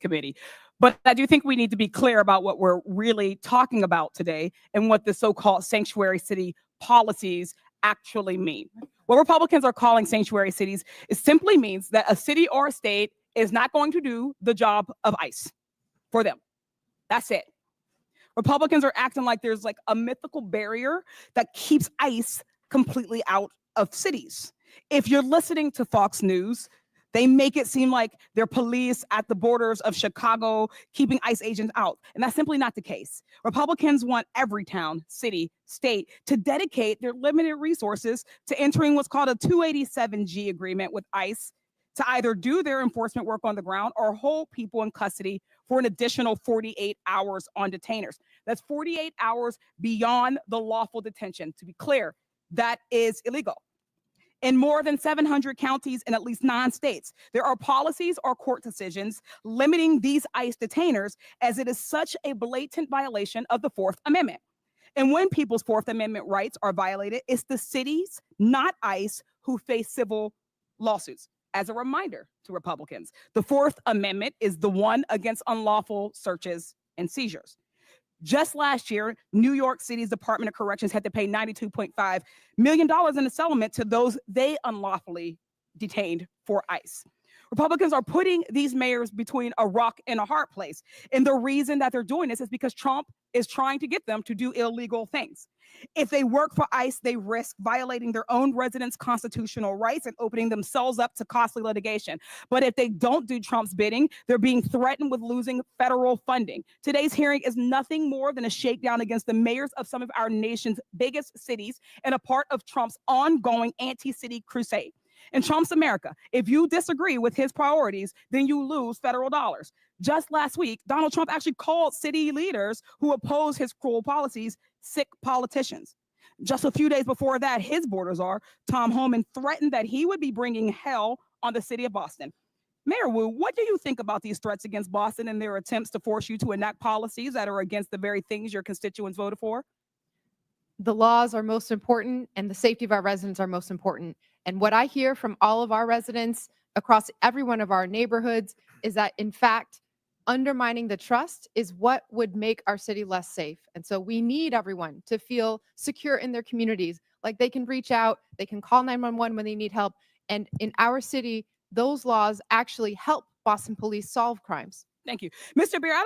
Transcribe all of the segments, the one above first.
committee. But I do think we need to be clear about what we're really talking about today and what the so-called sanctuary city policies actually mean. What Republicans are calling sanctuary cities, it simply means that a city or a state is not going to do the job of ICE for them. That's it. Republicans are acting like there's like a mythical barrier that keeps ICE completely out of cities. If you're listening to Fox News, they make it seem like they're police at the borders of Chicago keeping ICE agents out. And that's simply not the case. Republicans want every town, city, state to dedicate their limited resources to entering what's called a 287G agreement with ICE to either do their enforcement work on the ground or hold people in custody for an additional 48 hours on detainers. That's 48 hours beyond the lawful detention. To be clear, that is illegal. In more than 700 counties in at least 9 states, there are policies or court decisions limiting these ICE detainers, as it is such a blatant violation of the Fourth Amendment. And when people's Fourth Amendment rights are violated, it's the cities, not ICE, who face civil lawsuits. As a reminder to Republicans, the Fourth Amendment is the one against unlawful searches and seizures. Just last year, New York City's Department of Corrections had to pay $92.5 million in a settlement to those they unlawfully detained for ICE. Republicans are putting these mayors between a rock and a hard place. And the reason that they're doing this is because Trump is trying to get them to do illegal things. If they work for ICE, they risk violating their own residents' constitutional rights and opening themselves up to costly litigation. But if they don't do Trump's bidding, they're being threatened with losing federal funding. Today's hearing is nothing more than a shakedown against the mayors of some of our nation's biggest cities and a part of Trump's ongoing anti-city crusade. In Trump's America, if you disagree with his priorities, then you lose federal dollars. Just last week, Donald Trump actually called city leaders who oppose his cruel policies sick politicians. Just a few days before that, his border czar, Tom Homan, threatened that he would be bringing hell on the city of Boston. Mayor Wu, what do you think about these threats against Boston and their attempts to force you to enact policies that are against the very things your constituents voted for? The laws are most important and the safety of our residents are most important. And what I hear from all of our residents across every one of our neighborhoods is that, in fact, undermining the trust is what would make our city less safe. And so we need everyone to feel secure in their communities, like they can reach out, they can call 911 when they need help. And in our city, those laws actually help Boston police solve crimes. Thank you. Mr. Beer,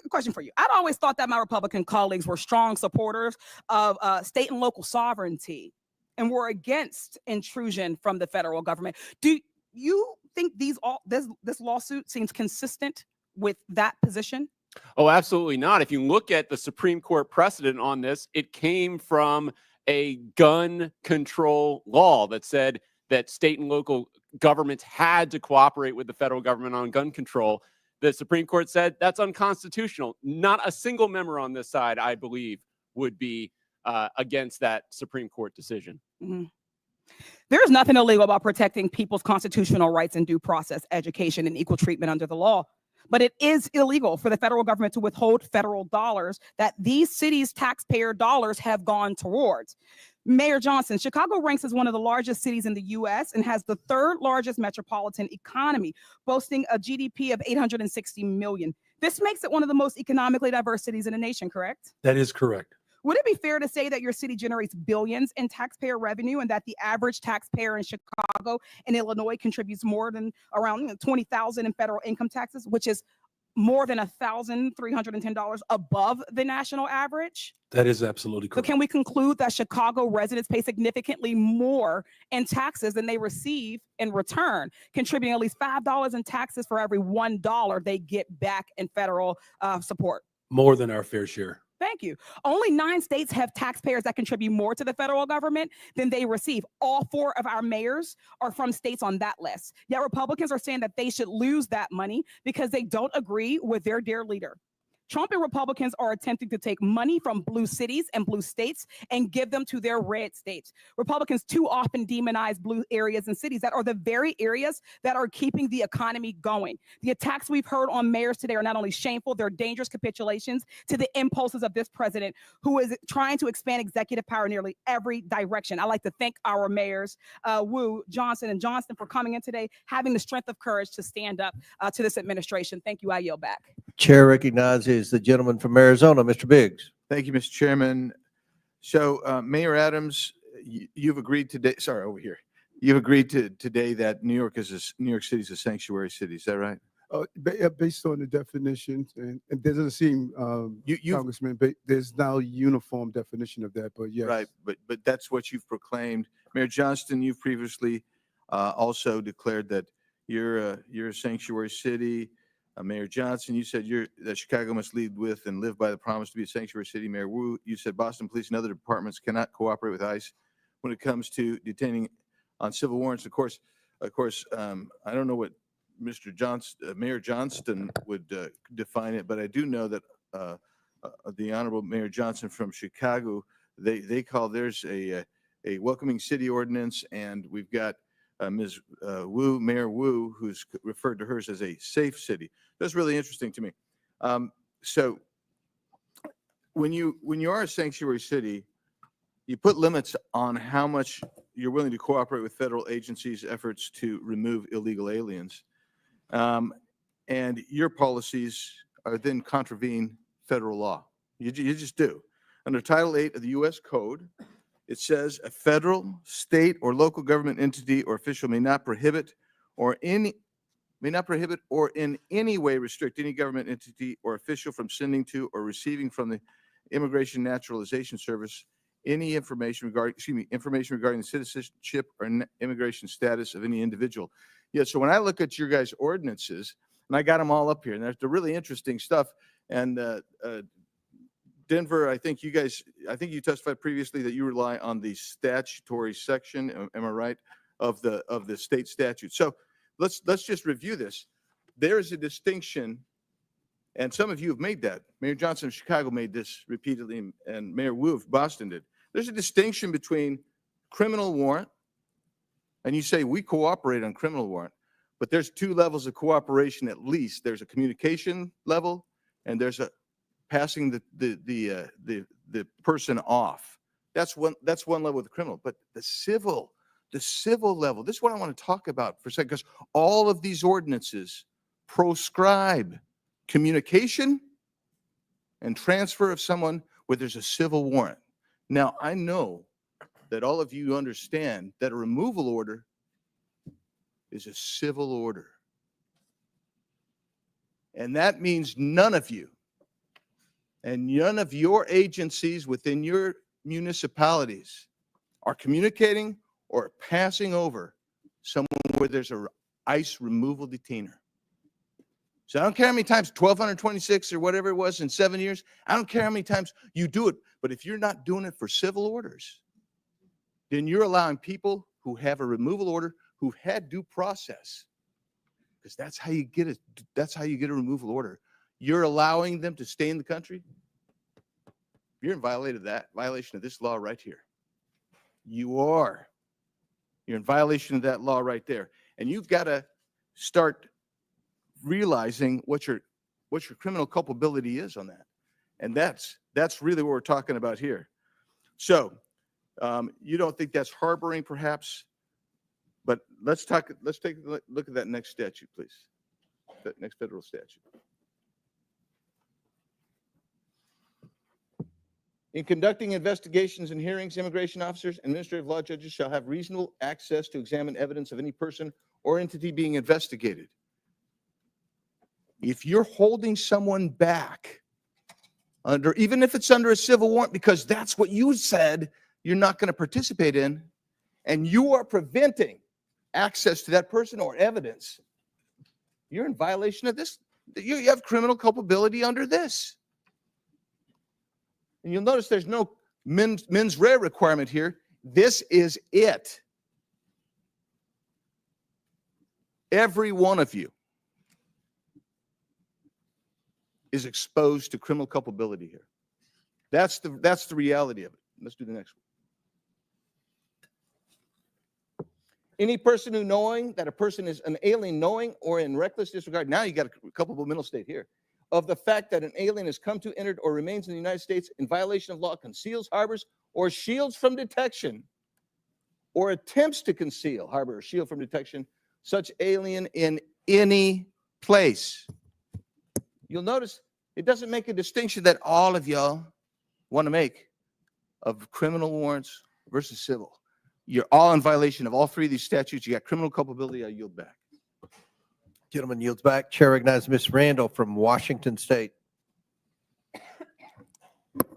question for you. I'd always thought that my Republican colleagues were strong supporters of state and local sovereignty and were against intrusion from the federal government. Do you think this lawsuit seems consistent with that position? Oh, absolutely not. If you look at the Supreme Court precedent on this, it came from a gun control law that said that state and local governments had to cooperate with the federal government on gun control. The Supreme Court said that's unconstitutional. Not a single member on this side, I believe, would be against that Supreme Court decision. Mm-hmm. There's nothing illegal about protecting people's constitutional rights and due process, education, and equal treatment under the law. But it is illegal for the federal government to withhold federal dollars that these cities' taxpayer dollars have gone towards. Mayor Johnson, Chicago ranks as one of the largest cities in the U.S. and has the 3rd largest metropolitan economy, boasting a GDP of $860 million. This makes it one of the most economically diverse cities in the nation, correct? That is correct. Would it be fair to say that your city generates billions in taxpayer revenue and that the average taxpayer in Chicago and Illinois contributes more than around $20,000 in federal income taxes, which is more than $1,310 above the national average? That is absolutely correct. So can we conclude that Chicago residents pay significantly more in taxes than they receive in return, contributing at least $5 in taxes for every $1 they get back in federal support? More than our fair share. Thank you. Only 9 states have taxpayers that contribute more to the federal government than they receive. All 4 of our mayors are from states on that list. Yet Republicans are saying that they should lose that money because they don't agree with their dear leader. Trump and Republicans are attempting to take money from blue cities and blue states and give them to their red states. Republicans too often demonize blue areas and cities that are the very areas that are keeping the economy going. The attacks we've heard on mayors today are not only shameful, they're dangerous capitulations to the impulses of this president who is trying to expand executive power in nearly every direction. I'd like to thank our mayors, Wu, Johnson, and Johnston for coming in today, having the strength of courage to stand up to this administration. Thank you. I yield back. Chair recognizes the gentleman from Arizona, Mr. Biggs. Thank you, Mr. Chairman. So, Mayor Adams, you've agreed today, sorry, over here. You've agreed today that New York City is a sanctuary city. Is that right? Based on the definitions, and there doesn't seem, Congressman, there's now a uniform definition of that, but yes. Right, but that's what you've proclaimed. Mayor Johnston, you've previously also declared that you're a sanctuary city. Mayor Johnson, you said that Chicago must lead with and live by the promise to be a sanctuary city. Mayor Wu, you said Boston Police and other departments cannot cooperate with ICE when it comes to detaining on civil warrants. Of course, I don't know what Mayor Johnston would define it, but I do know that the Honorable Mayor Johnson from Chicago, they call theirs a welcoming city ordinance, and we've got Ms. Wu, Mayor Wu, who's referred to hers as a safe city. That's really interesting to me. So when you are a sanctuary city, you put limits on how much you're willing to cooperate with federal agencies' efforts to remove illegal aliens. And your policies are then contravene federal law. You just do. Under Title 8 of the U.S. Code, it says a federal, state, or local government entity or official may not prohibit or in any way restrict any government entity or official from sending to or receiving from the Immigration Naturalization Service any information regarding the citizenship or immigration status of any individual. Yeah, so when I look at your guys' ordinances, and I got them all up here, and they're really interesting stuff. And Denver, I think you testified previously that you rely on the statutory section, am I right, of the state statute. So let's just review this. There is a distinction, and some of you have made that. Mayor Johnson of Chicago made this repeatedly, and Mayor Wu of Boston did. There's a distinction between criminal warrant, and you say we cooperate on criminal warrant, but there's two levels of cooperation at least. There's a communication level, and there's a passing the person off. That's one level with the criminal. But the civil level, this is what I want to talk about for a second, because all of these ordinances proscribe communication and transfer of someone where there's a civil warrant. Now, I know that all of you understand that a removal order is a civil order. And that means none of you and none of your agencies within your municipalities are communicating or passing over someone where there's a ICE removal detainer. So I don't care how many times, 1,226 or whatever it was in 7 years, I don't care how many times you do it, but if you're not doing it for civil orders, then you're allowing people who have a removal order, who've had due process, because that's how you get a removal order. You're allowing them to stay in the country. You're in violation of this law right here. You're in violation of that law right there. And you've got to start realizing what your criminal culpability is on that. And that's really what we're talking about here. So you don't think that's harboring perhaps, but let's take a look at that next statute, please. That next federal statute. In conducting investigations and hearings, immigration officers and administrative law judges shall have reasonable access to examine evidence of any person or entity being investigated. If you're holding someone back even if it's under a civil warrant, because that's what you said you're not going to participate in, and you are preventing access to that person or evidence, you're in violation of this. You have criminal culpability under this. And you'll notice there's no mens rea requirement here. This is it. Every one of you. is exposed to criminal culpability here. That's the reality of it. Let's do the next one. Any person who knowing that a person is an alien, knowing or in reckless disregard, now you got a culpable mental state here, of the fact that an alien has come to, entered, or remains in the United States in violation of law, conceals, harbors, or shields from detection, or attempts to conceal, harbor, or shield from detection, such alien in any place. You'll notice it doesn't make a distinction that all of y'all want to make of criminal warrants versus civil. You're all in violation of all three of these statutes. You got criminal culpability. I yield back. Gentleman yields back. Chair recognizes Ms. Randall from Washington State.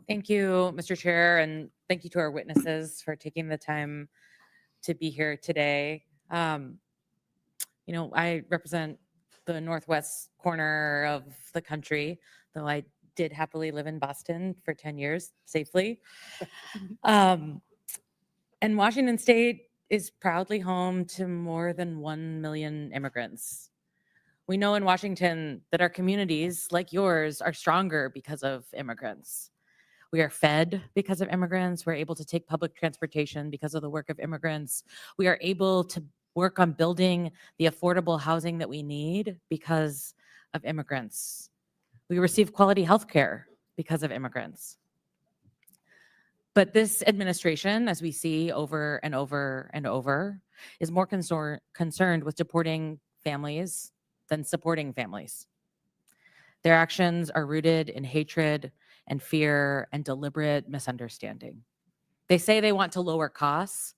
Thank you, Mr. Chair, and thank you to our witnesses for taking the time to be here today. I represent the northwest corner of the country, though I did happily live in Boston for 10 years safely. And Washington State is proudly home to more than 1 million immigrants. We know in Washington that our communities, like yours, are stronger because of immigrants. We are fed because of immigrants. We're able to take public transportation because of the work of immigrants. We are able to work on building the affordable housing that we need because of immigrants. We receive quality health care because of immigrants. But this administration, as we see over and over and over, is more concerned with deporting families than supporting families. Their actions are rooted in hatred and fear and deliberate misunderstanding. They say they want to lower costs,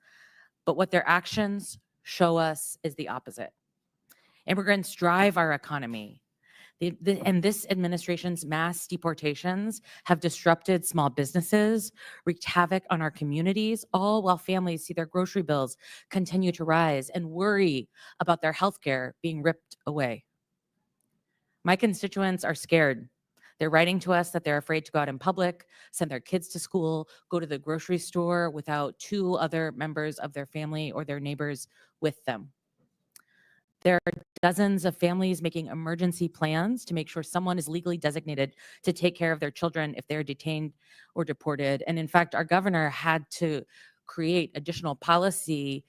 but what their actions show us is the opposite. Immigrants drive our economy. And this administration's mass deportations have disrupted small businesses, wreaked havoc on our communities, all while families see their grocery bills continue to rise and worry about their health care being ripped away. My constituents are scared. They're writing to us that they're afraid to go out in public, send their kids to school, go to the grocery store without 2 other members of their family or their neighbors with them. There are dozens of families making emergency plans to make sure someone is legally designated to take care of their children if they're detained or deported. And in fact, our governor had to create additional policy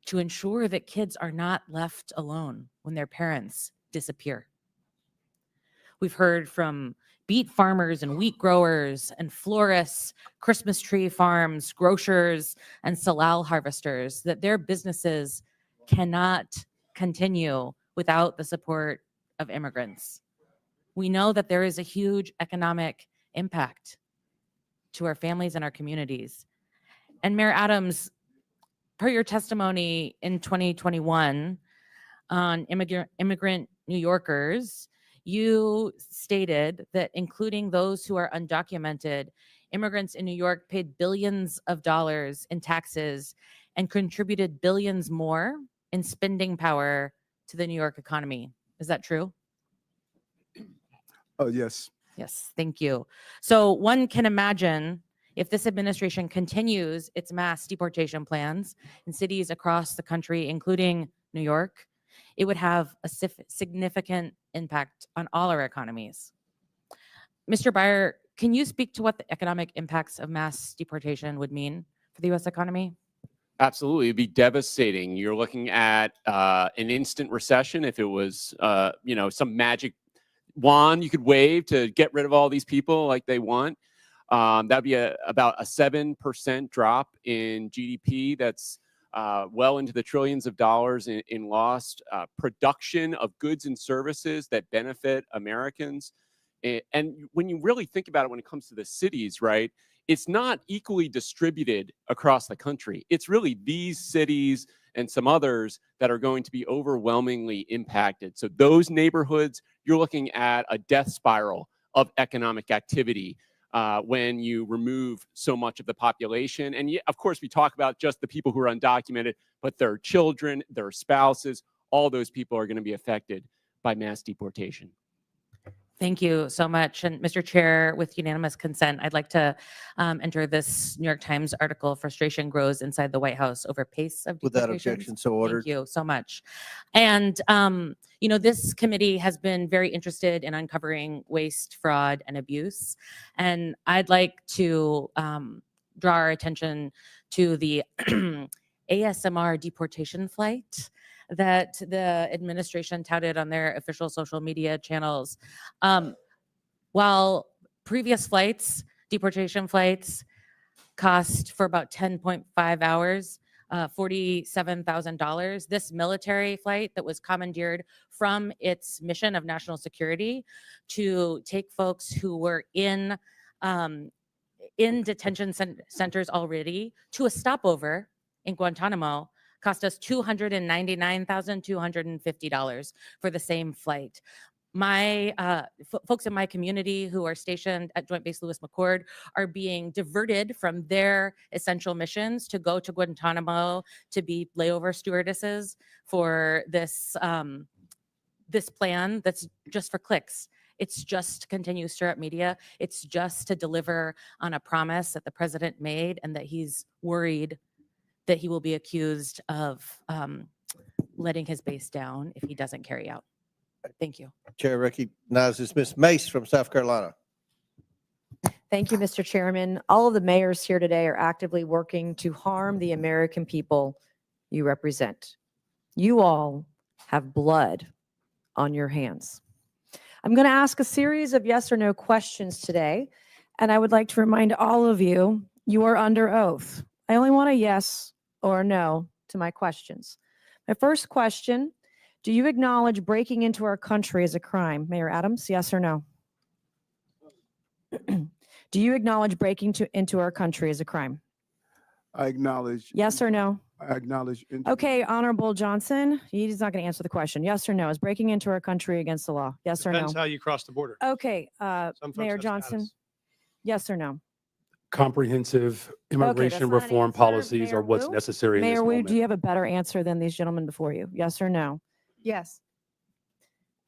to ensure that kids are not left alone when their parents disappear. We've heard from beet farmers and wheat growers and florists, Christmas tree farms, grocers, and salal harvesters that their businesses cannot continue without the support of immigrants. We know that there is a huge economic impact to our families and our communities. And Mayor Adams, per your testimony in 2021 on immigrant New Yorkers, you stated that including those who are undocumented, immigrants in New York paid billions of dollars in taxes and contributed billions more in spending power to the New York economy. Is that true? Oh, yes. Yes, thank you. So one can imagine if this administration continues its mass deportation plans in cities across the country, including New York, it would have a significant impact on all our economies. Mr. Byer, can you speak to what the economic impacts of mass deportation would mean for the U.S. economy? Absolutely. It'd be devastating. You're looking at an instant recession if it was, some magic wand you could wave to get rid of all these people like they want. That'd be about a 7% drop in GDP. That's well into the trillions of dollars in lost production of goods and services that benefit Americans. And when you really think about it, when it comes to the cities, right, it's not equally distributed across the country. It's really these cities and some others that are going to be overwhelmingly impacted. So those neighborhoods, you're looking at a death spiral of economic activity when you remove so much of the population. And of course, we talk about just the people who are undocumented, but their children, their spouses, all those people are going to be affected by mass deportation. Thank you so much. And Mr. Chair, with unanimous consent, I'd like to enter this New York Times article, Frustration Grows Inside the White House Over Pace of Without Deportations. objection, so ordered. Thank you so much. And, you know, this committee has been very interested in uncovering waste, fraud, and abuse. And I'd like to draw our attention to the ASMR deportation flight that the administration touted on their official social media channels. While previous flights, deportation flights, cost for about 10.5 hours, $47,000. This military flight that was commandeered from its mission of national security to take folks who were in detention centers already to a stopover in Guantanamo cost us $299,250 for the same flight. My folks in my community who are stationed at Joint Base Lewis McChord are being diverted from their essential missions to go to Guantanamo to be layover stewardesses for this this plan that's just for clicks. It's just to continue to stir up media. It's just to deliver on a promise that the president made and that he's worried that he will be accused of letting his base down if he doesn't carry out. Thank you. Chair recognizes Ms. Mace from South Carolina. Thank you, Mr. Chairman. All of the mayors here today are actively working to harm the American people you represent. You all have blood on your hands. I'm going to ask a series of yes or no questions today, and I would like to remind all of you, you are under oath. I only want a yes or a no to my questions. My first question, do you acknowledge breaking into our country is a crime? Mayor Adams, yes or no? Do you acknowledge breaking into our country is a crime? I acknowledge. Yes or no? I acknowledge. Okay, Honorable Johnson, he's not going to answer the question. Yes or no? Is breaking into our country against the law? Yes or no? Depends how you cross the border. Okay, Some folks Mayor have Johnson, status. yes or no? Comprehensive immigration not an reform answer. policies Mayor are what's Wu? necessary in this Mayor Wu, do moment. you have a better answer than these gentlemen before you? Yes or no? Yes.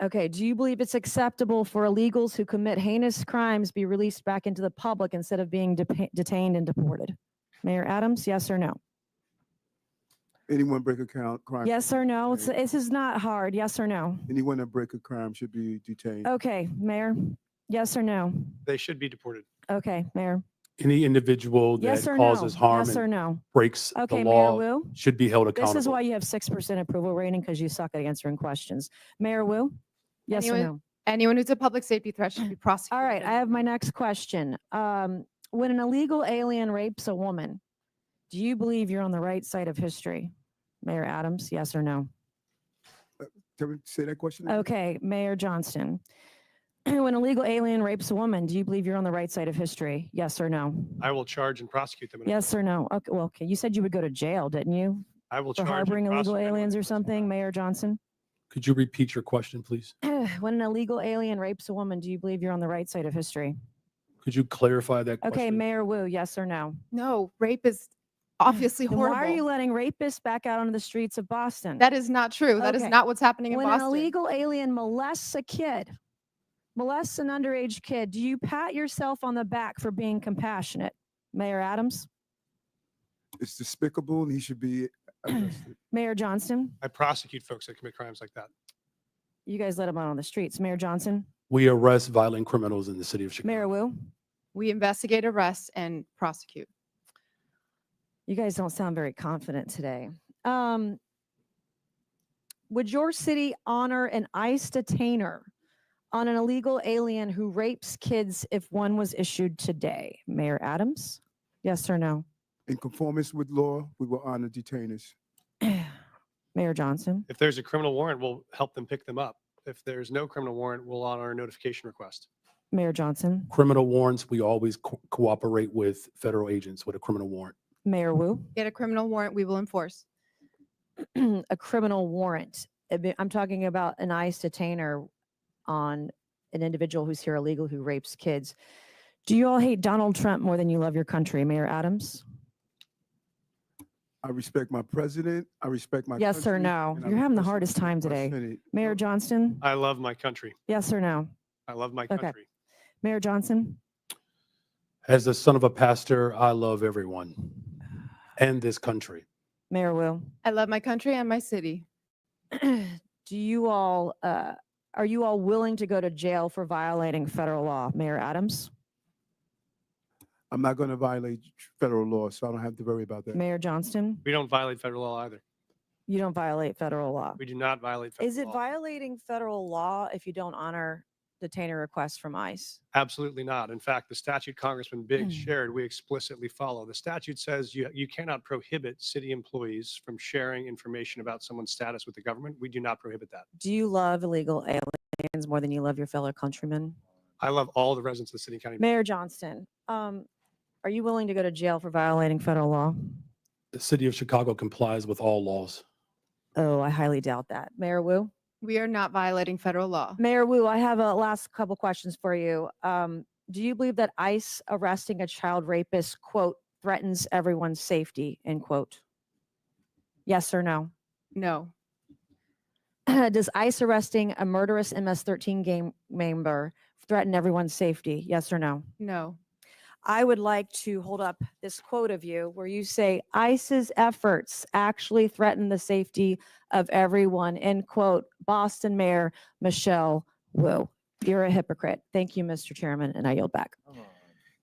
Okay, do you believe it's acceptable for illegals who commit heinous crimes be released back into the public instead of being detained and deported? Mayor Adams, yes or no? Anyone break a crime. Yes or no? Okay. This is not hard. Yes or no? Anyone that break a crime should be detained. Okay, Mayor, yes or no? They should be deported. Okay, Mayor, Any individual yes that or no? causes harm Yes or and no? breaks the Okay, Mayor law Wu, should be held this accountable. is why you have 6% approval rating, because you suck at answering questions. Mayor Wu, yes or Anyone- no? Anyone who's a public safety threat should be prosecuted. All right, I have my next question. When an illegal alien rapes a woman, do you believe you're on the right side of history? Mayor Adams, yes or no? Can we say that question? again? Okay, Mayor Johnston. When an illegal alien rapes a woman, do you believe you're on the right side of history? Yes or no? I will charge and prosecute them. Yes or no? Okay, well, okay. You said you would go to jail, didn't you? I will For charge and harboring illegal prosecute anyone aliens who or does something, that. Mayor Johnson? Could you repeat your question, please? When an illegal alien rapes a woman, do you believe you're on the right side of history? Could you clarify that question? Okay, Mayor Wu, yes or no? No, rape is obviously Then horrible. why are you letting rapists back out onto the streets of Boston? That is not true. That is Okay. not what's happening in When Boston. an illegal alien molests a kid, molests an underage kid, do you pat yourself on the back for being compassionate? Mayor Adams? It's despicable and he should be arrested. Mayor Johnston? I prosecute folks that commit crimes like that. You guys let him out on the streets. Mayor Johnson? We arrest violent criminals in the city of Chicago. Mayor Wu? We investigate, arrest, and prosecute. You guys don't sound very confident today. Would your city honor an ICE detainer on an illegal alien who rapes kids if one was issued today? Mayor Adams? Yes or no? In conformance with law, we will honor detainers. Mayor Johnson? If there's a criminal warrant, we'll help them pick them up. If there's no criminal warrant, we'll honor a notification request. Mayor Johnson? Criminal warrants, we always cooperate with federal agents with a criminal warrant. Mayor Wu? Get a criminal warrant, we will enforce. A criminal warrant. I'm talking about an ICE detainer on an individual who's here illegal who rapes kids. Do you all hate Donald Trump more than you love your country? Mayor Adams? I respect my president. I respect my Yes or country, no? and I You're having the respect hardest time my today. Senate. Mayor Johnston? I love my country. Yes or no? I love my Okay. country. Mayor Johnson? As the son of a pastor, I love everyone and this country. Mayor Wu? I love my country and my city. Do you all, are you all willing to go to jail for violating federal law? Mayor Adams? I'm not going to violate federal law, so I don't have to worry about that. Mayor Johnston? We don't violate federal law either. You don't violate federal law. We do not violate federal Is it law. violating federal law if you don't honor detainer requests from ICE? Absolutely not. In fact, the statute Congressman Biggs shared, we explicitly follow. The statute says you cannot prohibit city employees from sharing information about someone's status with the government. We do not prohibit that. Do you love illegal aliens more than you love your fellow countrymen? I love all the residents of the city and county. Mayor Johnston, are you willing to go to jail for violating federal law? The city of Chicago complies with all laws. Oh, I highly doubt that. Mayor Wu? We are not violating federal law. Mayor Wu, I have a last couple questions for you. Do you believe that ICE arresting a child rapist, quote, threatens everyone's safety, end quote? Yes or no? No. Does ICE arresting a murderous MS-13 gang member threaten everyone's safety? Yes or no? No. I would like to hold up this quote of you where you say ICE's efforts actually threaten the safety of everyone, end quote, Boston Mayor Michelle Wu. You're a hypocrite. Thank you, Mr. Chairman, and I yield back.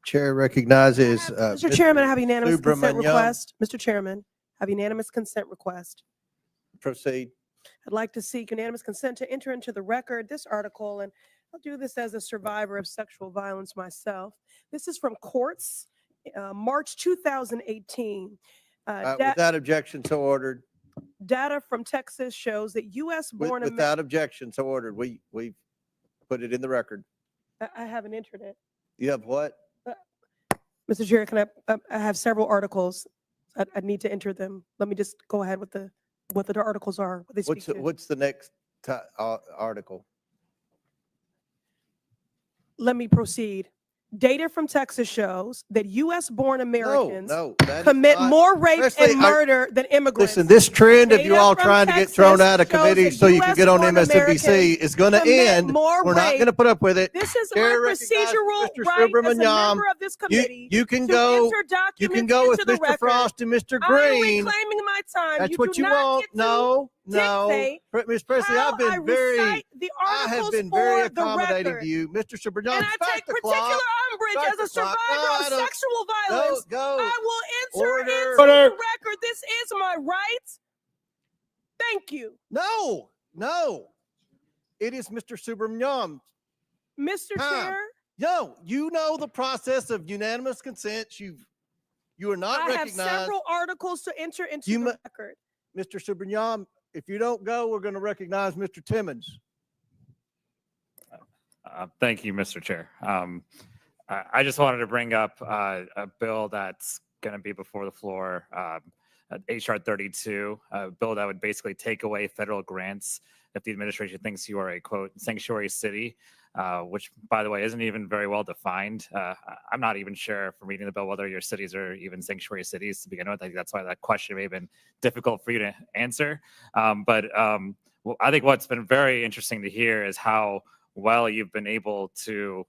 Chair recognizes. Mr. Chairman, I have unanimous consent Subramaniam. request. Mr. Chairman, I have unanimous consent request. Proceed. I'd like to seek unanimous consent to enter into the record this article, and I'll do this as a survivor of sexual violence myself. This is from Courts, March 2018. Without objection, so ordered. Data from Texas shows that U.S.-born Without objection, so ordered. We put it in the record. I haven't entered it. You have what? Mr. Chair, can I have several articles. I need to enter them. Let me just go ahead with what the articles are. What they speak to. What's the next article? Let me proceed. Data from Texas shows that U.S.-born Americans that is commit not- more rape Presley, and murder than immigrants. Listen, this trend of you Data all from trying to get Texas thrown out of shows committee that so you can get on US-born MSNBC Americans is going to commit end. more We're not rape. going to put up with it. This is Chair my recognizes procedural Mr. right as a Subramaniam. member of this committee You can to go. enter documents You can go with into the Mr. record. Frost and Mr. I'm Green. reclaiming my time. That's you what do you not want. get to No. dictate Ms. Presley, how I've been I very. recite the I have articles been very for the accommodating record. to you, Mr. Subramaniam. And I Start take the particular clock. umbrage Start as a the clock. survivor No, I of don't- sexual violence. Go. I will enter Order. into the record. This is my right. Thank you. No. It is Mr. Subramaniam. Mr. Time. Chair, No, you know the process of unanimous consent. You are not I have recognized. several articles to enter into You the mu- record. Mr. Subramaniam, if you don't go, we're going to recognize Mr. Timmons. Thank you, Mr. Chair. I just wanted to bring up a bill that's going to be before the floor, HR 32, a bill that would basically take away federal grants if the administration thinks you are a, quote, sanctuary city, which, by the way, isn't even very well defined. I'm not even sure from reading the bill whether your cities are even sanctuary cities to begin with. I think that's why that question may have been difficult for you to answer. But I think what's been very interesting to hear is how well you've been able to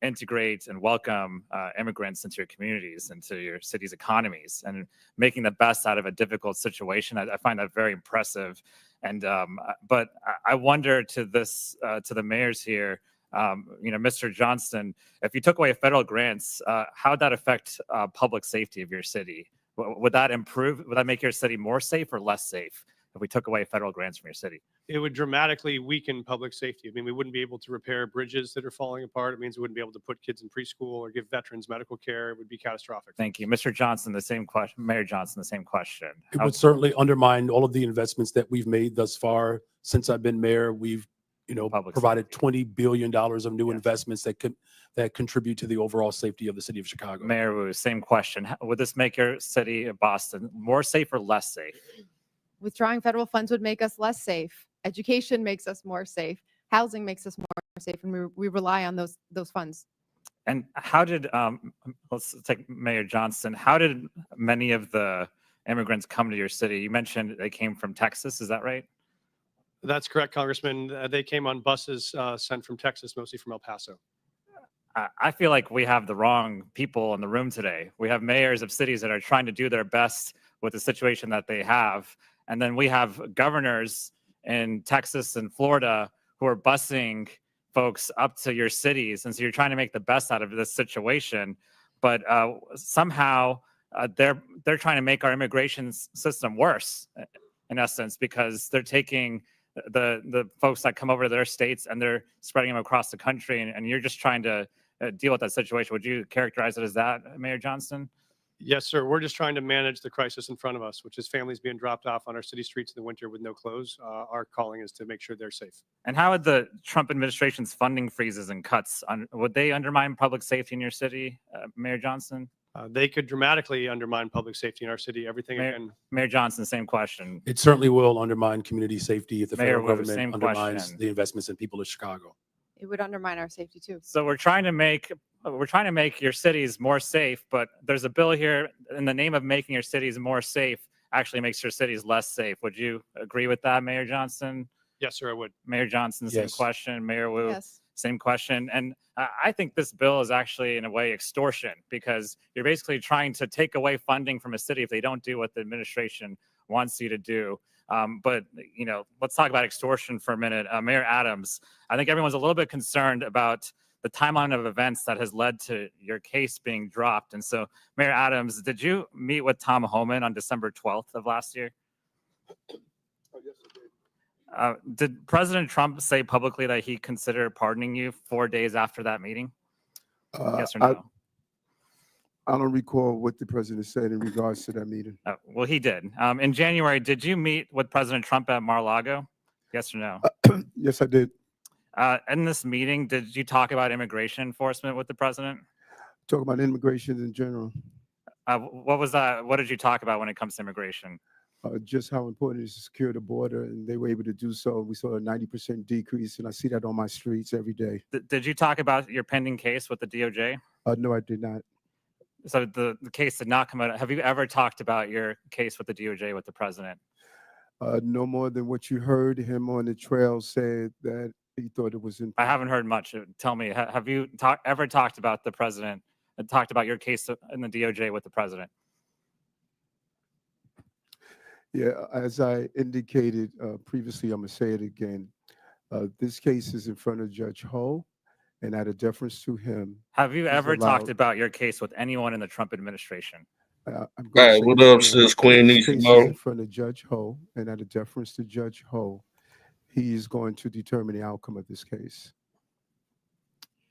integrate and welcome immigrants into your communities, into your city's economies, and making the best out of a difficult situation. I find that very impressive. And but I wonder to the mayors here, Mr. Johnston, if you took away federal grants, how would that affect public safety of your city? Would that improve? Would that make your city more safe or less safe if we took away federal grants from your city? It would dramatically weaken public safety. I mean, we wouldn't be able to repair bridges that are falling apart. It means we wouldn't be able to put kids in preschool or give veterans medical care. It would be catastrophic. Thank you. Mr. Johnson, the same question. Mayor Johnson, the same question. It would certainly undermine all of the investments that we've made thus far. Since I've been mayor, we've, Public provided safety. $20 billion of new Yes. investments that contribute to the overall safety of the city of Chicago. Mayor Wu, same question. Would this make your city of Boston more safe or less safe? Withdrawing federal funds would make us less safe. Education makes us more safe. Housing makes us more safe, and we rely on those funds. And how did, let's take Mayor Johnston, how did many of the immigrants come to your city? You mentioned they came from Texas, is that right? That's correct, Congressman. They came on buses sent from Texas, mostly from El Paso. I feel like we have the wrong people in the room today. We have mayors of cities that are trying to do their best with the situation that they have. And then we have governors in Texas and Florida who are busing folks up to your cities. And so you're trying to make the best out of this situation. But somehow they're trying to make our immigration system worse, in essence, because they're taking the folks that come over to their states and they're spreading them across the country. And you're just trying to deal with that situation. Would you characterize it as that, Mayor Johnston? Yes, sir. We're just trying to manage the crisis in front of us, which is families being dropped off on our city streets in the winter with no clothes. Our calling is to make sure they're safe. And how would the Trump administration's funding freezes and cuts, would they undermine public safety in your city, Mayor Johnston? They could dramatically undermine public safety in our city. Everything again. Mayor Johnson, same question. It certainly will undermine community safety if the Mayor federal Wu, government same undermines question. the investments in people of Chicago. It would undermine our safety too. So we're trying to make your cities more safe, but there's a bill here in the name of making your cities more safe actually makes your cities less safe. Would you agree with that, Mayor Johnson? Yes, sir, I would. Mayor Johnson, same Yes. question. Mayor Wu, Yes. same question. And I think this bill is actually, in a way, extortion because you're basically trying to take away funding from a city if they don't do what the administration wants you to do. But, let's talk about extortion for a minute. Mayor Adams, I think everyone's a little bit concerned about the timeline of events that has led to your case being dropped. And so, Mayor Adams, did you meet with Tom Homan on December 12th of last year? Did President Trump say publicly that he considered pardoning you 4 days after that meeting? Yes or no? I don't recall what the president said in regards to that meeting. Well, he did. In January, did you meet with President Trump at Mar-a-Lago? Yes or no? Yes, I did. In this meeting, did you talk about immigration enforcement with the president? Talk about immigration in general, What was that? What did you talk about when it comes to immigration? just how important it is to secure the border, and they were able to do so. We saw a 90% decrease, and I see that on my streets every day. Did you talk about your pending case with the DOJ? No, I did not. So the case did not come out. Have you ever talked about your case with the DOJ with the president? No more than what you heard him on the trail said that he thought it was important. I haven't heard much. Tell me, have you ever talked about the president, talked about your case in the DOJ with the president? Yeah, as I indicated previously, I'm going to say it again. This case is in front of Judge Ho, and out of deference to him. Have you he's ever talked allowed- about your case with anyone in the Trump administration? I'm All gonna right, say what it up, again. sis? Queen This needs to case is know. in front of Judge Ho, and out of deference to Judge Ho, he is going to determine the outcome of this case.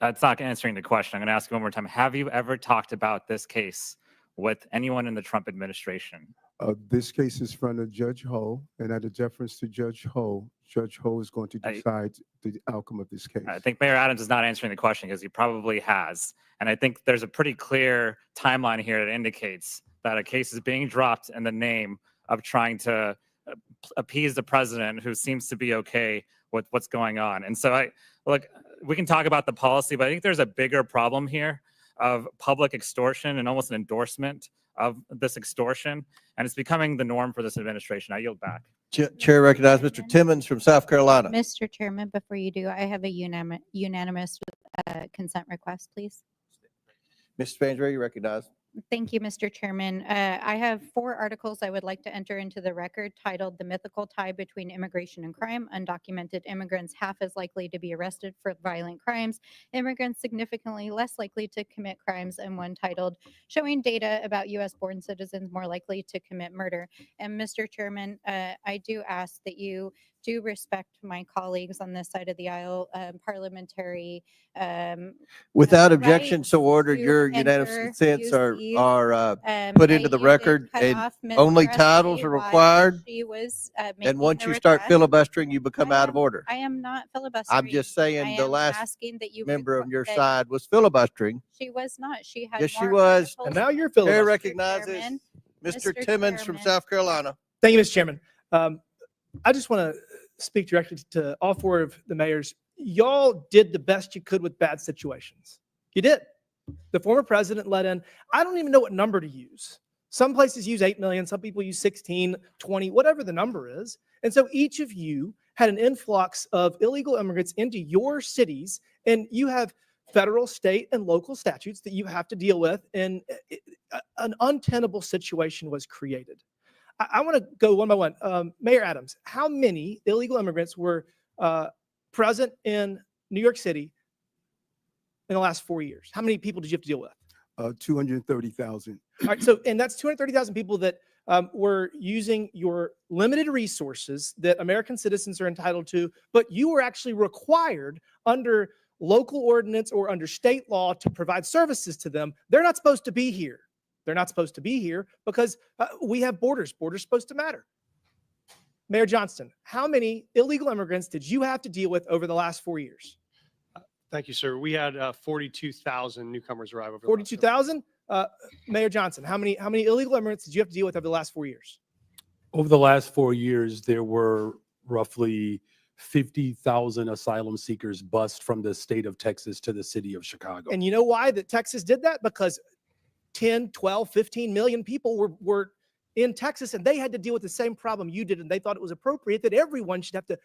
That's not answering the question. I'm going to ask you one more time. Have you ever talked about this case with anyone in the Trump administration? This case is in front of Judge Ho, and out of deference to Judge Ho is going to decide the outcome of this case. I think Mayor Adams is not answering the question because he probably has. And I think there's a pretty clear timeline here that indicates that a case is being dropped in the name of trying to appease the president, who seems to be okay with what's going on. And so we can talk about the policy, but I think there's a bigger problem here of public extortion and almost an endorsement of this extortion. And it's becoming the norm for this administration. I yield back. Chair recognizes Mr. Timmons from South Carolina. Mr. Chairman, before you do, I have a unanimous consent request, please. Ms. Spangler, you recognize. Thank you, Mr. Chairman. I have 4 articles I would like to enter into the record titled "The Mythical Tie Between Immigration and Crime. Undocumented immigrants half as likely to be arrested for violent crimes. Immigrants significantly less likely to commit crimes," and one titled "Showing Data About U.S.-Born Citizens More Likely to Commit Murder." And Mr. Chairman, I do ask that you do respect my colleagues on this side of the aisle, parliamentary. Without objection, rights so ordered. to Your unanimous enter, consents use are these. put I into the did record, cut and off Ms. only Presley titles are while required. she was, And making once the you start request. filibustering, you become out of order. I am not filibustering. I'm just I saying the am last asking that you member on requ- your that side was filibustering. She was not. She had Yes, she more was. articles. And now you're Mr. Chair filibustering. recognizes Chairman, Mr. Mr. Timmons from Chairman. South Carolina. Thank you, Mr. Chairman. I just want to speak directly to all 4 of the mayors. Y'all did the best you could with bad situations. You did. The former president let in, I don't even know what number to use. Some places use 8 million, some people use 16, 20, whatever the number is. And so each of you had an influx of illegal immigrants into your cities, and you have federal, state, and local statutes that you have to deal with, and an untenable situation was created. I want to go one by one. Mayor Adams, how many illegal immigrants were present in New York City in the last 4 years? How many people did you have to deal with? 230,000. All right, so, and that's 230,000 people that were using your limited resources that American citizens are entitled to, but you were actually required under local ordinance or under state law to provide services to them. They're not supposed to be here. They're not supposed to be here because we have borders. Borders supposed to matter. Mayor Johnston, how many illegal immigrants did you have to deal with over the last 4 years? Thank you, sir. We had 42,000 newcomers arrive over. the last 42,000? Mayor Johnson, how many illegal immigrants did you have to deal with over the last 4 years? Over the last 4 years, there were roughly 50,000 asylum seekers bused from the state of Texas to the city of Chicago. And you know why that Texas did that? Because 10, 12, 15 million people were in Texas, and they had to deal with the same problem you did, and they thought it was appropriate that everyone should have to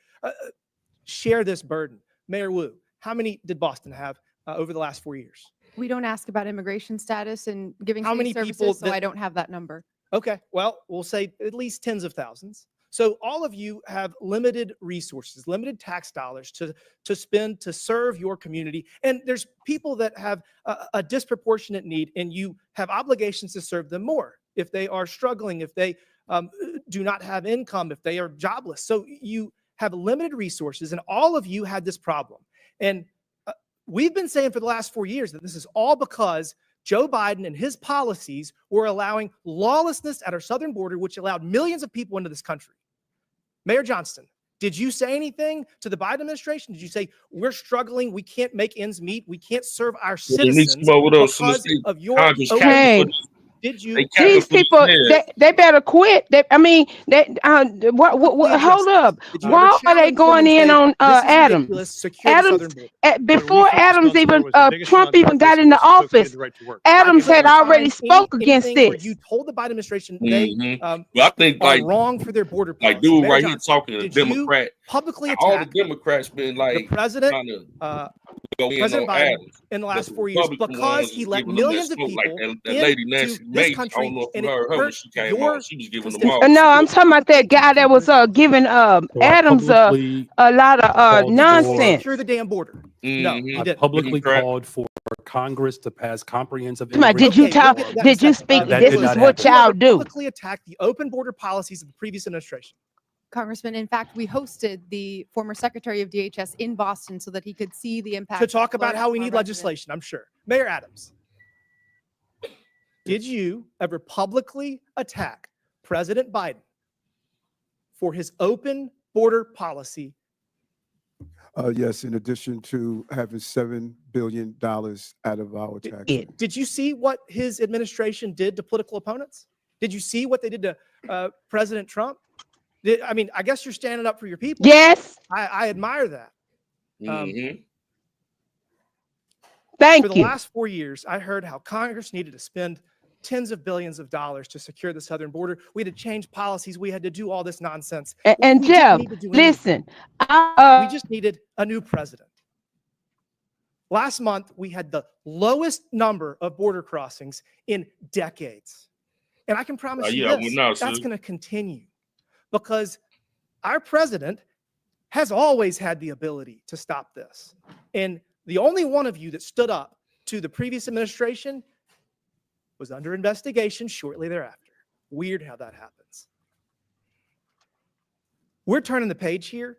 share this burden. Mayor Wu, how many did Boston have over the last 4 years? We don't ask about immigration status and giving How city many services, people so that- I don't have that number. Okay, well, we'll say at least tens of thousands. So all of you have limited resources, limited tax dollars to spend to serve your community. And there's people that have a disproportionate need, and you have obligations to serve them more if they are struggling, if they do not have income, if they are jobless. So you have limited resources, and all of you had this problem. And we've been saying for the last 4 years that this is all because Joe Biden and his policies were allowing lawlessness at our southern border, which allowed millions of people into this country. Mayor Johnston, did you say anything to the Biden administration? Did you say, we're struggling, we can't make ends meet, we can't serve our citizens because of your... Okay. Did you? These people, they better quit. Hold up. Why are they going in on Adams? Adams, before Adams even, Trump even got into office, Adams had already spoke against this. You told the Biden administration they Well, I think are like wrong for their border policy. like dude Mayor right here Johnson, talking to did Democrat. you publicly All the attack Democrats been the like president, trying to go in President on Biden Adams. in the last But 4 years Republican because ones he is let giving them that millions of smoke, people like that lady into Nancy this Mace. I country, don't know if and you it heard her when hurt she came your on. She was giving them all. No, I'm talking about that guy that was giving So I Adams publicly a lot of called for- nonsense. secure the damn border. No, Mhm. he I didn't. publicly Democrat. called for Congress to pass comprehensive Come on, did you Okay, talk? look at that Did you second. speak? That This did is not what happen. y'all do. Publicly attacked the open border policies of the previous administration. Congressman, in fact, we hosted the former Secretary of DHS in Boston so that he could see the impact. To talk about flowing how we from our need residents. legislation, I'm sure. Mayor Adams, did you ever publicly attack President Biden for his open border policy? Yes, in addition to having $7 billion out of our tax. Did you see what his administration did to political opponents? Did you see what they did to President Trump? I mean, I guess you're standing up for your people. Yes. I admire that. Mhm. Thank For the you. last 4 years, I heard how Congress needed to spend tens of billions of dollars to secure the southern border. We had to change policies. We had to do all this nonsense. And We didn't Jeff, need to do anything. listen, We just needed a new president. Last month, we had the lowest number of border crossings in decades. And I can promise you yeah, this, well, now, that's Sue. going to continue because our president has always had the ability to stop this. And the only one of you that stood up to the previous administration was under investigation shortly thereafter. Weird how that happens. We're turning the page here.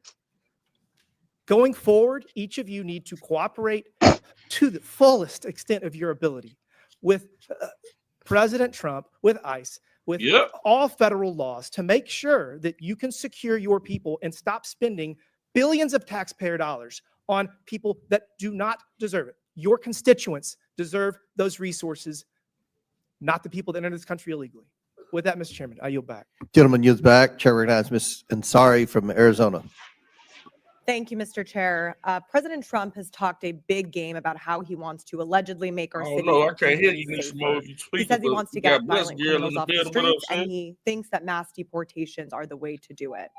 Going forward, each of you need to cooperate to the fullest extent of your ability with President Trump, with ICE, with all federal laws to make sure that you can secure your people and stop spending billions of taxpayer dollars on people that do not deserve it. Your constituents deserve those resources, not the people that enter this country illegally. With that, Mr. Chairman, I yield back. Gentleman yields back. Chair recognizes Ms. Ansari from Arizona. Thank you, Mr. Chair. President Trump has talked a big game about how he wants to allegedly make our I city don't know. I more can't hear criminally you, Mr. Mo, if safer. you He speak. says he wants to get Bless violent girl in criminals the off the building. What up, streets, and son? he thinks that mass deportations are the way to do it.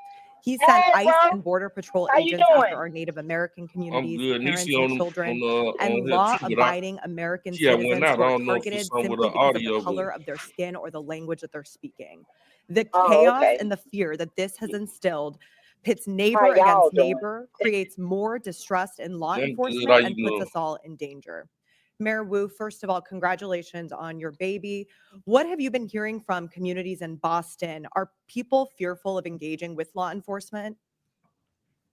He sent Hey, ICE bro. and Border Patrol How you agents doing? after our Native American I'm communities, good. parents, Niecy and on children, on and here too, but law-abiding American she had went citizens out. who I are don't know for targeted some with simply the because of the audio, color but of their skin or the language that they're speaking. The Oh, chaos okay. and the fear that this has instilled pits How neighbor y'all against doing? neighbor, creates more distrust in law I'm good. How enforcement, you and puts doing? us all in danger. Mayor Wu, first of all, congratulations on your baby. What have you been hearing from communities in Boston? Are people fearful of engaging with law enforcement?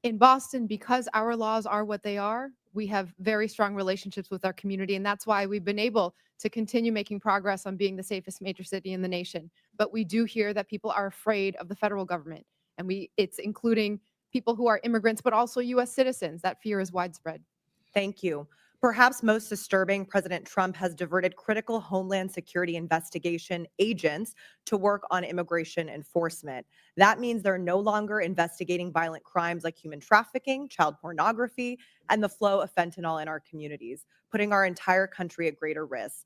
In Boston, because our laws are what they are, we have very strong relationships with our community. And that's why we've been able to continue making progress on being the safest major city in the nation. But we do hear that people are afraid of the federal government. And it's including people who are immigrants, but also US citizens. That fear is widespread. Thank you. Perhaps most disturbing, President Trump has diverted critical Homeland Security investigation agents to work on immigration enforcement. That means they're no longer investigating violent crimes like human trafficking, child pornography, and the flow of fentanyl in our communities, putting our entire country at greater risk.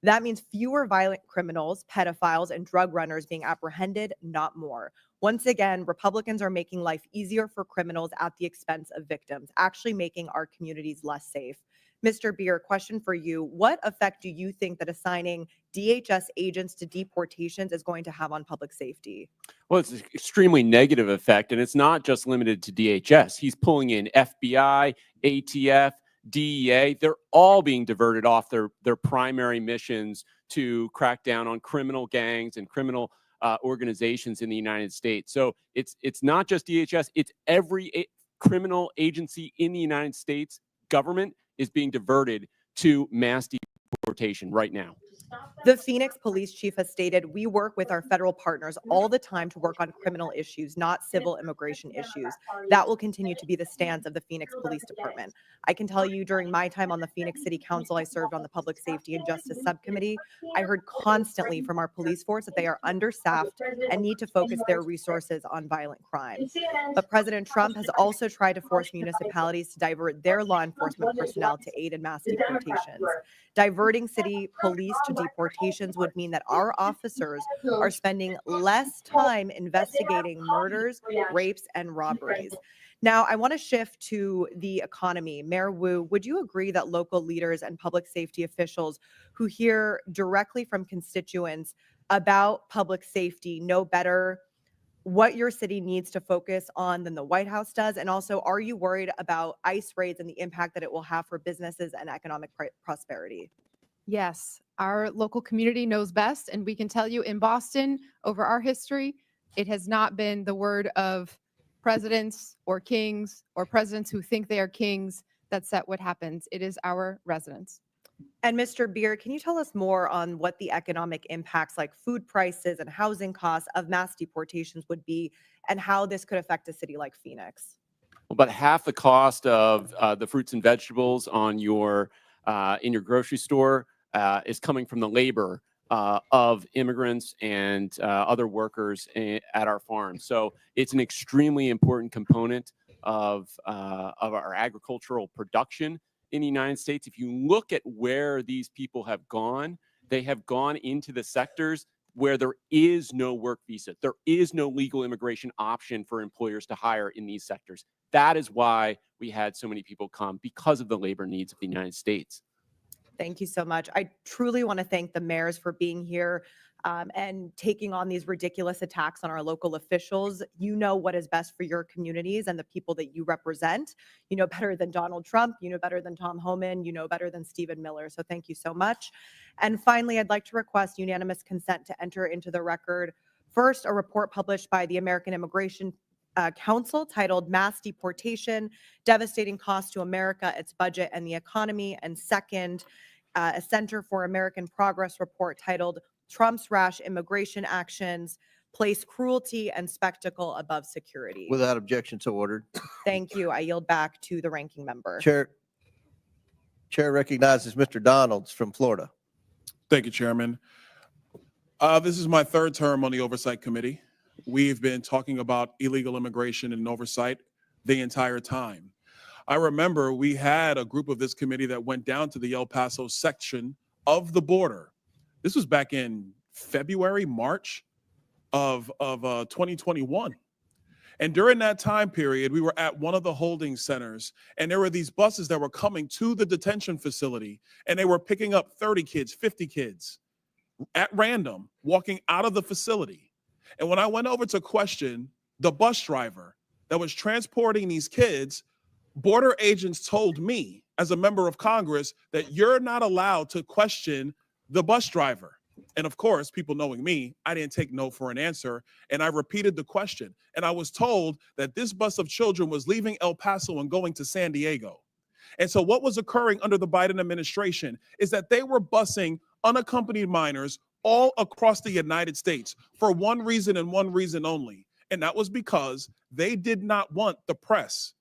That means fewer violent criminals, pedophiles, and drug runners being apprehended, not more. Once again, Republicans are making life easier for criminals at the expense of victims, actually making our communities less safe. Mr. Beer, question for you. What effect do you think that assigning DHS agents to deportations is going to have on public safety? Well, it's an extremely negative effect, and it's not just limited to DHS. He's pulling in FBI, ATF, DEA. They're all being diverted off their primary missions to crack down on criminal gangs and criminal organizations in the United States. So it's not just DHS, it's every criminal agency in the United States government is being diverted to mass deportation right now. The Phoenix police chief has stated, we work with our federal partners all the time to work on criminal issues, not civil immigration issues. That will continue to be the stance of the Phoenix Police Department. I can tell you during my time on the Phoenix City Council, I served on the Public Safety and Justice Subcommittee. I heard constantly from our police force that they are understaffed and need to focus their resources on violent crime. But President Trump has also tried to force municipalities to divert their law enforcement personnel to aid in mass deportations. Diverting city police to deportations would mean that our officers are spending less time investigating murders, rapes, and robberies. Now, I want to shift to the economy. Mayor Wu, would you agree that local leaders and public safety officials who hear directly from constituents about public safety know better what your city needs to focus on than the White House does? And also, are you worried about ICE raids and the impact that it will have for businesses and economic prosperity? Yes, our local community knows best. And we can tell you in Boston, over our history, it has not been the word of presidents or kings or presidents who think they are kings that set what happens. It is our residents. And Mr. Beer, can you tell us more on what the economic impacts like food prices and housing costs of mass deportations would be and how this could affect a city like Phoenix? About half the cost of the fruits and vegetables on your in your grocery store is coming from the labor of immigrants and other workers at our farms. So it's an extremely important component of our agricultural production in the United States. If you look at where these people have gone, they have gone into the sectors where there is no work visa. There is no legal immigration option for employers to hire in these sectors. That is why we had so many people come, because of the labor needs of the United States. Thank you so much. I truly want to thank the mayors for being here and taking on these ridiculous attacks on our local officials. You know what is best for your communities and the people that you represent. You know better than Donald Trump. You know better than Tom Homan. You know better than Stephen Miller. So thank you so much. And finally, I'd like to request unanimous consent to enter into the record. First, a report published by the American Immigration Council titled Mass Deportation, Devastating Cost to America, Its Budget, and the Economy. And second, a Center for American Progress report titled Trump's Rash Immigration Actions, Place Cruelty and Spectacle Above Security. Without objection, so ordered. Thank you. I yield back to the ranking member. Chair recognizes Mr. Donalds from Florida. Thank you, Chairman. This is my third term on the Oversight Committee. We've been talking about illegal immigration and oversight the entire time. I remember we had a group of this committee that went down to the El Paso section of the border. This was back in February, March of 2021. And during that time period, we were at one of the holding centers, and there were these buses that were coming to the detention facility, and they were picking up 30 kids, 50 kids at random, walking out of the facility. And when I went over to question the bus driver that was transporting these kids, border agents told me, as a member of Congress, that you're not allowed to question the bus driver. And of course, people knowing me, I didn't take no for an answer. And I repeated the question. And I was told that this bus of children was leaving El Paso and going to San Diego. And so what was occurring under the Biden administration is that they were busing unaccompanied minors all across the United States for one reason and one reason only. And that was because they did not want the press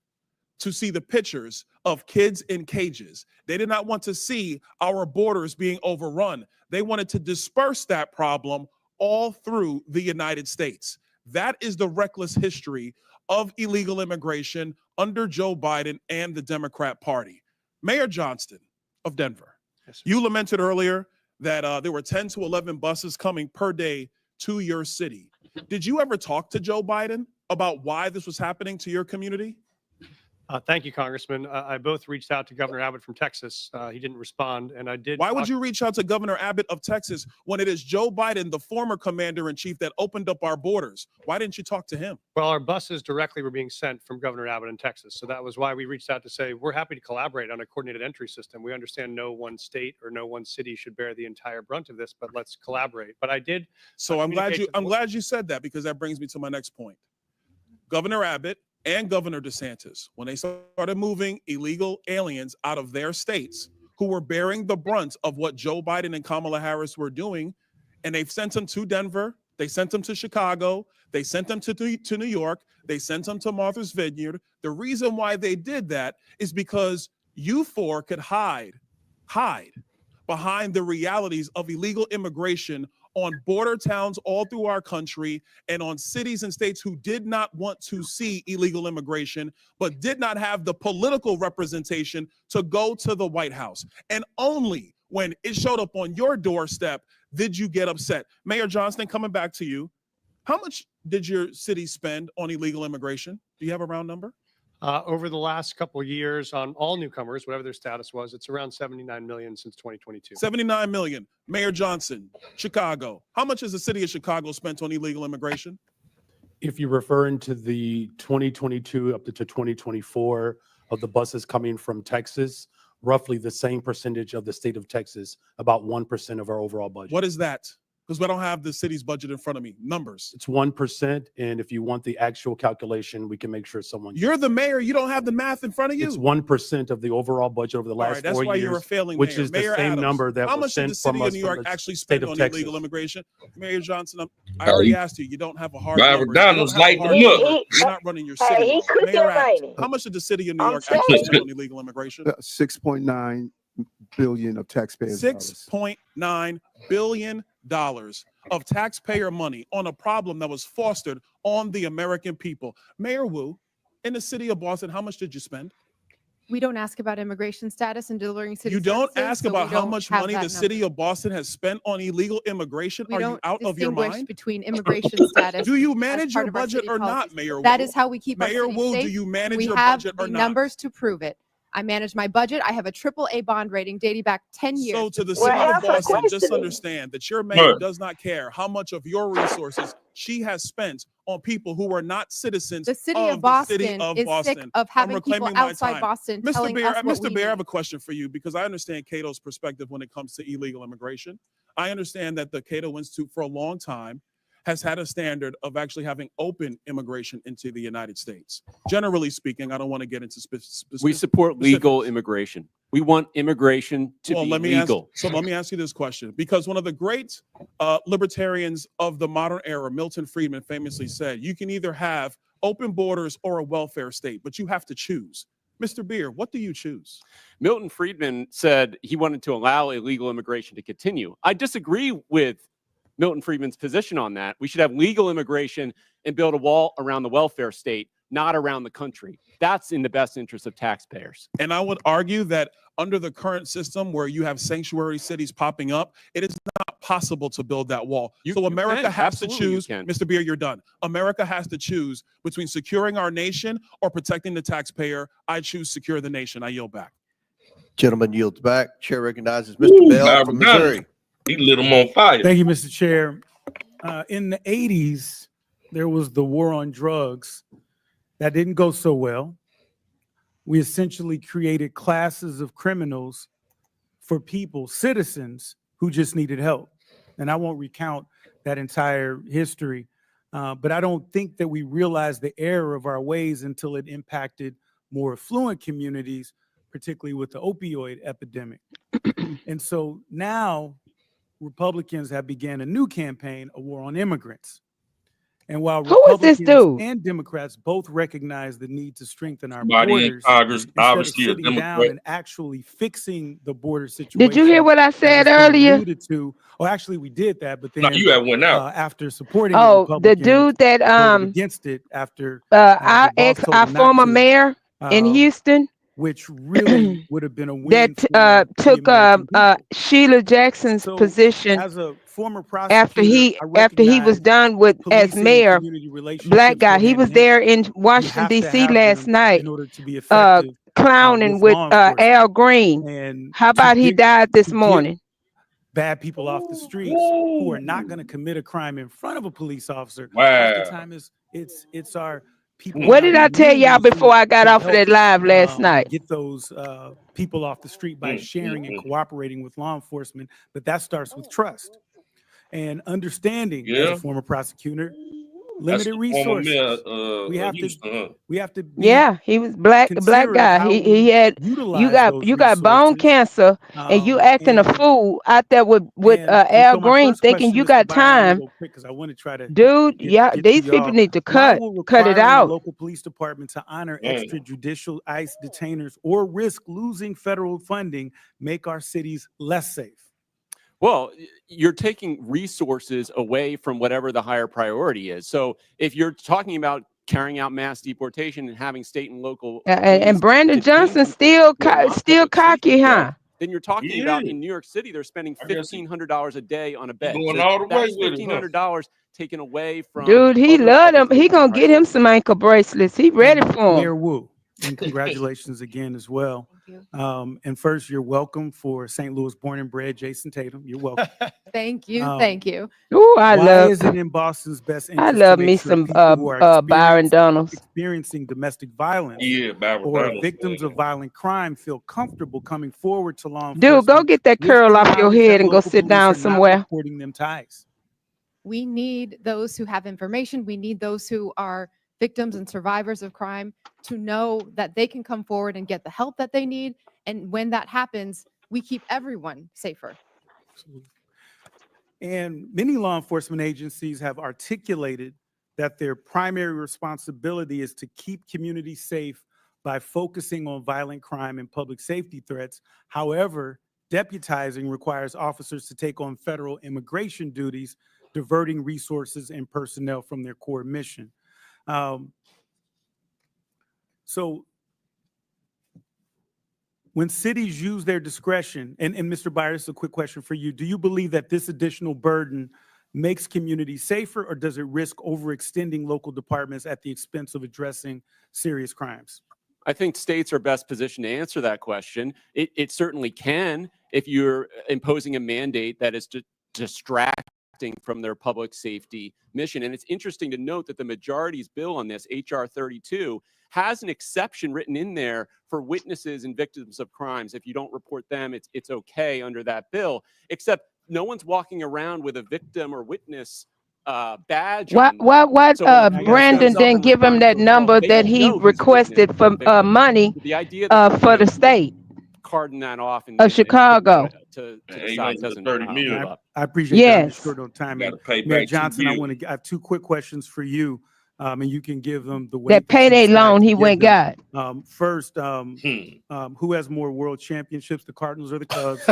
to see the pictures of kids in cages. They did not want to see our borders being overrun. They wanted to disperse that problem all through the United States. That is the reckless history of illegal immigration under Joe Biden and the Democrat Party. Mayor Johnston of Denver, you lamented earlier that there were 10 to 11 buses coming per day to your city. Did you ever talk to Joe Biden about why this was happening to your community? Thank you, Congressman. I both reached out to Governor Abbott from Texas. He didn't respond, and I did. Why would you reach out to Governor Abbott of Texas when it is Joe Biden, the former commander-in-chief, that opened up our borders? Why didn't you talk to him? Well, our buses directly were being sent from Governor Abbott in Texas. So that was why we reached out to say, we're happy to collaborate on a coordinated entry system. We understand no one state or no one city should bear the entire brunt of this, but let's collaborate. But I did. So I'm glad you said that, because that brings me to my next point. Governor Abbott and Governor DeSantis, when they started moving illegal aliens out of their states who were bearing the brunt of what Joe Biden and Kamala Harris were doing, and they've sent them to Denver, they sent them to Chicago, they sent them to New York, they sent them to Martha's Vineyard. The reason why they did that is because you four could hide behind the realities of illegal immigration on border towns all through our country and on cities and states who did not want to see illegal immigration, but did not have the political representation to go to the White House. And only when it showed up on your doorstep did you get upset. Mayor Johnston, coming back to you, how much did your city spend on illegal immigration? Do you have a round number? Over the last couple of years on all newcomers, whatever their status was, it's around 79 million since 2022. 79 million. Mayor Johnson, Chicago. How much has the city of Chicago spent on illegal immigration? If you're referring to the 2022 up to 2024 of the buses coming from Texas, roughly the same percentage of the state of Texas, about 1% of our overall budget. What is that? Because I don't have the city's budget in front of me. Numbers. It's 1%. And if you want the actual calculation, we can make sure someone. You're the mayor. You don't have the math in front of you. It's 1% of the overall budget over the last 4 years. That's why you're a failing which mayor. is Mayor the same Adams, number that how was much did sent the from city of us New from York the actually state spend of on Texas. illegal immigration? Mayor Johnson, I already asked you. You don't have a hard number. McDonald's You don't have a lighting hard them up. number. You're not running your city. he well. Mayor Adams, cooking how much did the city of New I'm York actually telling spend on illegal immigration? 6.9 billion of taxpayers' dollars. $6.9 billion of taxpayer money on a problem that was fostered on the American people. Mayor Wu, in the city of Boston, how much did you spend? We don't ask about immigration status and delivering city You don't services, ask so about we how don't much have money that the city number. of Boston has spent on illegal immigration. We Are you don't out of your distinguish mind? between immigration status. Do you as manage part your of our budget city or not, policies. Mayor That Wu? is how we keep our Mayor city Wu, do safe, you and manage we your have budget or the not? numbers to prove it. I manage my budget. I have a AAA bond rating dating back 10 years. So to the Well, city of answer the Boston, just question. understand that your mayor Right. does not care how much of your resources she has spent on people who are not citizens The city of of Boston the city of is Boston. sick of having people reclaiming my outside time. Boston Mr. telling Bear, us what Mr. we Bear, I have need. a question for you because I understand Cato's perspective when it comes to illegal immigration. I understand that the Cato Institute for a long time has had a standard of actually having open immigration into the United States. Generally speaking, I don't want to get into specifics. We support legal immigration. We want immigration to be let me legal. let me ask you this question, because one of the great libertarians of the modern era, Milton Friedman, famously said, you can either have open borders or a welfare state, but you have to choose. Mr. Beer, what do you choose? Milton Friedman said he wanted to allow illegal immigration to continue. I disagree with Milton Friedman's position on that. We should have legal immigration and build a wall around the welfare state, not around the country. That's in the best interest of taxpayers. And I would argue that under the current system where you have sanctuary cities popping up, it is not possible to build that wall. So America can. has to Absolutely you choose, can. Mr. Beer, you're done. America has to choose between securing our nation or protecting the taxpayer. I choose secure the nation. I yield back. Gentleman yields back. Chair recognizes Mr. Bell from Missouri. He lit him on fire. Thank you, Mr. Chair. In the 80s, there was the war on drugs. That didn't go so well. We essentially created classes of criminals for people, citizens, who just needed help. And I won't recount that entire history, but I don't think that we realized the error of our ways until it impacted more affluent communities, particularly with the opioid epidemic. And so now Republicans have began a new campaign, a war on immigrants. And while Who is this Republicans dude? and Democrats both recognize the need to strengthen our Somebody in borders, Congress, instead of obviously a sitting down Democrat. and actually fixing the border situation. Did you hear what I as said it's been earlier? alluded to, or actually we did that, but then No, you had went out. after supporting Oh, the Republicans, dude that voted against it after our the boss told our them not former to, mayor in Houston which really would have been a win that for the took American people. Sheila Jackson's So, position as a former after prosecutor, he was done with as policing and mayor. community relationships Black guy. go He hand was in hand. there in You Washington have to D.C. have last them night, in order to be effective clowning with with law enforcement. Al Green. And How to about he get died this to get morning? bad people off the streets who are not going to commit a crime in front of a police officer. Wow. Oftentimes it's our people. What in did our I tell y'all communities who before I got can off of that help, live last night? get those people off the street by sharing and cooperating with law enforcement. But that starts with trust and understanding. As Yeah. a former prosecutor, That's limited the former resources. mayor, we have Houston, huh? to be Yeah, he was black, a black considerate guy. how He we had utilize those you got bone resources. cancer, and you acting a fool out there with Al so my Green, first thinking question, you Mr. got Byron, I'll time. go quick because I want to try to Dude, yeah, get to these people y'all. need to Why cut will it requiring a out. local police department to honor Mm. extrajudicial ICE detainers or risk losing federal funding make our cities less safe? Well, you're taking resources away from whatever the higher priority is. So if you're talking about carrying out mass deportation and having state and local And police Brandon detain Johnson people still who are not still public safety cocky, huh? threats, then you're talking about Yeah. in New York City, they're spending I guess he- $1,500 a day on a bed. going So all the way that's with it, huh? $1,500 taken away from Dude, he other loved him. public He safety gonna get him priorities. some ankle bracelets. He ready And for him. Mayor Wu, and congratulations again as well. And first, you're welcome for St. Louis born and bred Jason Tatum. You're welcome. Thank you. Um, Thank you. Ooh, I Why love. is it in Boston's best I interest love to me make sure some people who are Byron Donalds. experiencing domestic violence Yeah, Byron or Donalds, victims man. of violent crime feel comfortable coming forward to law Dude, enforcement go get that with curl the off your knowledge that head and go local sit police down are not somewhere. reporting them to ICE? We need those who have information. We need those who are victims and survivors of crime to know that they can come forward and get the help that they need. And when that happens, we keep everyone safer. And many law enforcement agencies have articulated that their primary responsibility is to keep communities safe by focusing on violent crime and public safety threats. However, deputizing requires officers to take on federal immigration duties, diverting resources and personnel from their core mission. So when cities use their discretion, and Mr. Byers, a quick question for you. Do you believe that this additional burden makes communities safer, or does it risk overextending local departments at the expense of addressing serious crimes? I think states are best positioned to answer that question. It certainly can if you're imposing a mandate that is distracting from their public safety mission. And it's interesting to note that the majority's bill on this, HR 32, has an exception written in there for witnesses and victims of crimes. If you don't report them, it's okay under that bill, except no one's walking around with a victim or witness badge. Why So when it Brandon comes up in didn't give him that response to a call, number they that don't he know who's a requested witness for or victim. money The idea that for the state carding that off and of Chicago? to Hey, decide like the doesn't 30 hold million. up. I appreciate that. I'm Yes. short on time. You And gotta pay Mayor back $2 Johnson, I billion. I have two quick questions for you. And you can give them the That weight you payday decide loan to he give went them. got. First, who has more world championships, the Cardinals or the Cubs?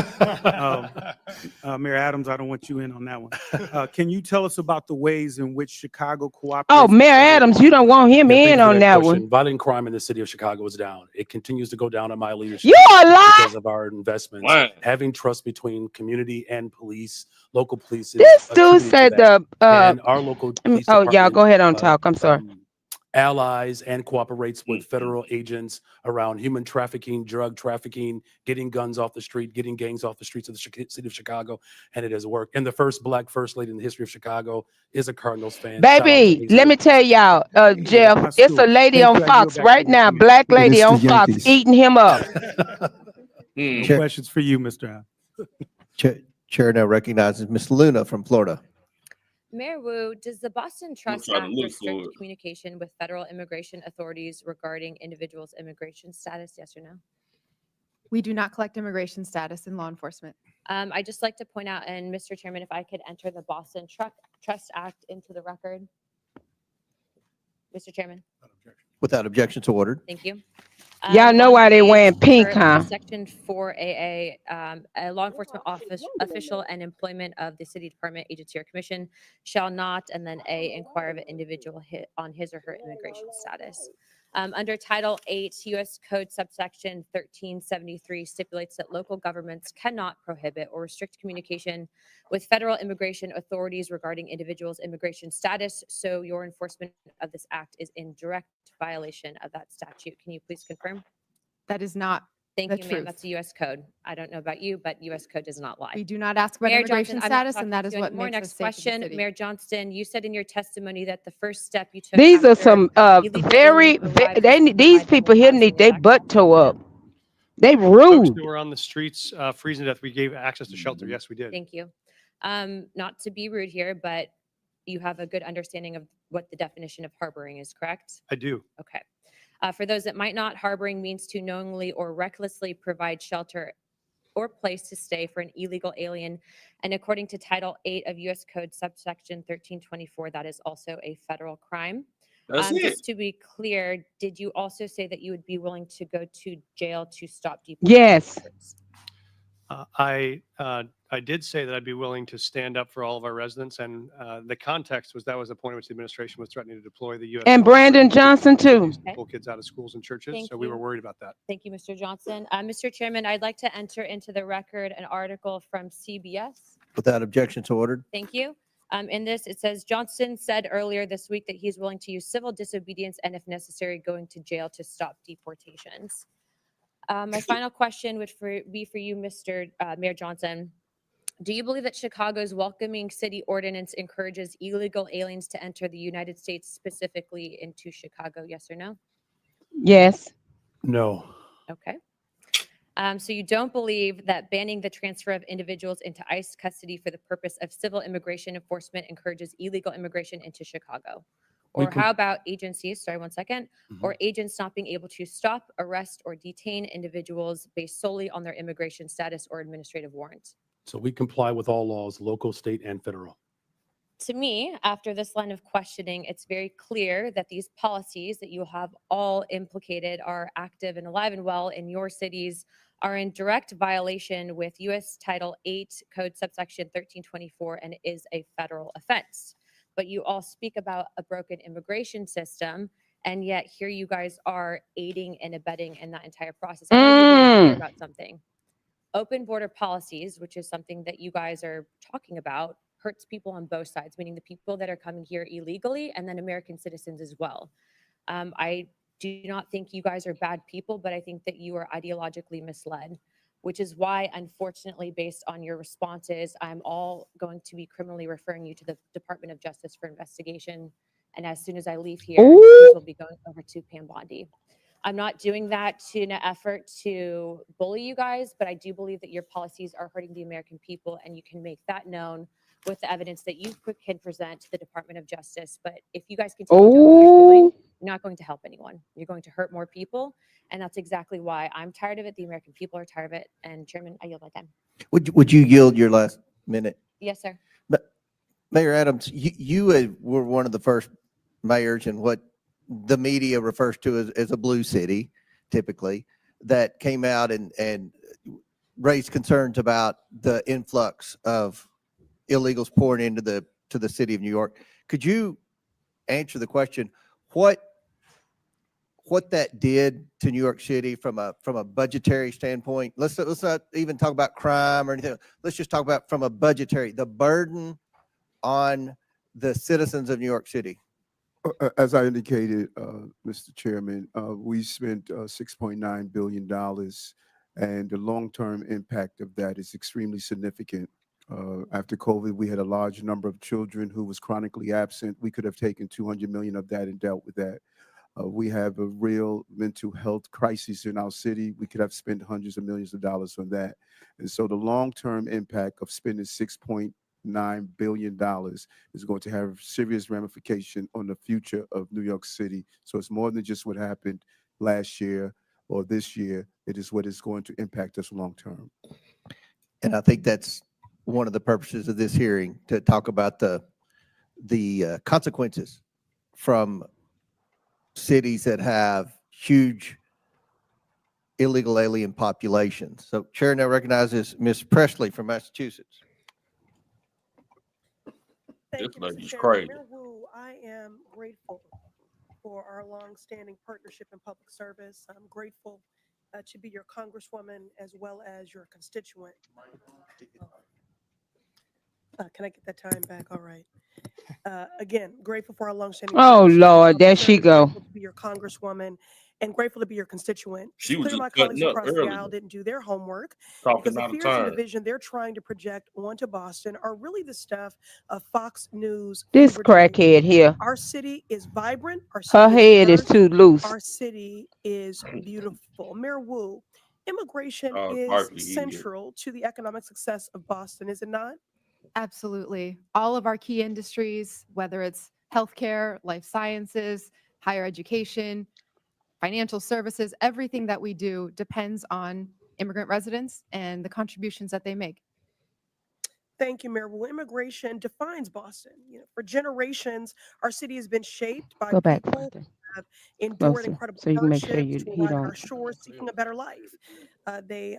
Mayor Adams, I don't want you in on that one. Can you tell us about the ways in which Chicago cooperates? Oh, with Mayor federal Adams, law you don't want him Yeah, thank in you for on that question. one. Violent crime in the city of Chicago is down. It continues to go down in my leadership. You a lie. Because of our investments. Wow. Having trust between community and police, local police. Is This dude attributed to said that. the And our local police oh yeah, department, go ahead on talk. I'm sorry. allies and cooperates with federal agents around human trafficking, drug trafficking, getting guns off the street, getting gangs off the streets of the city of Chicago, and it has worked. And the first Black first lady in the history of Chicago is a Cardinals fan. Shout out to Baby, let Hazel. me tell y'all, Jeff, it's a lady on Fox right now, black lady on Fox eating him up. No Chair- questions for you, Mr. Adams. Chair now recognizes Ms. Luna from Florida. Mayor Wu, does the Boston Trust trying to Act look restrict for it. communication with federal immigration authorities regarding individuals' immigration status? Yes or no? We do not collect immigration status in law enforcement. I'd just like to point out, and Mr. Chairman, if I could enter the Boston Trust Act into the record. Mr. Chairman, Without objection to ordered. thank you. Y'all know on why they page wearing pink, for huh? Section 4AA, a law enforcement official and employment of the city department, agency, or commission shall not, and then A, inquire of an individual on his or her immigration status. Under Title 8, U.S. Code subsection 1373 stipulates that local governments cannot prohibit or restrict communication with federal immigration authorities regarding individuals' immigration status. So your enforcement of this act is in direct violation of that statute. Can you please confirm? That is not Thank the you, ma'am. truth. That's the U.S. Code. I don't know about you, but U.S. Code does not lie. We do not ask about Mayor immigration Johnson, I'm not status, and that talking is to you what anymore. makes us Next safe in the question, city. Mayor Johnston, you said in your testimony that the first step you took. These are after some illegal very aliens arrived was they to need these provide them people with here housing. need Is they that butt correct? toe up. They Folks rude. who were on the streets freezing to death, we gave access to shelter. Yes, we did. Thank you. Not to be rude here, but you have a good understanding of what the definition of harboring is, correct? I do. Okay. For those that might not, harboring means to knowingly or recklessly provide shelter or place to stay for an illegal alien. And according to Title 8 of U.S. Code subsection 1324, that is also a federal crime. That's it. Just to be clear, did you also say that you would be willing to go to jail to stop deportation? Yes. I did say that I'd be willing to stand up for all of our residents, and the context was that was the point at which the administration was threatening to deploy the U.S. And Brandon Johnson too. to pull kids out of schools and churches. Thank So we you. were worried about that. Thank you, Mr. Johnson. Mr. Chairman, I'd like to enter into the record an article from CBS. Without objection to ordered. Thank you. In this, it says Johnson said earlier this week that he's willing to use civil disobedience and, if necessary, going to jail to stop deportations. My final question would be for you, Mr. Mayor Johnson. Do you believe that Chicago's welcoming city ordinance encourages illegal aliens to enter the United States, specifically into Chicago? Yes or no? Yes. No. Okay. So you don't believe that banning the transfer of individuals into ICE custody for the purpose of civil immigration enforcement encourages illegal immigration into Chicago? We Or com- how about agencies, sorry, 1 second, or agents not being able to stop, arrest, or detain individuals based solely on their immigration status or administrative warrant? So we comply with all laws, local, state, and federal. To me, after this line of questioning, it's very clear that these policies that you have all implicated are active and alive and well in your cities, are in direct violation with U.S. Title 8 Code subsection 1324 and is a federal offense. But you all speak about a broken immigration system, and yet here you guys are aiding and abetting in that entire process. I want to be very clear about something. Open border policies, which is something that you guys are talking about, hurts people on both sides, meaning the people that are coming here illegally and then American citizens as well. I do not think you guys are bad people, but I think that you are ideologically misled, which is why, unfortunately, based on your responses, I'm all going to be criminally referring you to the Department of Justice for investigation. And as soon as I leave here, these will be going over to Pam Bondi. I'm not doing that in an effort to bully you guys, but I do believe that your policies are hurting the American people, and you can make that known with the evidence that you can present to the Department of Justice. But if you guys continue doing what you're doing, you're not going to help anyone. You're going to hurt more people, and that's exactly why I'm tired of it. The American people are tired of it. And Chairman, I yield my time. Would you yield your last minute? Yes, sir. Mayor Adams, you were one of the first mayors and what the media refers to as a blue city, typically, that came out and raised concerns about the influx of illegals pouring into the city of New York. Could you answer the question, what that did to New York City from a budgetary standpoint? Let's not even talk about crime or anything. Let's just talk about from a budgetary, the burden on the citizens of New York City. As I indicated, Mr. Chairman, we spent $6.9 billion, and the long-term impact of that is extremely significant. After COVID, we had a large number of children who was chronically absent. We could have taken 200 million of that and dealt with that. We have a real mental health crisis in our city. We could have spent hundreds of millions of dollars on that. And so the long-term impact of spending $6.9 billion is going to have serious ramification on the future of New York City. So it's more than just what happened last year or this year. It is what is going to impact us long-term. And I think that's one of the purposes of this hearing, to talk about the consequences from cities that have huge illegal alien populations. So Chair now recognizes Ms. Presley from Massachusetts. Thank This you, Mr. lady's Chairman. crazy. Mayor Wu, I am grateful for our longstanding partnership in public service. I'm grateful to be your congresswoman as well as your constituent. Can I get that time back? All right. Again, grateful for our longstanding. Oh, partnership in Lord, public there she service, go. grateful to be your congresswoman and grateful to be your constituent. She was Clear just my colleagues cutting up across the earlier, aisle didn't do their homework talking because the out of fears and turn. division they're trying to project onto Boston are really the stuff of Fox News. This fever dreams. crackhead here, Our city is vibrant. Our her city head is diverse. too loose. Our city is beautiful. Mayor Wu, immigration is Barkley, he is. central to the economic success of Boston, is it not? Absolutely. All of our key industries, whether it's healthcare, life sciences, higher education, financial services, everything that we do depends on immigrant residents and the contributions that they make. Thank you, Mayor Wu. Immigration defines Boston. For generations, our city has been shaped by Go back, people Preston. who have endured Closer, incredible so you can make sure hardships you to he arrive at our don't. shores seeking a better life. They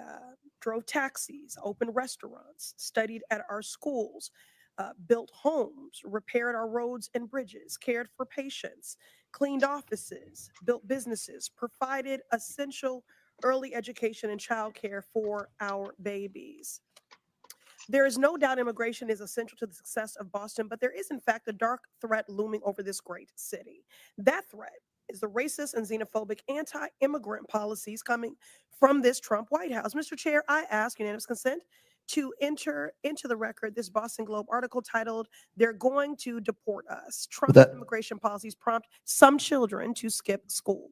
drove taxis, opened restaurants, studied at our schools, built homes, repaired our roads and bridges, cared for patients, cleaned offices, built businesses, provided essential early education and childcare for our babies. There is no doubt immigration is essential to the success of Boston, but there is, in fact, a dark threat looming over this great city. That threat is the racist and xenophobic anti-immigrant policies coming from this Trump White House. Mr. Chair, I ask unanimous consent to enter into the record this Boston Globe article titled, "They're Going to Deport Us. Trump's immigration policies prompt some children to skip school."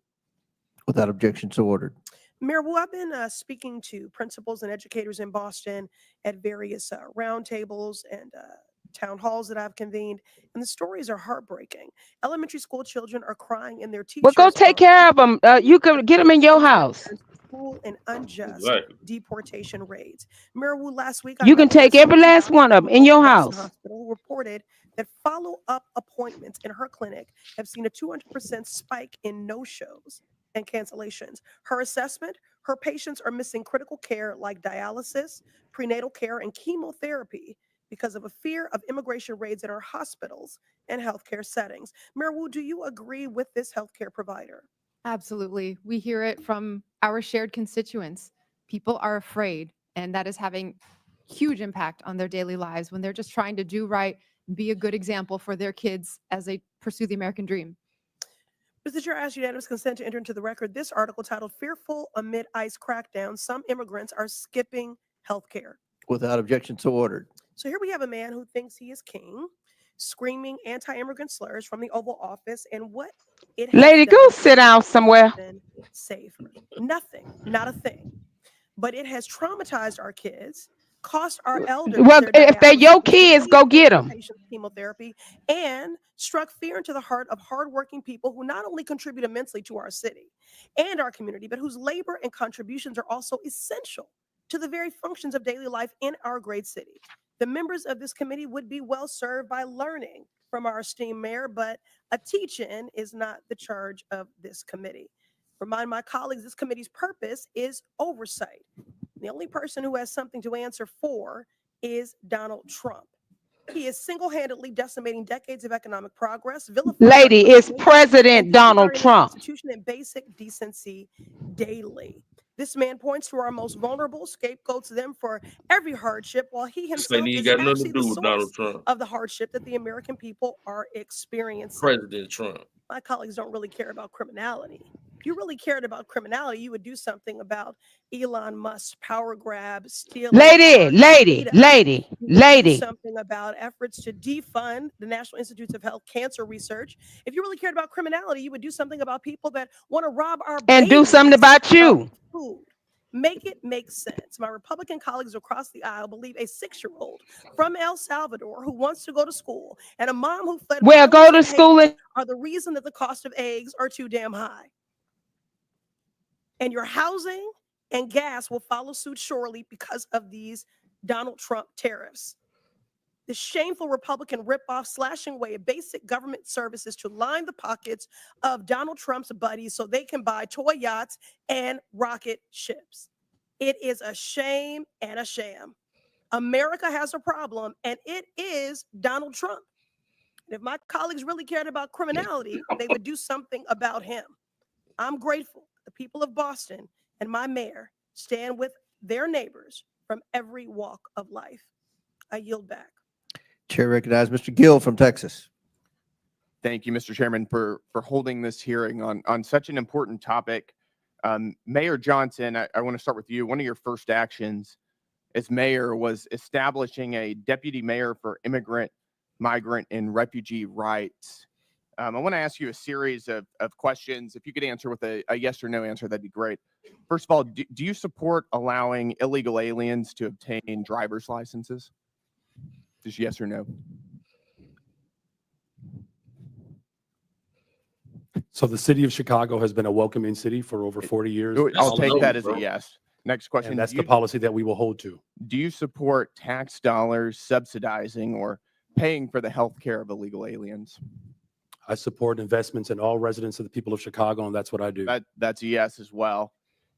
Without objection, so ordered. Mayor Wu, I've been speaking to principals and educators in Boston at various roundtables and town halls that I've convened, and the stories are heartbreaking. Elementary school children are crying in their teachers. Well, go take care of them. You can get them in your house. Cruel and unjust Exactly. deportation raids. Mayor Wu, last week You can met with take a every Susie last doctor one of from them in your Boston house. Hospital who reported that follow-up appointments in her clinic have seen a 200% spike in no-shows and cancellations. Her assessment, her patients are missing critical care like dialysis, prenatal care, and chemotherapy because of a fear of immigration raids in our hospitals and healthcare settings. Mayor Wu, do you agree with this healthcare provider? Absolutely. We hear it from our shared constituents. People are afraid, and that is having huge impact on their daily lives when they're just trying to do right, be a good example for their kids as they pursue the American dream. Mr. Chair, I ask unanimous consent to enter into the record this article titled, "Fearful Amid ICE Crackdown, Some Immigrants Are Skipping Healthcare." Without objection, so ordered. So here we have a man who thinks he is king, screaming anti-immigrant slurs from the Oval Office, and what it has Lady, done go to sit down somewhere. Boston safer. Nothing, not a thing. But it has traumatized our kids, cost our elders Well, their if they're your dialysis, kids, go get them. patients chemotherapy, and struck fear into the heart of hardworking people who not only contribute immensely to our city and our community, but whose labor and contributions are also essential to the very functions of daily life in our great city. The members of this committee would be well served by learning from our esteemed mayor, but a teach-in is not the charge of this committee. Remind my colleagues, this committee's purpose is oversight. The only person who has something to answer for is Donald Trump. He is single-handedly decimating decades of economic progress. Lady, it's President Donald Trump. Constitution and basic decency daily. This man points to our most vulnerable, scapegoats them for every hardship, while he This himself lady ain't is got nothing actually to do the with Donald source Trump. of the hardship that the American people are experiencing. President Trump. My colleagues don't really care about criminality. If you really cared about criminality, you would do something about Elon Musk's power grab, stealing. Lady, lady, lady, You would do lady. something about efforts to defund the National Institutes of Health cancer research. If you really cared about criminality, you would do something about people that want to rob our And do something babies about you. of food. Make it make sense. My Republican colleagues across the aisle believe a 6-year-old from El Salvador who wants to go to school and a mom who fled Well, violence go to and school hate and are the reason that the cost of eggs are too damn high. And your housing and gas will follow suit surely because of these Donald Trump tariffs. The shameful Republican ripoff slashing away at basic government services to line the pockets of Donald Trump's buddies so they can buy toy yachts and rocket ships. It is a shame and a sham. America has a problem, and it is Donald Trump. And if my colleagues really cared about criminality, they would do something about him. I'm grateful the people of Boston and my mayor stand with their neighbors from every walk of life. I yield back. Chair recognizes Mr. Gill from Texas. Thank you, Mr. Chairman, for holding this hearing on such an important topic. Mayor Johnson, I want to start with you. One of your first actions as mayor was establishing a deputy mayor for immigrant, migrant, and refugee rights. I want to ask you a series of questions. If you could answer with a yes or no answer, that'd be great. First of all, do you support allowing illegal aliens to obtain driver's licenses? Just yes or no? So the city of Chicago has been a welcoming city for over 40 years. I'll take that as a yes. Next question. And that's do the you- policy that we will hold to. Do you support tax dollars subsidizing or paying for the health care of illegal aliens? I support investments in all residents of the people of Chicago, and that's what I do. That's a yes as well.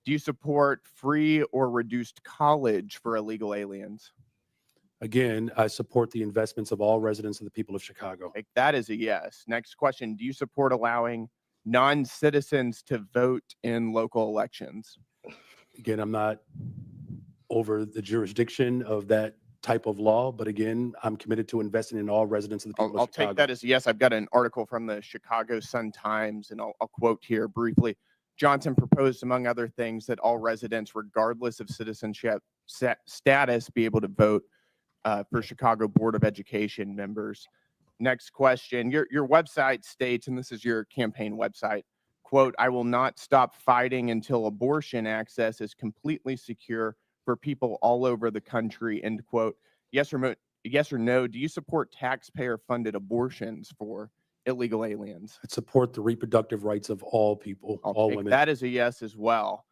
Do you support free or reduced college for illegal aliens? Again, I support the investments of all residents of the people of Chicago. Like, that is a yes. Next question. Do you support allowing non-citizens to vote in local elections? Again, I'm not over the jurisdiction of that type of law, but again, I'm committed to investing in all residents of the people I'll of Chicago. take that as a yes. I've got an article from the Chicago Sun-Times, and I'll quote here briefly. Johnson proposed, among other things, that all residents, regardless of citizenship status, be able to vote for Chicago Board of Education members. Next question. Your website states, and this is your campaign website, quote, "I will not stop fighting until abortion access is completely secure for people all over the country," end quote. Yes or no, do you support taxpayer-funded abortions for illegal aliens? I support the reproductive rights of all people, all Take women. that is a yes as well.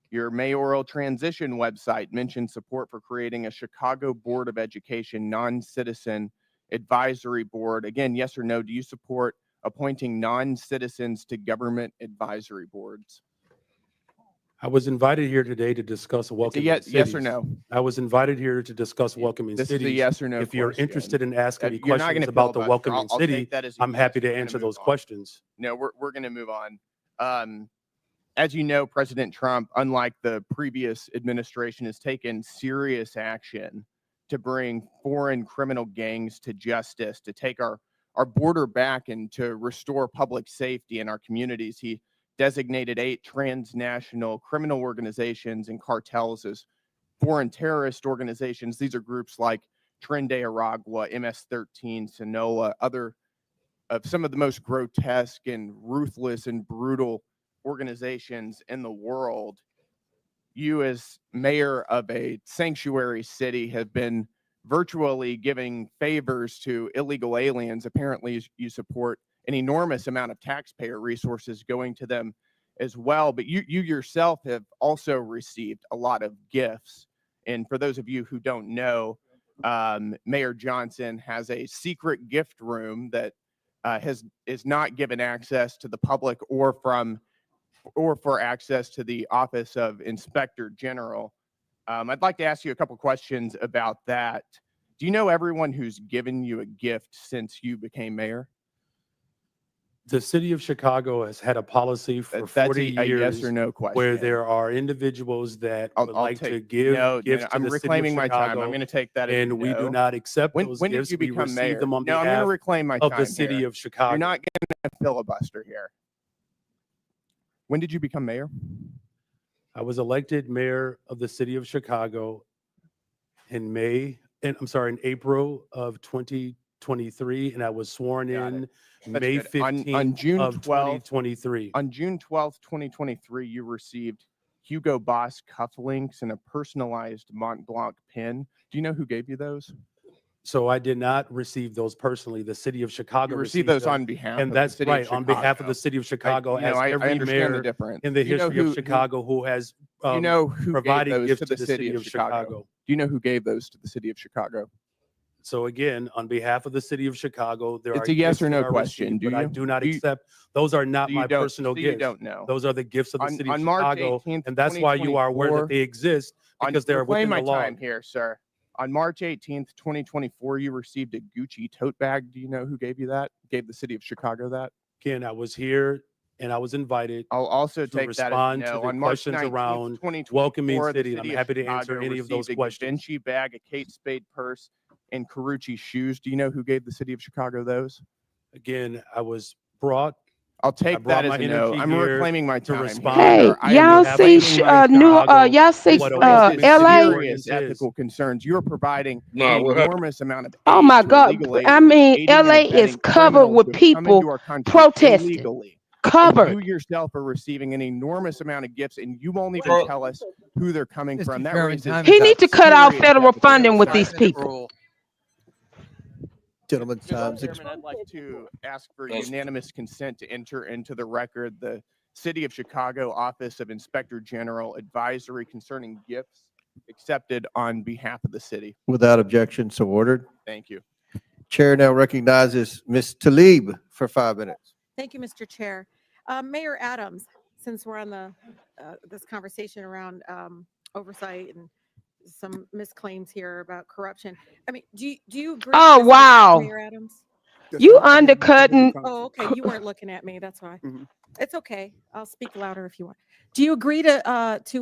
Your mayoral transition website mentions support for creating a Chicago Board of Education non-citizen advisory board. Again, yes or no, do you support appointing non-citizens to government advisory boards? I was invited here today to discuss welcoming yes or cities. no? I was invited here to discuss welcoming This is a cities. yes or no If you're question. interested in asking me You're not questions gonna about the filibuster. welcoming I'll city, take that as a I'm yes. happy We're to gonna answer move those on. questions. No, we're going to move on. As you know, President Trump, unlike the previous administration, has taken serious action to bring foreign criminal gangs to justice, to take our border back and to restore public safety in our communities. He designated 8 transnational criminal organizations and cartels as foreign terrorist organizations. These are groups like Tren de Aragua, MS-13, Sinaloa, other of some of the most grotesque and ruthless and brutal organizations in the world. You, as mayor of a sanctuary city, have been virtually giving favors to illegal aliens. Apparently, you support an enormous amount of taxpayer resources going to them as well. But you yourself have also received a lot of gifts. And for those of you who don't know, Mayor Johnson has a secret gift room that is not given access to the public or for access to the Office of Inspector General. I'd like to ask you a couple questions about that. Do you know everyone who's given you a gift since you became mayor? The city of Chicago has had a policy for That's 40 a years yes or no question. where there are individuals that would like to give No, gifts to I'm the city of reclaiming my time. I'm Chicago, going to take that as a and we do no. not accept When those did gifts. you We become receive mayor? them on No, I'm going behalf to reclaim my of time the city here. of Chicago. You're not going to filibuster here. When did you become mayor? I was elected mayor of the city of Chicago in April of 2023, and I was sworn in That's May good. 15th On June of 12th, 2023. On June 12th, 2023, you received Hugo Boss cufflinks and a personalized Mont Blanc pin. Do you know who gave you those? So I did not receive those personally. The city of Chicago You received those them, on behalf and of the that's city of right, on behalf of Chicago. the city of Chicago, you know, as I every understand the mayor difference. in the You know history who- of Chicago who has you know who provided gave those gifts to the city of Chicago? Do you know who gave those to the city of Chicago? So again, on behalf of the city of Chicago, there It's are a yes gifts or that no are question. received, Do but I you? do not Do you- accept. Those are not So you my don't- personal so you gifts. don't know. Those are the gifts of the city of On March Chicago, 18th, and that's why you are aware 2024, that they exist because they're reclaim within my the law. time here, sir. On March 18th, 2024, you received a Gucci tote bag. Do you know who gave you that? Gave the city of Chicago that? Again, I was here and I was invited. I'll also to take that as respond no. to the On March questions 19th, around 2024, welcoming the city. I'm city of happy to answer Chicago any of those received questions. A Givenchy bag, a Kate Spade purse, and Carucci shoes. Do you know who gave the city of Chicago those? Again, I was brought. I'll I take brought that my as a no. energy I'm here reclaiming my to time. respond. Hey, Here. I am y'all see reclaiming my y'all see This LA? raises serious ethical concerns. You're providing Nah, an what happened? enormous amount of Oh aid my to God! illegal I aliens, mean, aiding and LA is abetting covered criminals with who have come into people our country protesting. illegally. And Covered. you yourself are receiving an enormous amount of gifts, and you won't even Bro- tell us who they're coming from. That raises He need to cut off serious federal ethical funding with concerns. these people. Gentlemen's Mr. time's Chairman, I'd like to ask for That's- unanimous consent to enter into the record the City of Chicago Office of Inspector General advisory concerning gifts accepted on behalf of the city. Without objection, so ordered. Thank you. Chair now recognizes Ms. Talib for 5 minutes. Thank you, Mr. Chair. Mayor Adams, since we're on the this conversation around oversight and some misclaims here about corruption, I mean, do you agree? Oh, with this, wow. Mayor Adams? You undercutting. Oh, okay. You weren't looking at me. That's why. Mhm. It's okay. I'll speak louder if you want. Do you agree to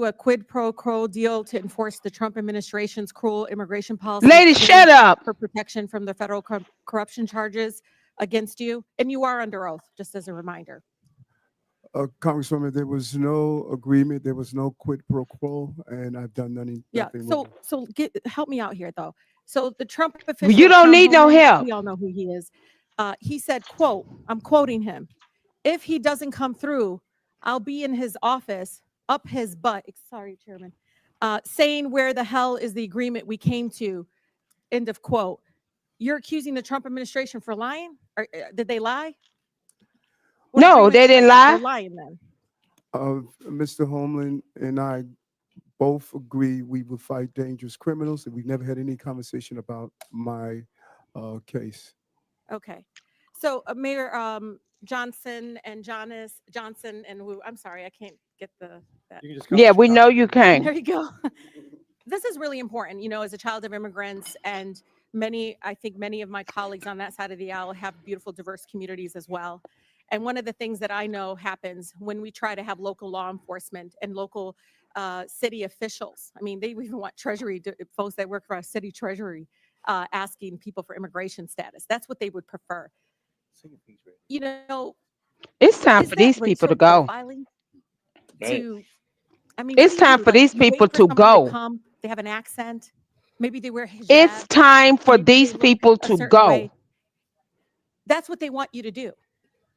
a quid pro quo deal to enforce the Trump administration's cruel immigration policy? Lady, shut up. For protection from the federal corruption charges against you, and you are under oath, just as a reminder. Congresswoman, there was no agreement, there was no quid pro quo, and I've done nothing. Yeah. nothing with So it. help me out here, though. So the Trump official. You don't Tom need no Homan, help. We all know who he is. He said, "quote I'm quoting him. If he doesn't come through, I'll be in his office, up his butt." Sorry, Chairman. Saying where the hell is the agreement we came to? End of quote. You're accusing the Trump administration for lying? Or did they lie? What No, agreement they did didn't they- lie. They're lying then. Mr. Homeland and I both agree we will fight dangerous criminals, and we never had any conversation about my case. Okay. So Mayor Johnson and Johnson and who, I'm sorry, I can't get that. Yeah, we know you There can. you go. This is really important, as a child of immigrants, and I think many of my colleagues on that side of the aisle have beautiful, diverse communities as well. And one of the things that I know happens when we try to have local law enforcement and local city officials. I mean, they even want treasury folks that work for our city treasury asking people for immigration status. That's what they would prefer. It's time Is for that these people to racial go. profiling? Right. I mean, It's what do you time do? for Like, these you wait people for to somebody go. come, they have an accent. Maybe they wear hijab. It's time for maybe they these look people a to certain go. way. That's what they want you to do.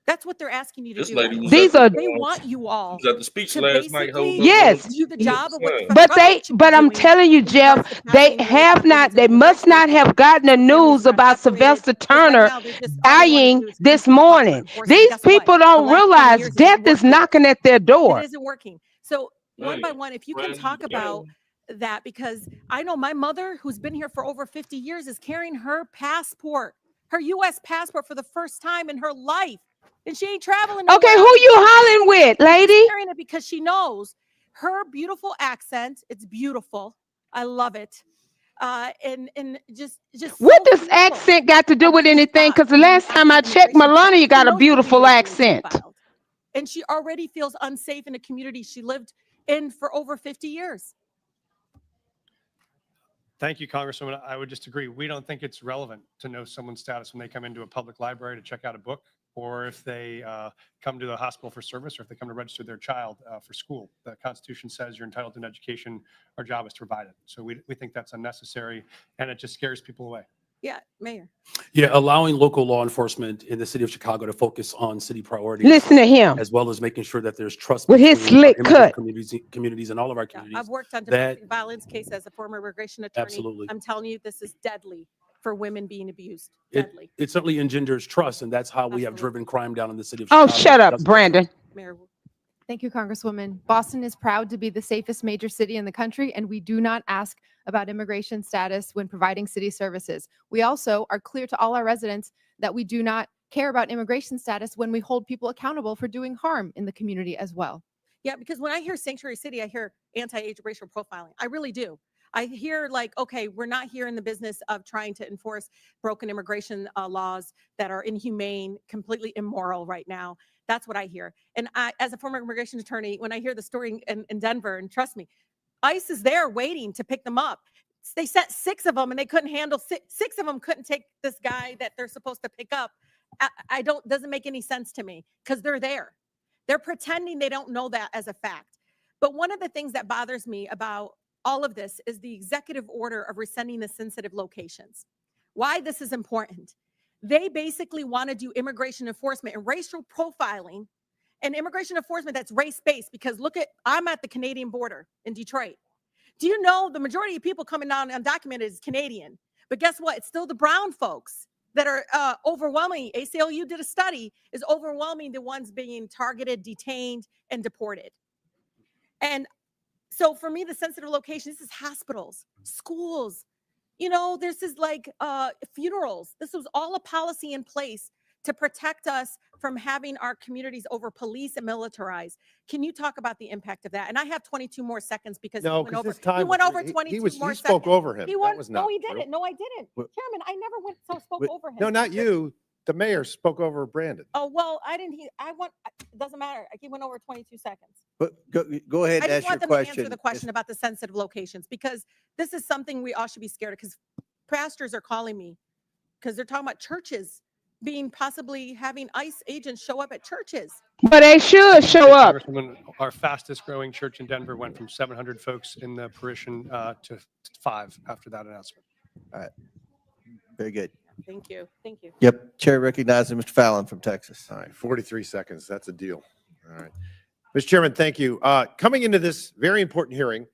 That's what they're asking you to This do. lady was These at are- the, They want you all was at the speech to last night. basically Yes. do the job of what the But federal government should be I'm doing telling you, in regards Jeff, to they passing have illegal not, aliens they and must not immigration have gotten the so families news are not about separated, Sylvester because right Turner now they're just all they wanna dying do is this continue to talk about morning. enforcement. These Guess what? people The don't last 20 realize years it death didn't is work either. knocking at their It door. isn't working. So one by one, if you can friend, talk about that because I know my mother, who's been here for over 50 years, is carrying her passport, her U.S. passport for the first time in her life. And she ain't traveling Okay, nowhere who else. you hollering with, She's lady? carrying it because she knows her beautiful accent. It's beautiful. I love it. And just What so does beautiful. accent got to do And with she was anything? not Because the being last time I active checked, immigration. Melania She got a knows she's beautiful being racially accent. profiled. And she already feels unsafe in a community she lived in for over 50 years. Thank you, Congresswoman. I would just agree. We don't think it's relevant to know someone's status when they come into a public library to check out a book, or if they come to the hospital for service, or if they come to register their child for school. The Constitution says you're entitled to an education. Our job is to provide it. So we think that's unnecessary, and it just scares people away. Yeah, Mayor. Yeah, allowing local law enforcement in the city of Chicago to focus on city priorities. Listen to him. As well as making sure that there's trust With his between our slick immigrant cut. communities and all of our Yeah, communities. I've worked on that- domestic violence case as a former immigration attorney. Absolutely. I'm telling you, this is deadly for women being abused. It, Deadly. it certainly engenders trust, and that's how we have Absolutely. driven crime down in the city of Oh, Chicago. shut up, That's- Brandon. Mayor. Thank you, Congresswoman. Boston is proud to be the safest major city in the country, and we do not ask about immigration status when providing city services. We also are clear to all our residents that we do not care about immigration status when we hold people accountable for doing harm in the community as well. Yeah, because when I hear sanctuary city, I hear anti-age racial profiling. I really do. I hear like, okay, we're not here in the business of trying to enforce broken immigration laws that are inhumane, completely immoral right now. That's what I hear. And I, as a former immigration attorney, when I hear the story in Denver, and trust me, ICE is there waiting to pick them up. They sent 6 of them and they couldn't handle 6 of them couldn't take this guy that they're supposed to pick up. I don't, doesn't make any sense to me because they're there. They're pretending they don't know that as a fact. But one of the things that bothers me about all of this is the executive order of rescinding the sensitive locations. Why this is important. They basically want to do immigration enforcement and racial profiling and immigration enforcement that's race-based because look at, I'm at the Canadian border in Detroit. Do you know the majority of people coming down undocumented is Canadian? But guess what? It's still the brown folks that are overwhelming. ACLU did a study, is overwhelming the ones being targeted, detained, and deported. And so for me, the sensitive location, this is hospitals, schools, you know, this is like funerals. This was all a policy in place to protect us from having our communities over police and militarized. Can you talk about the impact of that? And I have 22 more seconds because No, he went 'cause over, his time he went was- over he 22 was- more he seconds. spoke over him. He That went, was no, not he true. didn't. No, I didn't. What- Chairman, I never went spoke But- over him. No, not you. The mayor spoke over Brandon. Oh, well, I didn't, I want, it doesn't matter. He went over 22 seconds. But go ahead I and just ask your want them to answer question. the question about the sensitive locations because this is something we all should be scared of because pastors are calling me because they're talking about churches being possibly having ICE agents show up at churches. But they should show up. Congresswoman, our fastest growing church in Denver went from 700 folks in the parishon to 5 after that announcement. All right. Very good. Thank you. Thank you. Yep. Chair recognizes Mr. Fallon from Texas. All right, 43 seconds. That's a deal. All right. Mr. Chairman, thank you. Coming into this very important hearing,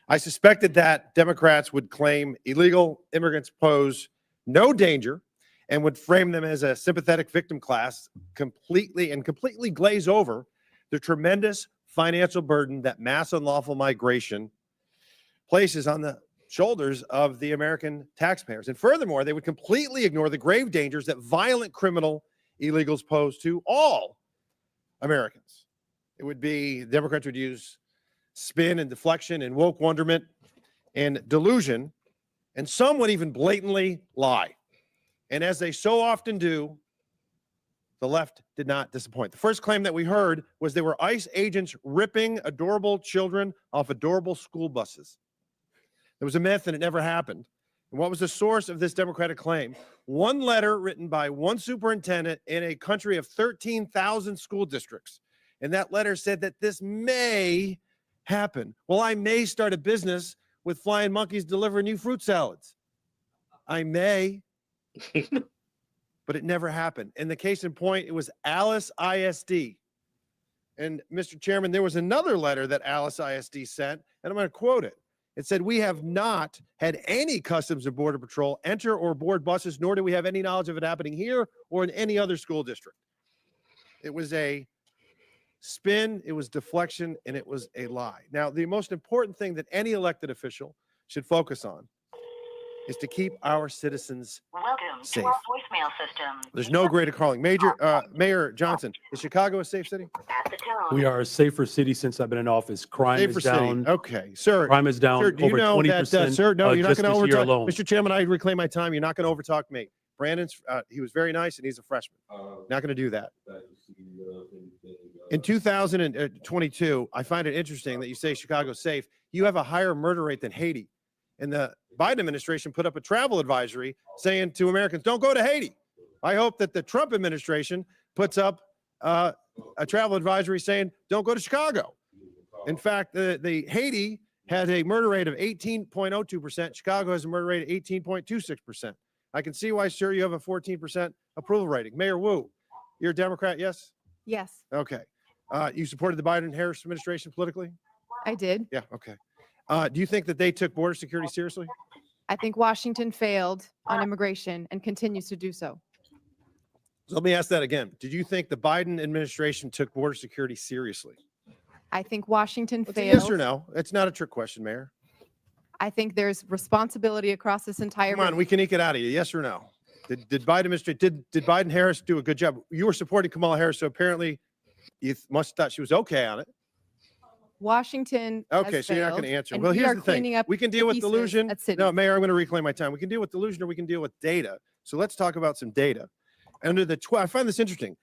I suspected that Democrats would claim illegal immigrants pose no danger and would frame them as a sympathetic victim class completely glaze over the tremendous financial burden that mass unlawful migration places on the shoulders of the American taxpayers. And furthermore, they would completely ignore the grave dangers that violent criminal illegals pose to all Americans. It would be, Democrats would use spin and deflection and woke wonderment and delusion, and some would even blatantly lie. And as they so often do, the left did not disappoint. The first claim that we heard was there were ICE agents ripping adorable children off adorable school buses. It was a myth and it never happened. And what was the source of this Democratic claim? One letter written by one superintendent in a country of 13,000 school districts. And that letter said that this may happen. Well, I may start a business with flying monkeys delivering you fruit salads. I may, but it never happened. And the case in point, it was Alice ISD. And Mr. Chairman, there was another letter that Alice ISD sent, and I'm going to quote it. It said, "We have not had any Customs and Border Patrol enter or board buses, nor do we have any knowledge of it happening here or in any other school district." It was a spin, it was deflection, and it was a lie. Now, the most important thing that any elected official should focus on is to keep our citizens safe. voicemail system. There's no greater calling. Mayor Johnson, is Chicago a safe city? We are a safer city since I've been in office. Crime Safer is city. down. Okay, sir. Crime is down Sir, do you over know 20%. that, sir, no, you're not just going to this year overtalk. alone. Mr. Chairman, I reclaim my time. You're not going to overtalk me. Brandon's, he was very nice and he's a freshman. Not going to do that. In 2022, I find it interesting that you say Chicago's safe. You have a higher murder rate than Haiti. And the Biden administration put up a travel advisory saying to Americans, don't go to Haiti. I hope that the Trump administration puts up a travel advisory saying, don't go to Chicago. In fact, the Haiti had a murder rate of 18.02%. Chicago has a murder rate of 18.26%. I can see why, sir, you have a 14% approval rating. Mayor Wu, you're a Democrat, yes? Yes, Okay. You supported the Biden-Harris administration politically? I did. Yeah, okay. Do you think that they took border security seriously? I think Washington failed on immigration and continues to do so. So let me ask that again. Did you think the Biden administration took border security seriously? I think Washington It's a failed. yes or no? It's not a trick question, Mayor. I think there's responsibility across this entire. Come on, we can eke it out of you. Yes or no? Did Biden administration, did Biden Harris do a good job? You were supporting Kamala Harris, so apparently you must have thought she was okay on it. Washington. Okay, has so you're not failed, going to answer. and Well, we here's are the thing. cleaning up We can the deal with pieces delusion. at cities. No, Mayor, I'm going to reclaim my time. We can deal with delusion or we can deal with data. So let's talk about some data. Under the I find this interesting.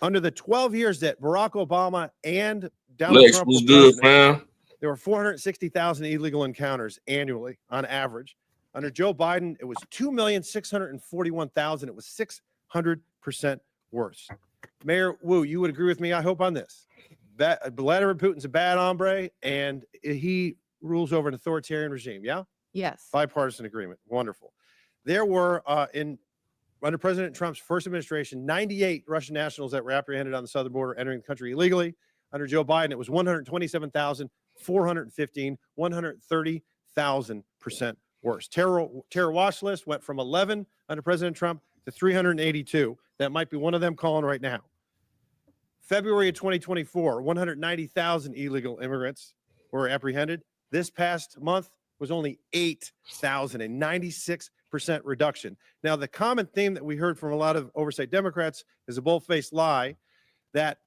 Under the 12 years that Barack Obama and Donald Lex Trump was were good, president, man. there were 460,000 illegal encounters annually on average. Under Joe Biden, it was 2,641,000. It was 600% worse. Mayor Wu, you would agree with me, I hope, on this. Vladimir Putin's a bad hombre, and he rules over an authoritarian regime, yeah? Yes. Bipartisan agreement. Wonderful. There were, under President Trump's first administration, 98 Russian nationals that were apprehended on the southern border entering the country illegally. Under Joe Biden, it was 127,415, 130,000% worse. Terror watch list went from 11 under President Trump to 382. That might be one of them calling right now. February of 2024, 190,000 illegal immigrants were apprehended. This past month was only 8,000, a 96% reduction. Now, the common theme that we heard from a lot of oversight Democrats is a bold-faced lie that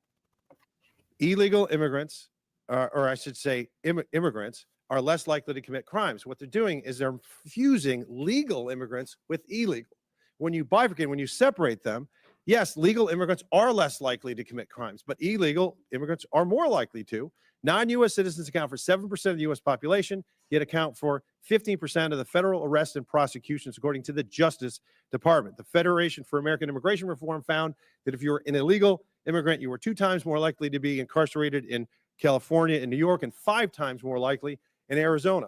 illegal immigrants, or I should say immigrants, are less likely to commit crimes. What they're doing is they're fusing legal immigrants with illegal. When you bifurcate, when you separate them, yes, legal immigrants are less likely to commit crimes, but illegal immigrants are more likely to. Non-U.S. citizens account for 7% of the U.S. population, yet account for 15% of the federal arrests and prosecutions, according to the Justice Department. The Federation for American Immigration Reform found that if you're an illegal immigrant, you were 2 times more likely to be incarcerated in California and New York, and 5 times more likely in Arizona.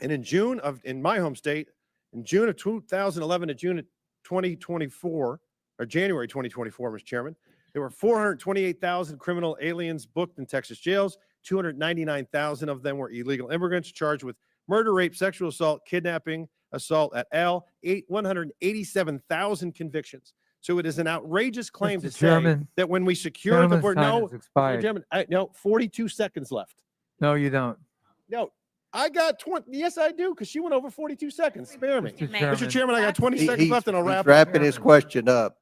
And in my home state, in June of 2011 to June of 2024, or January 2024, Mr. Chairman, there were 428,000 criminal aliens booked in Texas jails. 299,000 of them were illegal immigrants charged with murder, rape, sexual assault, kidnapping, assault et al. 187,000 convictions. So it is an outrageous claim to say that when we secure the border, Mr. Chairman, no, 42 seconds left. No, you don't. No, I got 20. Yes, I do, because she went over 42 seconds. Spare me. Mr. Chairman, I got 20 seconds left and I'll wrap He's up. wrapping his question up,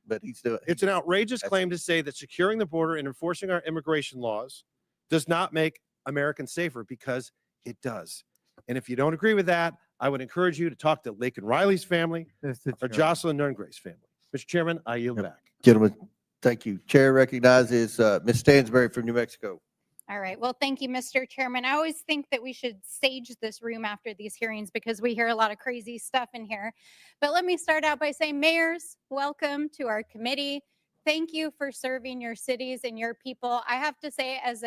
but he's doing. It's an outrageous claim to say that securing the border and enforcing our immigration laws does not make Americans safer, because it does. And if you don't agree with that, I would encourage you to talk to Laken Riley's family or Jocelyn Nerngray's family. Mr. Chairman, I yield back. Gentlemen, thank you. Chair recognizes Ms. Stansberry from New Mexico. All right. Well, thank you, Mr. Chairman. I always think that we should sage this room after these hearings because we hear a lot of crazy stuff in here. But let me start out by saying, mayors, welcome to our committee. Thank you for serving your cities and your people. I have to say, as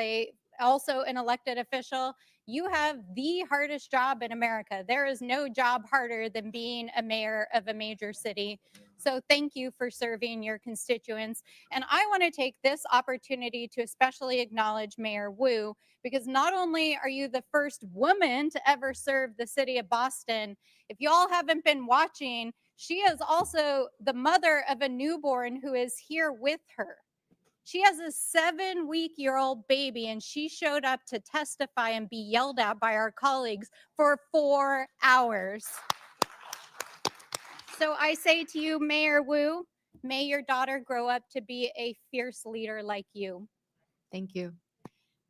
also an elected official, you have the hardest job in America. There is no job harder than being a mayor of a major city. So thank you for serving your constituents. And I want to take this opportunity to especially acknowledge Mayor Wu, because not only are you the first woman to ever serve the city of Boston, if y'all haven't been watching, she is also the mother of a newborn who is here with her. She has a 7-week-old baby, and she showed up to testify and be yelled at by our colleagues for 4 hours. So I say to you, Mayor Wu, may your daughter grow up to be a fierce leader like you. Thank you.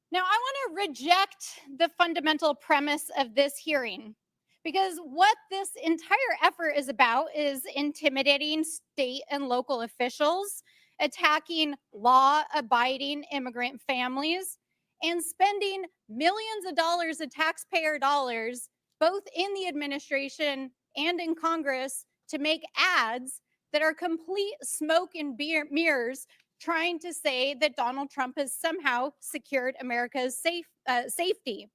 Now, I want to reject the fundamental premise of this hearing, because what this entire effort is about is intimidating state and local officials, attacking law-abiding immigrant families, and spending millions of dollars of taxpayer dollars, both in the administration and in Congress, to make ads that are complete smoke and mirrors, trying to say that Donald Trump has somehow secured America's safety.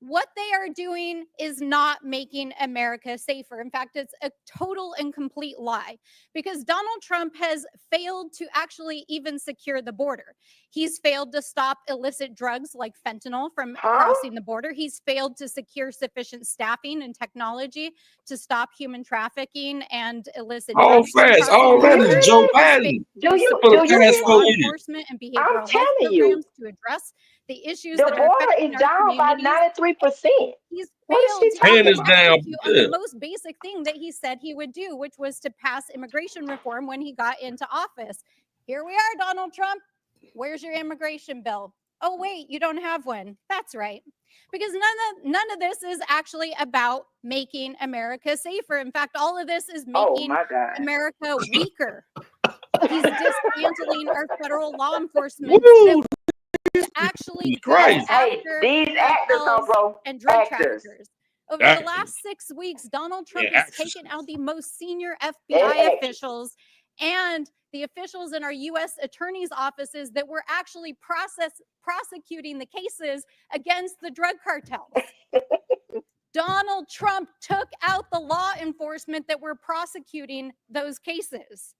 What they are doing is not making America safer. In fact, it's a total and complete lie, because Donald Trump has failed to actually even secure the border. He's failed to stop illicit drugs like fentanyl from crossing the border. He's failed to secure sufficient staffing and technology to stop human trafficking and illicit All drugs from fast, crossing all the that border. is Joe He's Biden. failed Do to you support fast law forward? enforcement and behavioral health programs to address the issues The that are border affecting is our down by communities. 93%. He's What is failed she to talking Hand even is down. execute on the most basic thing that he said he would do, which was to pass immigration reform when he got into office. Here we are, Donald Trump. Where's your immigration bill? Oh, wait, you don't have one. That's right. Because none of this is actually about making America safer. In fact, all of this is Oh making my God. America weaker. He's dismantling our federal law enforcement Woo! to actually go Christ. Hey, after these actors, cartels bro. and drug Actors. traffickers. Over the Actors. last 6 weeks, Donald Trump Yeah, has taken actors. out the most senior And FBI actors. officials and the officials in our U.S. attorney's offices that were actually prosecuting the cases against the drug cartels. Donald Trump took out the law enforcement that were prosecuting those cases.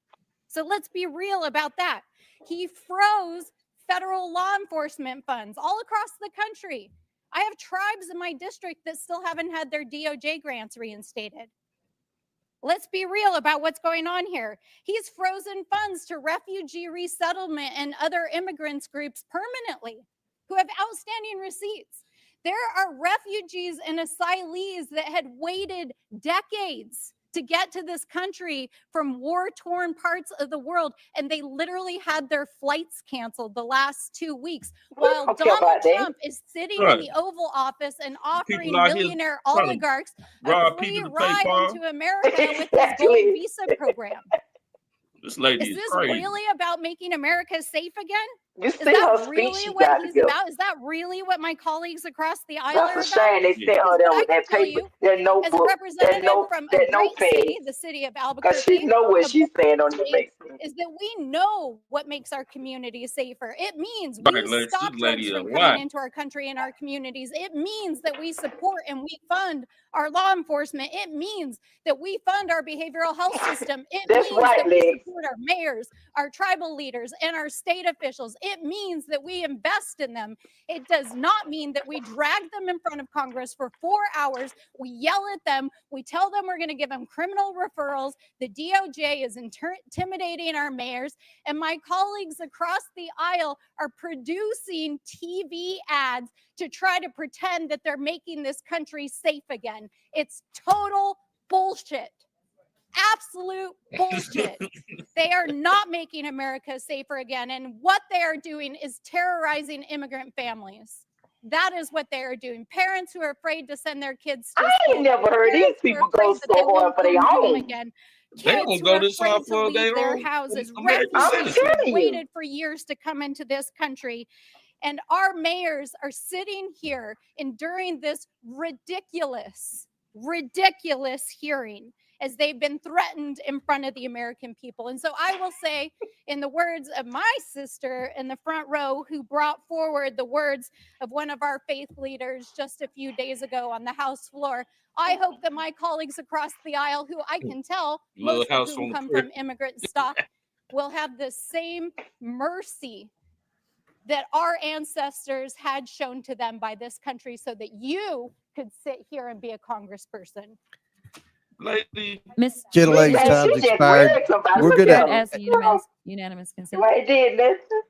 So let's be real about that. He froze federal law enforcement funds all across the country. I have tribes in my district that still haven't had their DOJ grants reinstated. Let's be real about what's going on here. He's frozen funds to refugee resettlement and other immigrants groups permanently who have outstanding receipts. There are refugees and asylees that had waited decades to get to this country from war-torn parts of the world, and they literally had their flights canceled the last 2 weeks, while don't care Donald about that. Trump is sitting in Right. the Oval Office and offering People out here millionaire trying to oligarchs a rob free people to pay ride for 'em. into America with his gold Exactly. visa program. This lady Is is this crazy. really about making America safe again? You Is see her that speech really she what got he's together. about? Is that really what my colleagues across the aisle That's are a about? shame they Yeah. sent her Because there what I with can that tell paper, you, that as a notebook, that representative from a great notepad. city, the city of Because she Albuquerque, know what a she's blue saying on the state, next. is that we know what makes our communities safer. It means Right, we this stop drugs lady a from coming whine. into our country and our communities. It means that we support and we fund our law enforcement. It means that we fund our behavioral health system. It That's means right, that we Lex. support our mayors, our tribal leaders, and our state officials. It means that we invest in them. It does not mean that we drag them in front of Congress for 4 hours. We yell at them. We tell them we're going to give them criminal referrals. The DOJ is intimidating our mayors. And my colleagues across the aisle are producing TV ads to try to pretend that they're making this country safe again. It's total bullshit. Absolute bullshit. They are not making America safer again. And what they are doing is terrorizing immigrant families. That is what they are doing. Parents who are afraid to send their kids to I school. ain't never heard these Parents who are people go afraid that they so hard won't for their come home home. again. They Kids don't who go are this afraid hard to for leave their their own houses. American I'm Refugees citizens. who have telling you. waited for years to come into this country. And our mayors are sitting here enduring this ridiculous hearing as they've been threatened in front of the American people. And so I will say, in the words of my sister in the front row, who brought forward the words of one of our faith leaders just a few days ago on the House floor, I hope that my colleagues across the aisle, who I can tell Little most of house whom on the come prairie. from immigrant stock, will have the same mercy that our ancestors had shown to them by this country, so that you could sit here and be a congressperson. Lady, Miss Gentle lady's Man, time's she just expired. read somebody. We're Look good at at her. as unanimous consent. What it did, listen.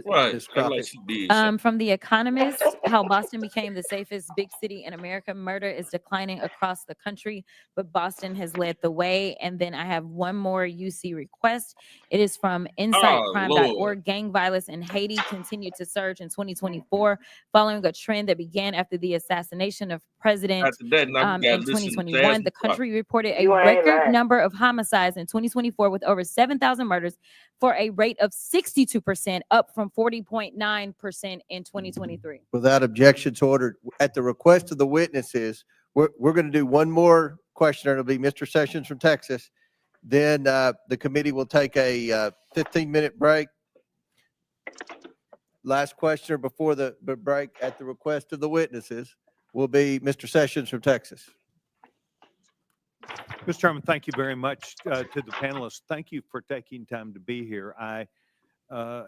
Right. Ms. I'd like Crockett. to be. From The Economist, how Boston became the safest big city in America. Murder is declining across the country, but Boston has led the way. And then I have one more UC request. It is from Oh, InsightCrime.org. Lord. Gang violence in Haiti continued to surge in 2024, following a trend that began after the assassination of President After that, now we got in to listen to 2021. Jasmine The Crockett. country reported a record number of homicides in 2024 with over 7,000 murders for a rate of 62%, up from 40.9% in 2023. Without objections ordered, at the request of the witnesses, we're going to do one more questioner. It'll be Mr. Sessions from Texas. Then the committee will take a 15-minute break. Last questioner before the break at the request of the witnesses will be Mr. Sessions from Texas. Mr. Chairman, thank you very much to the panelists. Thank you for taking time to be here. I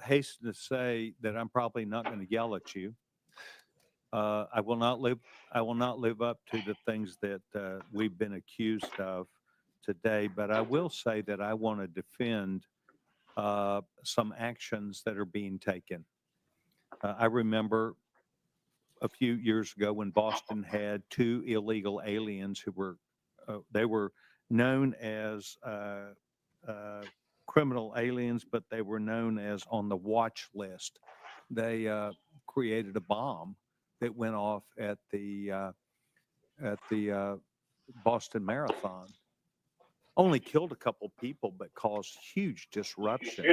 hasten to say that I'm probably not going to yell at you. I will not live up to the things that we've been accused of today, but I will say that I want to defend some actions that are being taken. I remember a few years ago when Boston had 2 illegal aliens who were they were known as criminal aliens, but they were known as on the watch list. They created a bomb that went off at the Boston Marathon. Only killed a couple people, but caused huge disruption.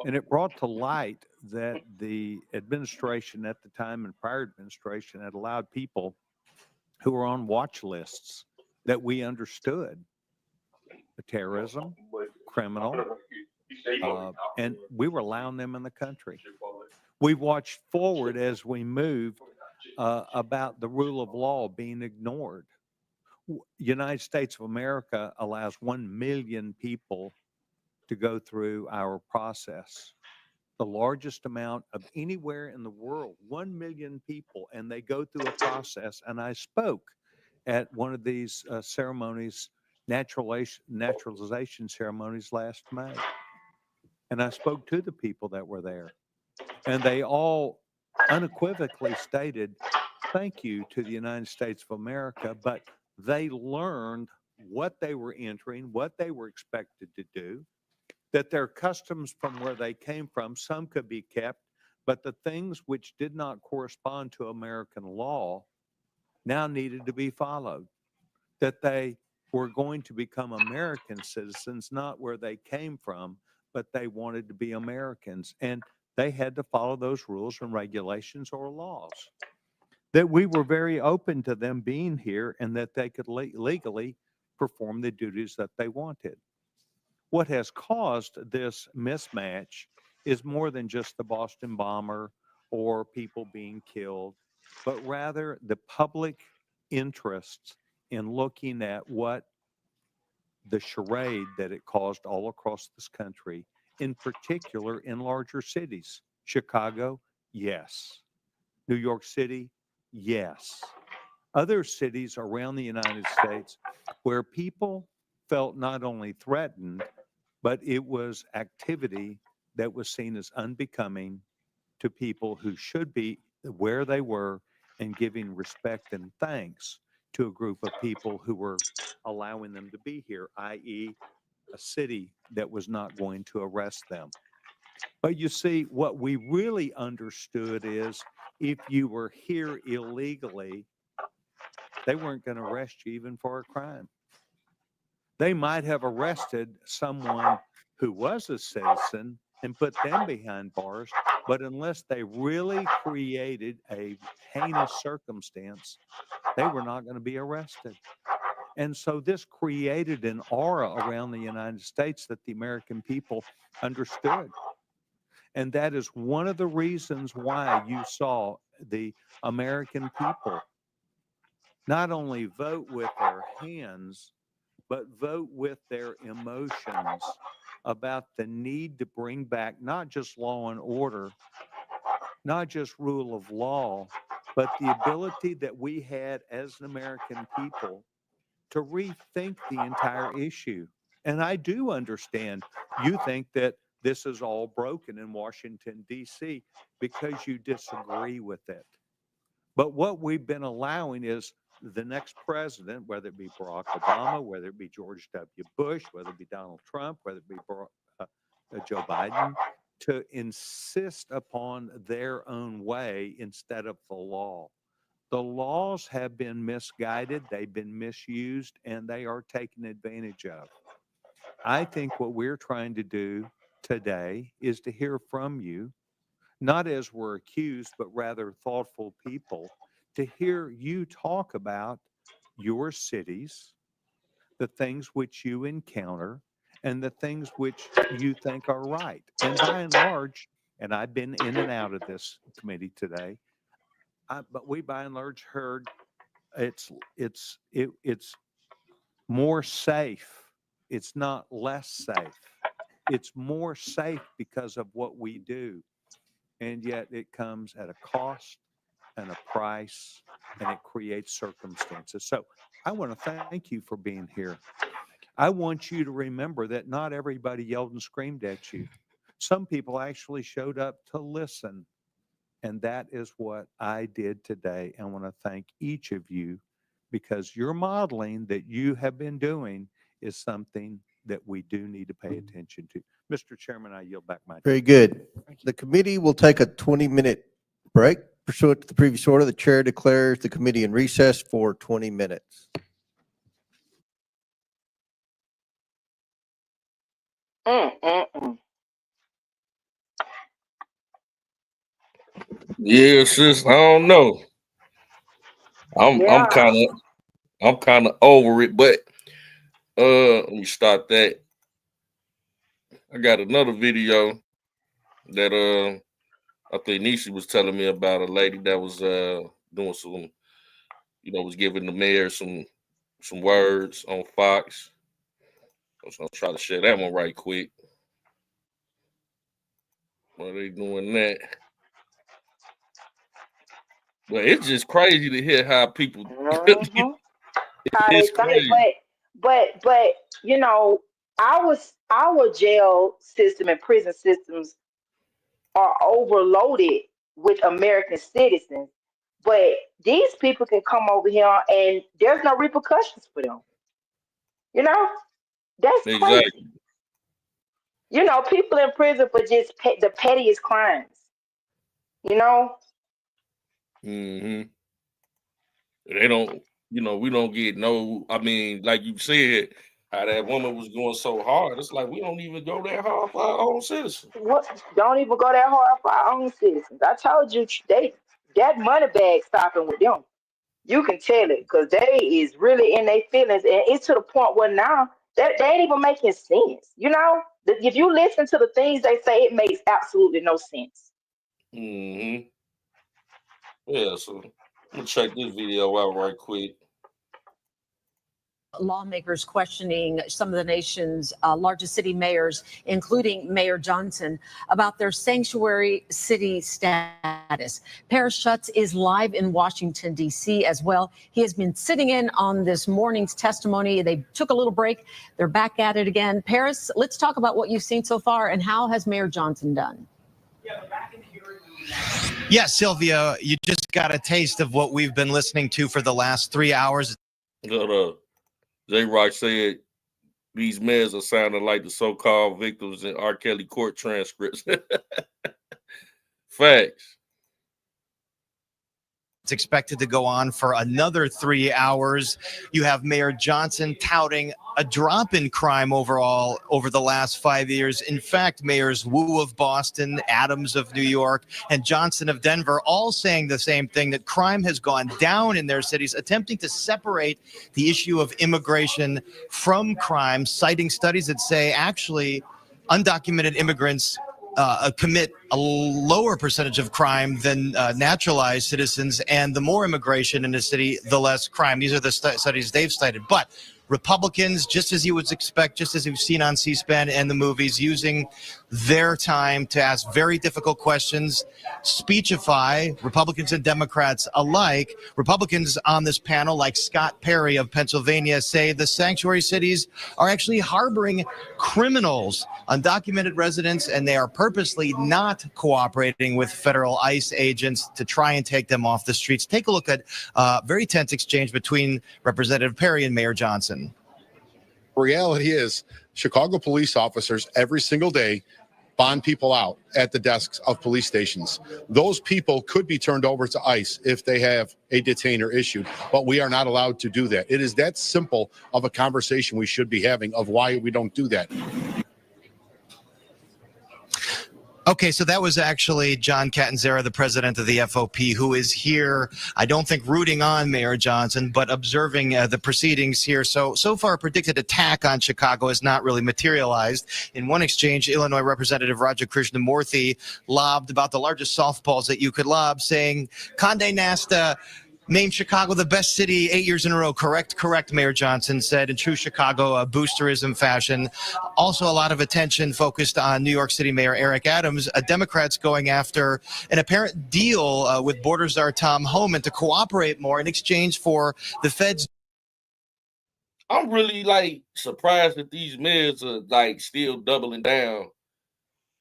And it brought to light that the administration at the time and prior administration had allowed people who were on watch lists that we understood terrorism, criminal, and we were allowing them in the country. We watched forward as we moved about the rule of law being ignored. United States of America allows 1 million people to go through our process, the largest amount of anywhere in the world, 1 million people, and they go through a process. And I spoke at one of these ceremonies, naturalization ceremonies last May. And I spoke to the people that were there, and they all unequivocally stated, thank you to the United States of America, but they learned what they were entering, what they were expected to do, that their customs from where they came from, some could be kept, but the things which did not correspond to American law now needed to be followed, that they were going to become American citizens, not where they came from, but they wanted to be Americans. And they had to follow those rules and regulations or laws. That we were very open to them being here and that they could legally perform the duties that they wanted. What has caused this mismatch is more than just the Boston bomber or people being killed, but rather the public interest in looking at what the charade that it caused all across this country, in particular in larger cities. Chicago, yes. New York City, yes. Other cities around the United States where people felt not only threatened, but it was activity that was seen as unbecoming to people who should be where they were and giving respect and thanks to a group of people who were allowing them to be here, i.e., a city that was not going to arrest them. But you see, what we really understood is if you were here illegally, they weren't going to arrest you even for a crime. They might have arrested someone who was a citizen and put them behind bars, but unless they really created a heinous circumstance, they were not going to be arrested. And so this created an aura around the United States that the American people understood. And that is one of the reasons why you saw the American people not only vote with their hands, but vote with their emotions about the need to bring back not just law and order, not just rule of law, but the ability that we had as an American people to rethink the entire issue. And I do understand you think that this is all broken in Washington, D.C. because you disagree with it. But what we've been allowing is the next president, whether it be Barack Obama, whether it be George W. Bush, whether it be Donald Trump, whether it be Joe Biden, to insist upon their own way instead of the law. The laws have been misguided, they've been misused, and they are taken advantage of. I think what we're trying to do today is to hear from you, not as we're accused, but rather thoughtful people, to hear you talk about your cities, the things which you encounter, and the things which you think are right. And by and large, and I've been in and out of this committee today, but we by and large heard it's more safe. It's not less safe. It's more safe because of what we do. And yet it comes at a cost and a price, and it creates circumstances. So I want to thank you for being here. I want you to remember that not everybody yelled and screamed at you. Some people actually showed up to listen. And that is what I did today. I want to thank each of you because your modeling that you have been doing is something that we do need to pay attention to. Mr. Chairman, I yield back my time. Very good. The committee will take a 20-minute break. Pursuant to the previous order, the chair declares the committee in recess for 20 minutes. Yeah, sis. I don't know. I'm kind of over it, but let me start that. I got another video that I think Nishi was telling me about, a lady that was doing some, was giving the mayor some words on Fox. So I'll try to share that one right quick. While they doing that. But it's just crazy to hear how people How they crazy. think, but our jail system and prison systems are overloaded with American citizens, but these people can come over here and there's no repercussions for them. That's crazy. People in prison for just the pettiest crimes. Mm-hmm. They don't, we don't get no, like you said, how that woman was going so hard. It's like we don't even go that hard for our own citizens. What? Don't even go that hard for our own citizens. I told you that money bag stopping with them. You can tell it because they is really in their feelings, and it's to the point where now they ain't even making sense. If you listen to the things they say, it makes absolutely no sense. Mm-hmm. Yeah, so I'm gonna check this video out right quick. Lawmakers questioning some of the nation's largest city mayors, including Mayor Johnson, about their sanctuary city status. Paris Schutz is live in Washington, D.C. as well. He has been sitting in on this morning's testimony. They took a little break. They're back at it again. Paris, let's talk about what you've seen so far and how has Mayor Johnson done? Yes, Sylvia, you just got a taste of what we've been listening to for the last 3 hours. J-Rock said these mayors are sounding like the so-called victims in R. Kelly court transcripts. Facts. It's expected to go on for another 3 hours. You have Mayor Johnson touting a drop in crime overall over the last 5 years. In fact, Mayors Wu of Boston, Adams of New York, and Johnson of Denver all saying the same thing, that crime has gone down in their cities, attempting to separate the issue of immigration from crime, citing studies that say actually undocumented immigrants commit a lower percentage of crime than naturalized citizens, and the more immigration in the city, the less crime. These are the studies they've cited. But Republicans, just as you would expect, just as you've seen on C-SPAN and the movies, using their time to ask very difficult questions, speechify Republicans and Democrats alike. Republicans on this panel, like Scott Perry of Pennsylvania, say the sanctuary cities are actually harboring criminals, undocumented residents, and they are purposely not cooperating with federal ICE agents to try and take them off the streets. Take a look at a very tense exchange between Representative Perry and Mayor Johnson. Reality is Chicago police officers every single day bond people out at the desks of police stations. Those people could be turned over to ICE if they have a detainer issued, but we are not allowed to do that. It is that simple of a conversation we should be having of why we don't do that. Okay, so that was actually John Catanzara, the president of the FOP, who is here, I don't think rooting on Mayor Johnson, but observing the proceedings here. So far, a predicted attack on Chicago has not really materialized. In one exchange, Illinois Representative Raja Krishnamurthy lobbed about the largest softballs that you could lob, saying, Condé Nast named Chicago the best city 8 years in a row. Correct, Mayor Johnson said in true Chicago boosterism fashion. Also, a lot of attention focused on New York City Mayor Eric Adams, Democrats going after an apparent deal with border czar Tom Homan to cooperate more in exchange for the feds. I'm really surprised that these mayors are still doubling down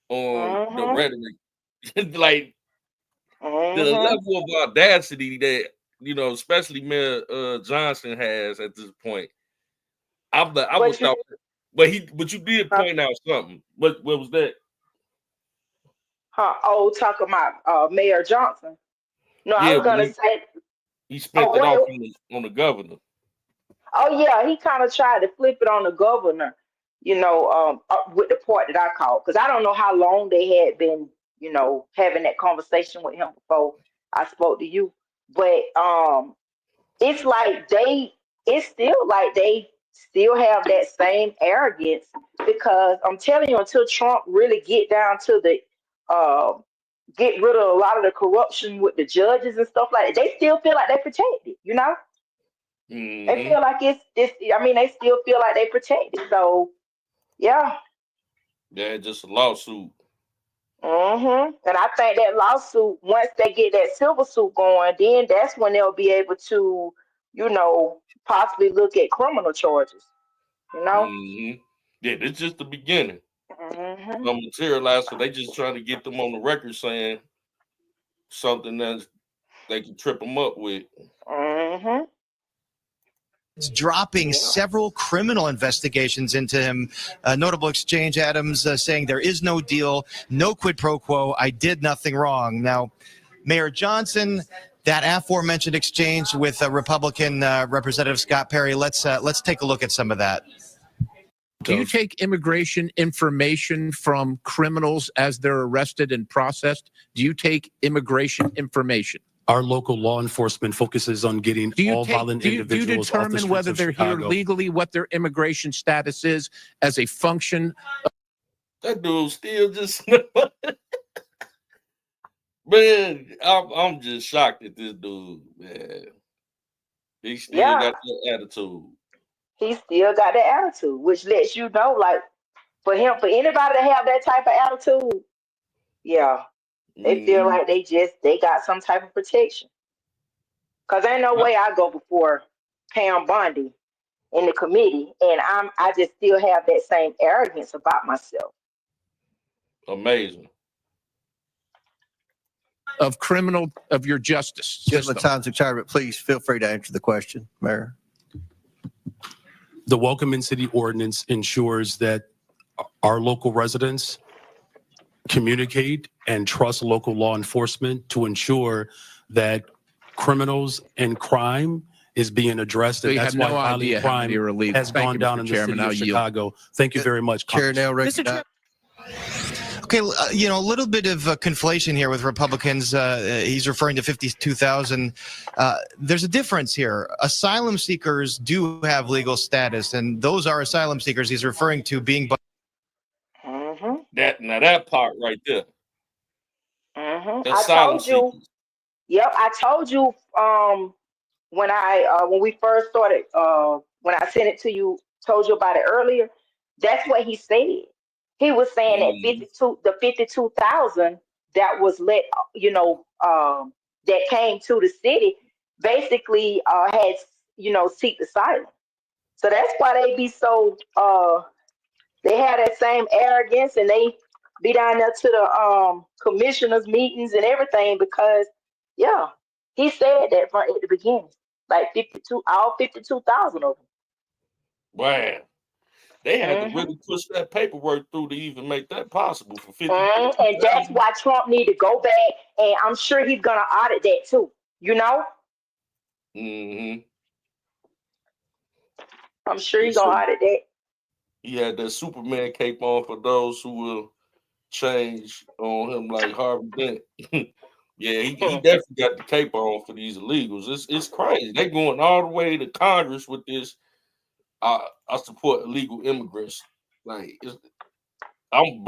on the rhetoric. The level of audacity that, especially Mayor Johnson has at this point. I was thought, but you did point out something. What was that? Talking about Mayor Johnson. No, I was gonna say he spent it off on the governor. Oh yeah, he kind of tried to flip it on the governor, with the part that I called, because I don't know how long they had been, having that conversation with him before I spoke to you. But it's still like they still have that same arrogance, because I'm telling you, until Trump really get down to the get rid of a lot of the corruption with the judges and stuff like that, they still feel like they're protected, They feel like they still feel like they protected. So yeah. Yeah, just a lawsuit. And I think that lawsuit, once they get that civil suit going, then that's when they'll be able to, possibly look at criminal charges. Yeah, it's just the beginning. Materialize, so they just trying to get them on the record saying something that they can trip them up with. It's dropping several criminal investigations into him. A notable exchange, Adams saying there is no deal, no quid pro quo. I did nothing wrong. Now, Mayor Johnson, that aforementioned exchange with Republican Representative Scott Perry. Let's take a look at some of that. Do you take immigration information from criminals as they're arrested and processed? Do you take immigration information? Our local law enforcement focuses on getting all violent individuals do you off the determine streets whether of they're here Chicago. legally, what their immigration status is as a function? That dude still just man, I'm just shocked at this dude, man. He still got that attitude. He still got that attitude, which lets you know, for anybody to have that type of attitude, they feel like they got some type of protection. Cause ain't no way I go before Pam Bondi in the committee and I just still have that same arrogance about myself. Amazing. Of your justice system. Time's expired, but please feel free to answer the question, Mayor. The Welcome in City ordinance ensures that our local residents communicate and trust local law enforcement to ensure that criminals and crime is being addressed. So And you that's have why no violent idea how crime many are illegal. has Thank gone you, down Mr. in the Chairman. city I'll of yield. Chicago. Thank you very much. Chair now Okay, a little bit of conflation here with Republicans. He's referring to 52,000. There's a difference here. Asylum seekers do have legal status, and those are asylum seekers he's referring to being. That part right there. I told you. Yep, I told you when we first started when I sent it to you, told you about it earlier, that's what he said. He was saying that 52,000 that was that came to the city basically had, seek asylum. So that's why they be so they have that same arrogance, and they be down there to the commissioners meetings and everything, because he said that from at the beginning, like all 52,000 of them. Wow. They had to really push that paperwork through to even make that possible for 50. And that's why Trump need to go back, and I'm sure he's gonna audit that too. I'm sure he's gonna audit that. He had that Superman cape on for those who will change on him like Harvey Dent. Yeah, he definitely got the cape on for these illegals. It's crazy. They going all the way to Congress with this. I support illegal immigrants. Like I'm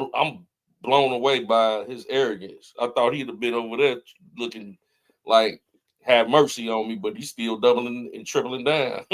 blown away by his arrogance. I thought he'd have been over there looking like have mercy on me, but he's still doubling and tripling down.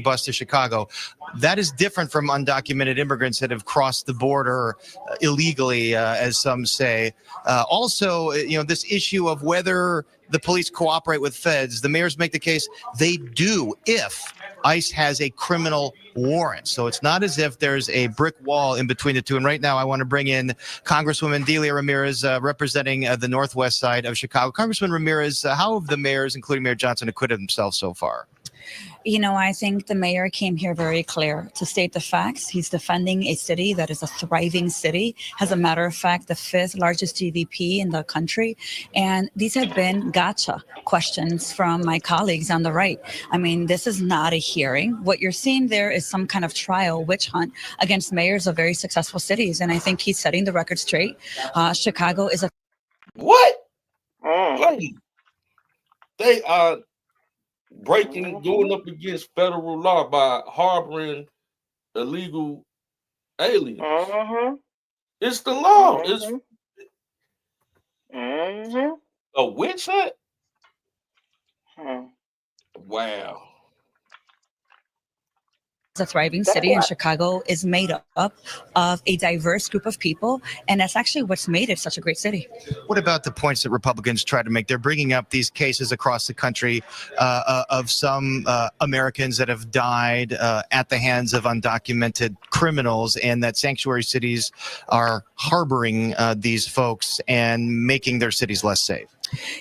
Bus to Chicago. That is different from undocumented immigrants that have crossed the border illegally, as some say. Also, this issue of whether the police cooperate with feds, the mayors make the case they do if ICE has a criminal warrant. So it's not as if there's a brick wall in between the two. And right now I want to bring in Congresswoman Delia Ramirez, representing the northwest side of Chicago. Congresswoman Ramirez, how have the mayors, including Mayor Johnson, acquitted themselves so far? I think the mayor came here very clear to state the facts. He's defending a city that is a thriving city, as a matter of fact, the 5th largest GDP in the country. And these have been gotcha questions from my colleagues on the right. I mean, this is not a hearing. What you're seeing there is some kind of trial witch hunt against mayors of very successful cities. And I think he's setting the record straight. Chicago is a... What? They are going up against federal law by harboring illegal aliens. It's the law. It's a witch hunt. Wow. a thriving city, and Chicago is made up of a diverse group of people, and that's actually what's made it such a great city. What about the points that Republicans try to make? They're bringing up these cases across the country of some Americans that have died at the hands of undocumented criminals, and that sanctuary cities are harboring these folks and making their cities less safe.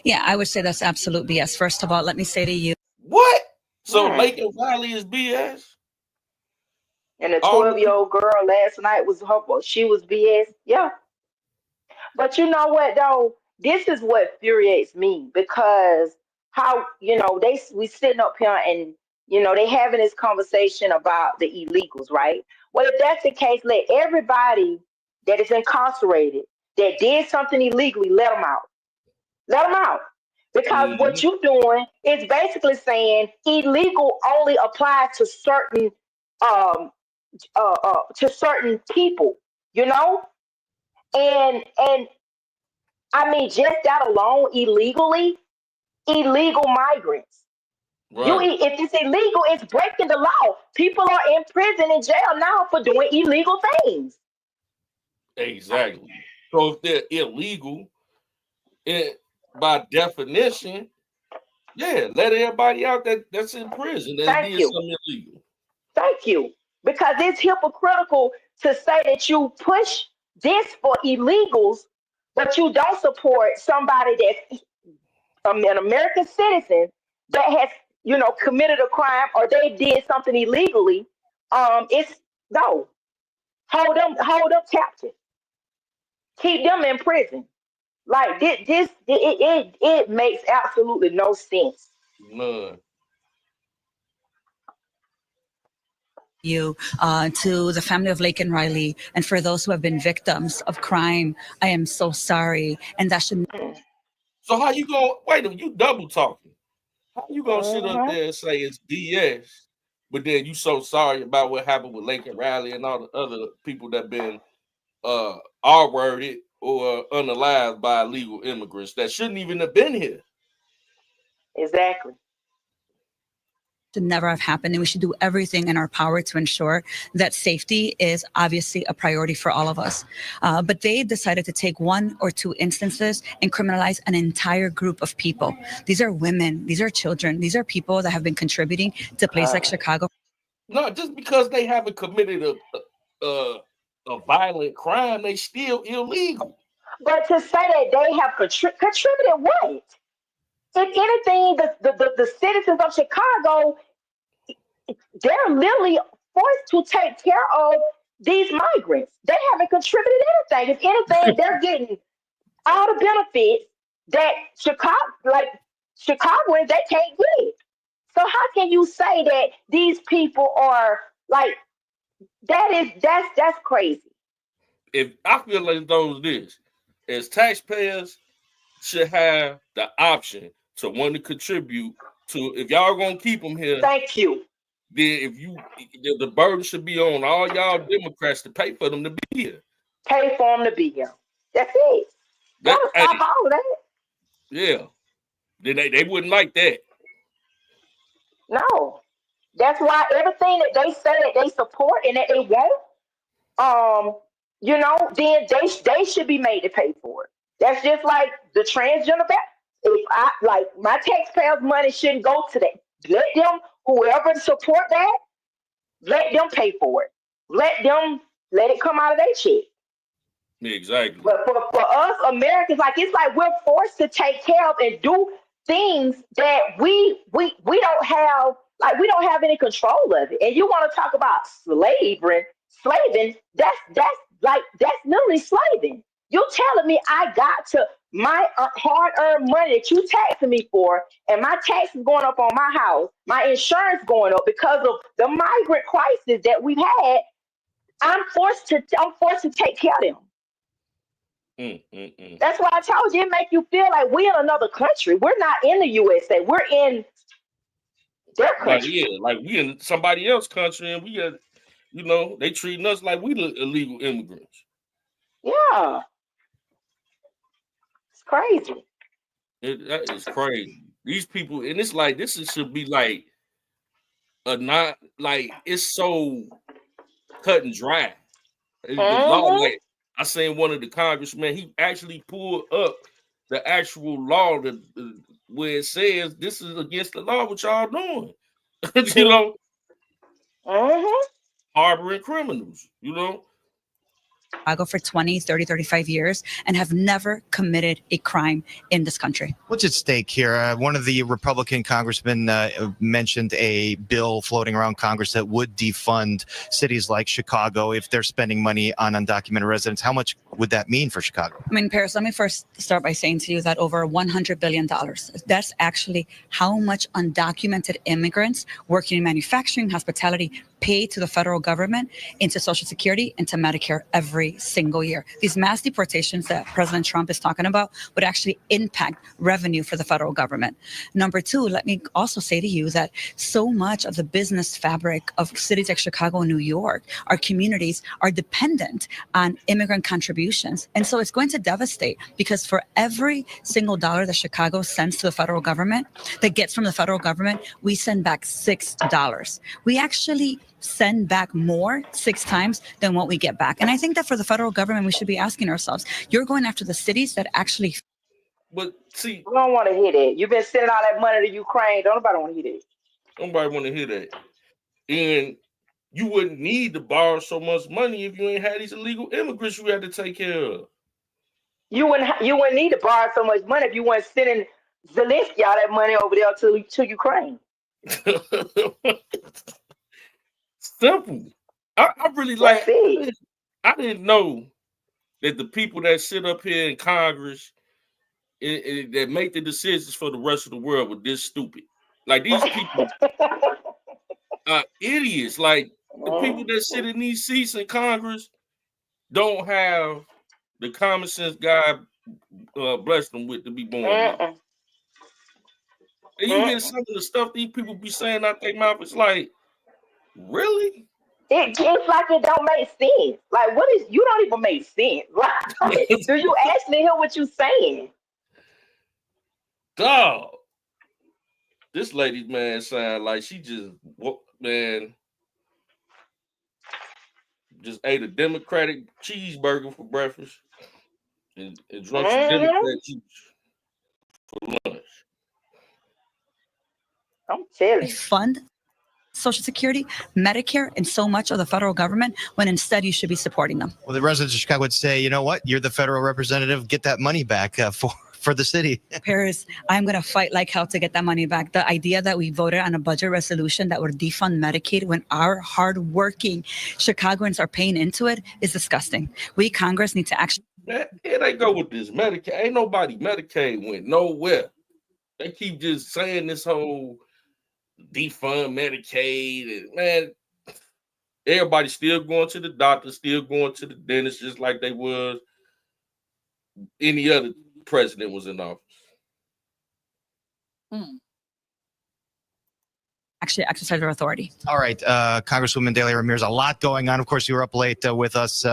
Yeah, I would say that's absolute BS. First of all, let me say to you. What? So Lincoln Riley is BS? And the 12-year-old girl last night was she was BS. Yeah. But you know what though? This is what infuriates me, because how, we sitting up here and, they having this conversation about the illegals, right? Well, if that's the case, let everybody that is incarcerated that did something illegally, let them out. Let them out. Because what you're doing is basically saying illegal only applies to certain people, and I mean, just that alone, illegal migrants. Right. If it's illegal, it's breaking the law. People are in prison and jail now for doing illegal things. Exactly. So if they're illegal, by definition, let everybody out that's in prison that did something illegal. Thank you. Because it's hypocritical to say that you push this for illegals, but you don't support somebody that's an American citizen that has, committed a crime or they did something illegally. Hold them captive. Keep them in prison. Like it makes absolutely no sense. None. You to the family of Laken Riley, and for those who have been victims of crime, I am so sorry, and that should. So how you gonna wait? You double talking? How you gonna sit up there and say it's BS, but then you so sorry about what happened with Laken Riley and all the other people that been R-worded or unalived by illegal immigrants that shouldn't even have been here? Exactly. Should never have happened, and we should do everything in our power to ensure that safety is obviously a priority for all of us. But they decided to take one or two instances and criminalize an entire group of people. These are women, these are children, these are people that have been contributing to places like Chicago. No, just because they haven't committed a violent crime, they still illegal. But to say that they have contributed what? If anything, the citizens of Chicago, they're literally forced to take care of these migrants. They haven't contributed anything. If anything, they're getting all the benefits that Chicagoans, they can't get. So how can you say that these people are like, that's crazy. If I feel like those this, as taxpayers should have the option to want to contribute to, if y'all gonna keep them here. Thank you. Then the burden should be on all y'all Democrats to pay for them to be here. Pay for them to be here. That's it. Stop all of that. Yeah. Then they wouldn't like that. No. That's why everything that they say that they support and that they want, then they should be made to pay for it. That's just like the transgender back. If my taxpayers' money shouldn't go to that. Let them, whoever support that, let them pay for it. Let it come out of their check. Exactly. But for us Americans, it's like we're forced to take care of and do things that we don't have, we don't have any control of it. And you want to talk about slaving, that's literally slaving. You're telling me I got to, my hard-earned money that you taxing me for, and my taxes going up on my house, my insurance going up because of the migrant crisis that we've had. I'm forced to take care of them. That's why I told you, it make you feel like we're in another country. We're not in the USA. We're in their country. Like we in somebody else's country, and we are, they treating us like we the illegal immigrants. Yeah. It's crazy. That is crazy. These people, and it's like should be like it's so cut and dry. The law, I seen one of the congressmen, he actually pulled up the actual law where it says this is against the law, what y'all doing. Harboring criminals, Chicago for 20, 30, 35 years and have never committed a crime in this country. What's at stake here? One of the Republican congressmen mentioned a bill floating around Congress that would defund cities like Chicago if they're spending money on undocumented residents. How much would that mean for Chicago? Paris, let me first start by saying to you that over $100 billion, that's actually how much undocumented immigrants working in manufacturing, hospitality, pay to the federal government, into Social Security, into Medicare every single year. These mass deportations that President Trump is talking about would actually impact revenue for the federal government. Number two, let me also say to you that so much of the business fabric of cities like Chicago and New York, our communities are dependent on immigrant contributions. And so it's going to devastate, because for every single dollar that Chicago sends to the federal government, that gets from the federal government, we send back $6. We actually send back more 6 times than what we get back. And I think that for the federal government, we should be asking ourselves, you're going after the cities that actually. But see, we don't want to hear that. You've been sending all that money to Ukraine. Don't nobody want to hear that. Nobody want to hear that. And you wouldn't need to borrow so much money if you ain't had these illegal immigrants you had to take care of. You wouldn't need to borrow so much money if you weren't sending Zelensky all that money over there to Ukraine. Simple. I really like it. I didn't know that the people that sit up here in Congress that make the decisions for the rest of the world were this stupid. Like, these people are idiots. Like, the people that sit in these seats in Congress don't have the common sense God blessed them with to be born with. And you hear some of the stuff these people be saying out their mouth, it's like, really? It's like it don't make sense. Like, you don't even make sense. Like, do you actually hear what you're saying? Dog. This lady, man, sound like she just man just ate a Democratic cheeseburger for breakfast and drunk some Democrat juice for lunch. I'm telling They you. fund Social Security, Medicare, and so much of the federal government when instead you should be supporting them. Well, the residents of Chicago would say, you know what? You're the federal representative. Get that money back for the city. Paris, I'm going to fight like hell to get that money back. The idea that we voted on a budget resolution that would defund Medicaid when our hardworking Chicagoans are paying into it is disgusting. We, Congress, need to actually. Man, here they go with this Medicaid. Ain't nobody Medicaid went nowhere. They keep just saying this whole defund Medicaid. And man, everybody's still going to the doctor, still going to the dentist, just like they was any other president was in office. actually exercise our authority. All right, Congresswoman Delia Ramirez, a lot going on. Of course, you were up late with us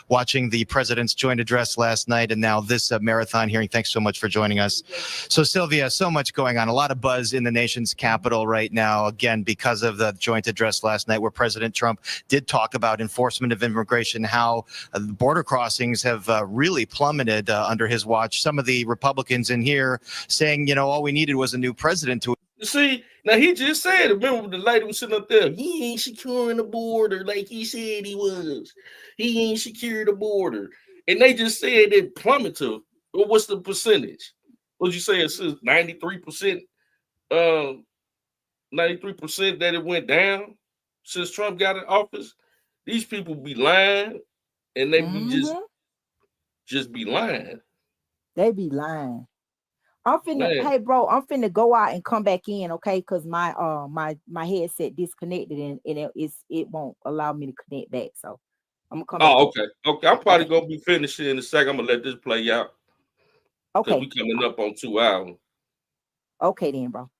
watching the president's joint address last night and now this marathon hearing. Thanks so much for joining us. So, Sylvia, so much going on, a lot of buzz in the nation's capital right now, again, because of the joint address last night where President Trump did talk about enforcement of immigration, how the border crossings have really plummeted under his watch. Some of the Republicans in here saying, you know, all we needed was a new president to. You see, now he just said, remember the lady was sitting up there, he ain't securing the border like he said he was. He ain't secured the border. And they just said it plummeted. Well, what's the percentage? What'd you say? It's 93%, 93% that it went down since Trump got in office. These people be lying and they be just be lying. They be lying. I'm finna, Man. hey bro, I'm finna go out and come back in, okay? Cause my my headset disconnected and it won't allow me to connect back. So I'm gonna come back. Oh, okay. I'm probably gonna be finishing in a second. I'm gonna let this play out. Okay. We coming up on 2 hours. Okay then, bro.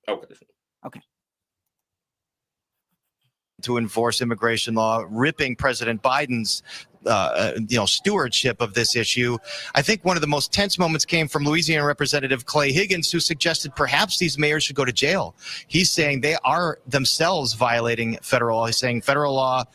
Okay. Okay. To enforce immigration law, ripping President Biden's stewardship of this issue. I think one of the most tense moments came from Louisiana Representative Clay Higgins, who suggested perhaps these mayors should go to jail. He's saying they are themselves violating federal law. He's saying federal law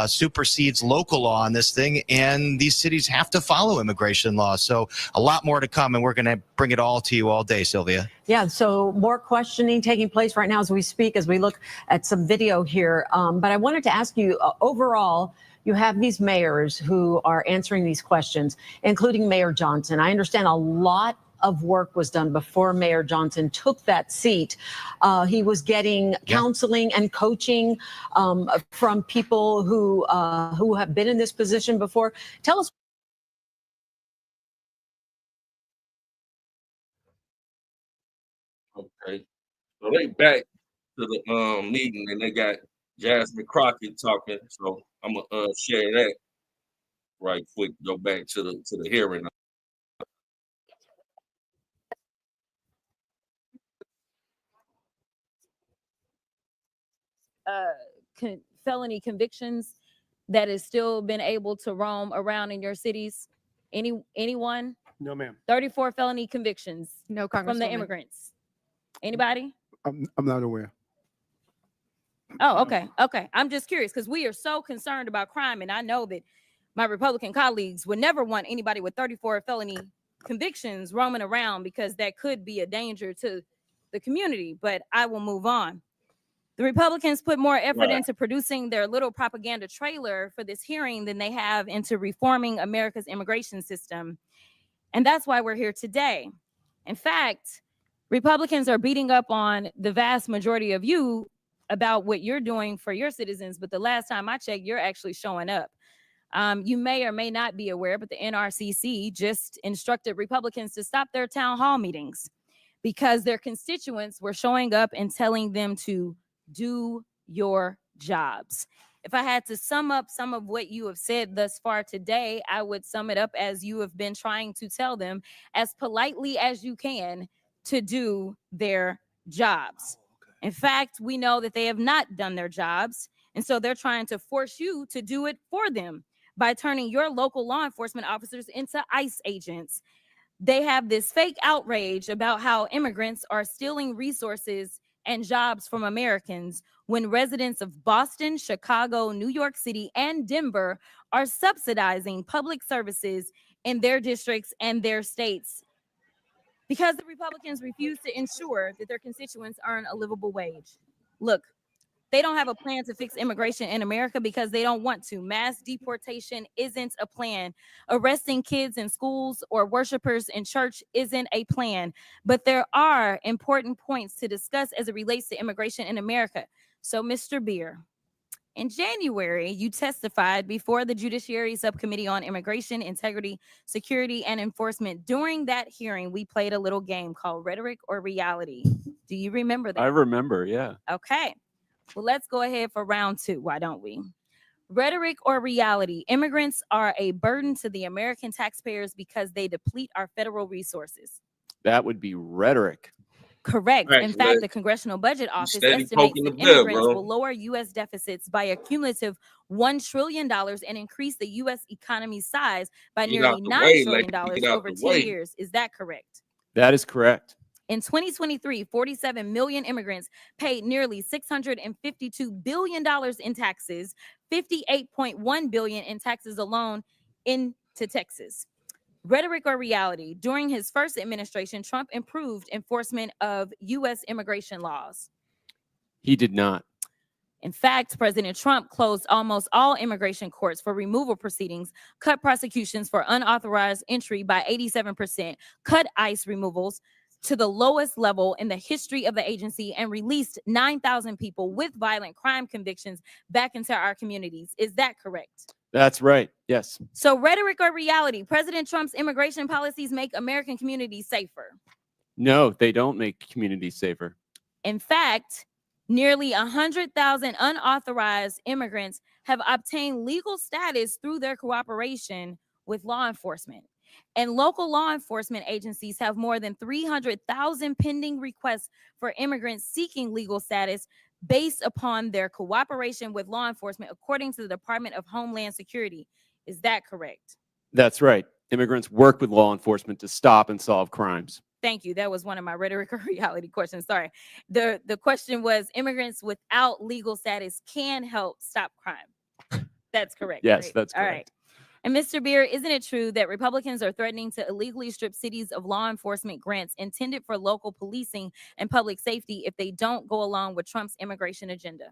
supersedes local law on this thing, and these cities have to follow immigration law. So a lot more to come, and we're going to bring it all to you all day, Sylvia. Yeah, so more questioning taking place right now as we speak, as we look at some video here. But I wanted to ask you, overall, you have these mayors who are answering these questions, including Mayor Johnson. I understand a lot of work was done before Mayor Johnson took that seat. He was getting counseling and coaching from people who have been in this position before. Tell us. Okay. So they back to the meeting and they got Jasmine Crockett talking. So I'm gonna share that right quick. Go back to the hearing. Felony convictions that has still been able to roam around in your cities? Anyone? No, ma'am. 34 felony convictions. No, from the Congresswoman. immigrants. Anybody? I'm not aware. Oh, okay. Okay. I'm just curious because we are so concerned about crime. And I know that my Republican colleagues would never want anybody with 34 felony convictions roaming around because that could be a danger to the community. But I will move on. The Republicans put more effort into producing their little propaganda trailer for this hearing than they have into reforming America's immigration system. And that's why we're here today. In fact, Republicans are beating up on the vast majority of you about what you're doing for your citizens. But the last time I checked, you're actually showing up. You may or may not be aware, but the NRCC just instructed Republicans to stop their town hall meetings because their constituents were showing up and telling them to do your jobs. If I had to sum up some of what you have said thus far today, I would sum it up as you have been trying to tell them as politely as you can to do their jobs. In fact, we know that they have not done their jobs, and so they're trying to force you to do it for them by turning your local law enforcement officers into ICE agents. they have this fake outrage about how immigrants are stealing resources and jobs from Americans when residents of Boston, Chicago, New York City, and Denver are subsidizing public services in their districts and their states because the Republicans refuse to ensure that their constituents earn a livable wage. Look, they don't have a plan to fix immigration in America because they don't want to. Mass deportation isn't a plan. Arresting kids in schools or worshipers in church isn't a plan. But there are important points to discuss as it relates to immigration in America. So, Mr. Beer, in January, you testified before the Judiciary Subcommittee on Immigration, Integrity, Security, and Enforcement. During that hearing, we played a little game called Rhetoric or Reality. Do you remember that? I remember, yeah. Okay. Well, let's go ahead for round two. Why don't we? Rhetoric or reality? Immigrants are a burden to the American taxpayers because they deplete our federal resources. That would be rhetoric. Correct. Right, In so fact, that- the Congressional Budget Office steady estimates poking that the bear, immigrants bro. will lower U.S. deficits by a cumulative $1 trillion and increase the U.S. economy's size by Get nearly out the $9 way, trillion lady. Get out over the 10 way. years. Is that correct? That is correct. In 2023, 47 million immigrants paid nearly $652 billion in taxes, $58.1 billion in taxes alone into Texas. Rhetoric or reality? During his first administration, Trump improved enforcement of U.S. immigration laws. He did not. In fact, President Trump closed almost all immigration courts for removal proceedings, cut prosecutions for unauthorized entry by 87%, cut ICE removals to the lowest level in the history of the agency, and released 9,000 people with violent crime convictions back into our communities. Is that correct? That's right. Yes. So, rhetoric or reality? President Trump's immigration policies make American communities safer. No, they don't make communities safer. In fact, nearly 100,000 unauthorized immigrants have obtained legal status through their cooperation with law enforcement. And local law enforcement agencies have more than 300,000 pending requests for immigrants seeking legal status based upon their cooperation with law enforcement, according to the Department of Homeland Security. Is that correct? That's right. Immigrants work with law enforcement to stop and solve crimes. Thank you. That was one of my rhetoric or reality questions. Sorry. The question was immigrants without legal status can help stop crime. That's correct. Yes, right? that's All correct. right. And Mr. Beer, isn't it true that Republicans are threatening to illegally strip cities of law enforcement grants intended for local policing and public safety if they don't go along with Trump's immigration agenda?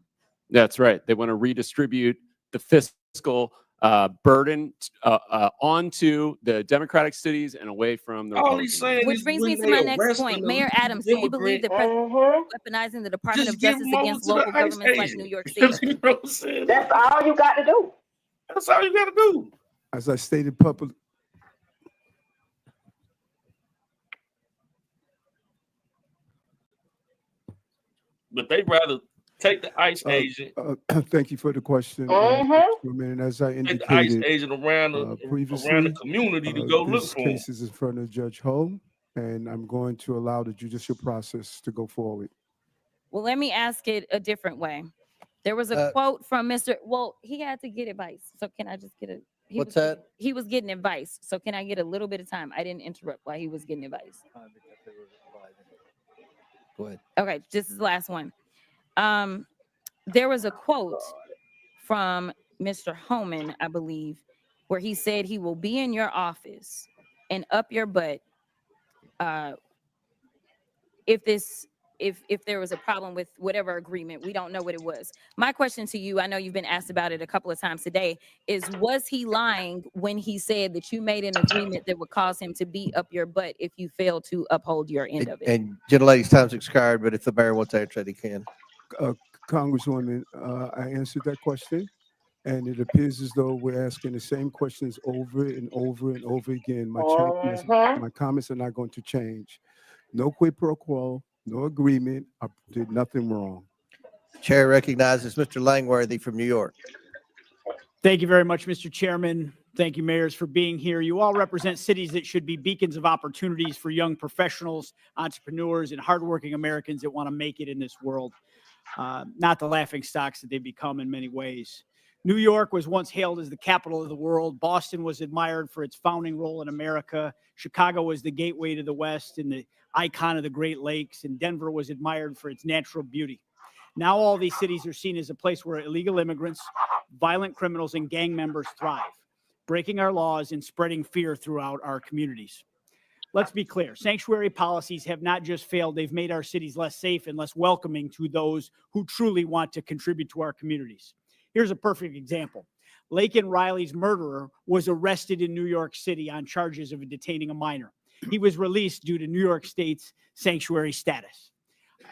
That's right. They want to redistribute the fiscal burden onto the Democratic cities and away from the All he's saying Which is brings when me to they my next arresting point. them, Mayor Adams, do you believe that President Trump is weaponizing the Department Just of give Justice them over against to the local ICE governments like agent. New York Because City? you know what I'm saying? That's all you got to do. That's all you got to do. As I stated publicly, But they rather take the ICE agent, thank you for the question. And as I take the ICE indicated agent around the previously, community to go look this for 'em. case is in front of Judge Holm, and I'm going to allow the judicial process to go forward. Well, let me ask it a different way. There was a quote from Mr. Well, he had to get advice. So can I just get a What's that? He was getting advice. So can I get a little bit of time? I didn't interrupt while he was getting advice. Go ahead. Okay, this is the last one. There was a quote from Mr. Homan, I believe, where he said he will be in your office and up your butt if there was a problem with whatever agreement. We don't know what it was. My question to you, I know you've been asked about it a couple of times today, is was he lying when he said that you made an agreement that would cause him to be up your butt if you failed to uphold your end of it? And gentlelady's time's expired, but if the mayor wants to answer that, he can. Congresswoman, I answered that question, and it appears as though we're asking the same questions over and over and over again. My comments are not going to change. No quid pro quo, no agreement. I did nothing wrong. Chair recognizes Mr. Langworthy from New York. Thank you very much, Mr. Chairman. Thank you, mayors, for being here. You all represent cities that should be beacons of opportunities for young professionals, entrepreneurs, and hardworking Americans that want to make it in this world. Not the laughing stocks that they become in many ways. New York was once hailed as the capital of the world. Boston was admired for its founding role in America. Chicago was the gateway to the West and the icon of the Great Lakes. And Denver was admired for its natural beauty. Now all these cities are seen as a place where illegal immigrants, violent criminals, and gang members thrive, breaking our laws and spreading fear throughout our communities. Let's be clear. Sanctuary policies have not just failed, they've made our cities less safe and less welcoming to those who truly want to contribute to our communities. Here's a perfect example. Laken Riley's murderer was arrested in New York City on charges of detaining a minor. He was released due to New York State's sanctuary status.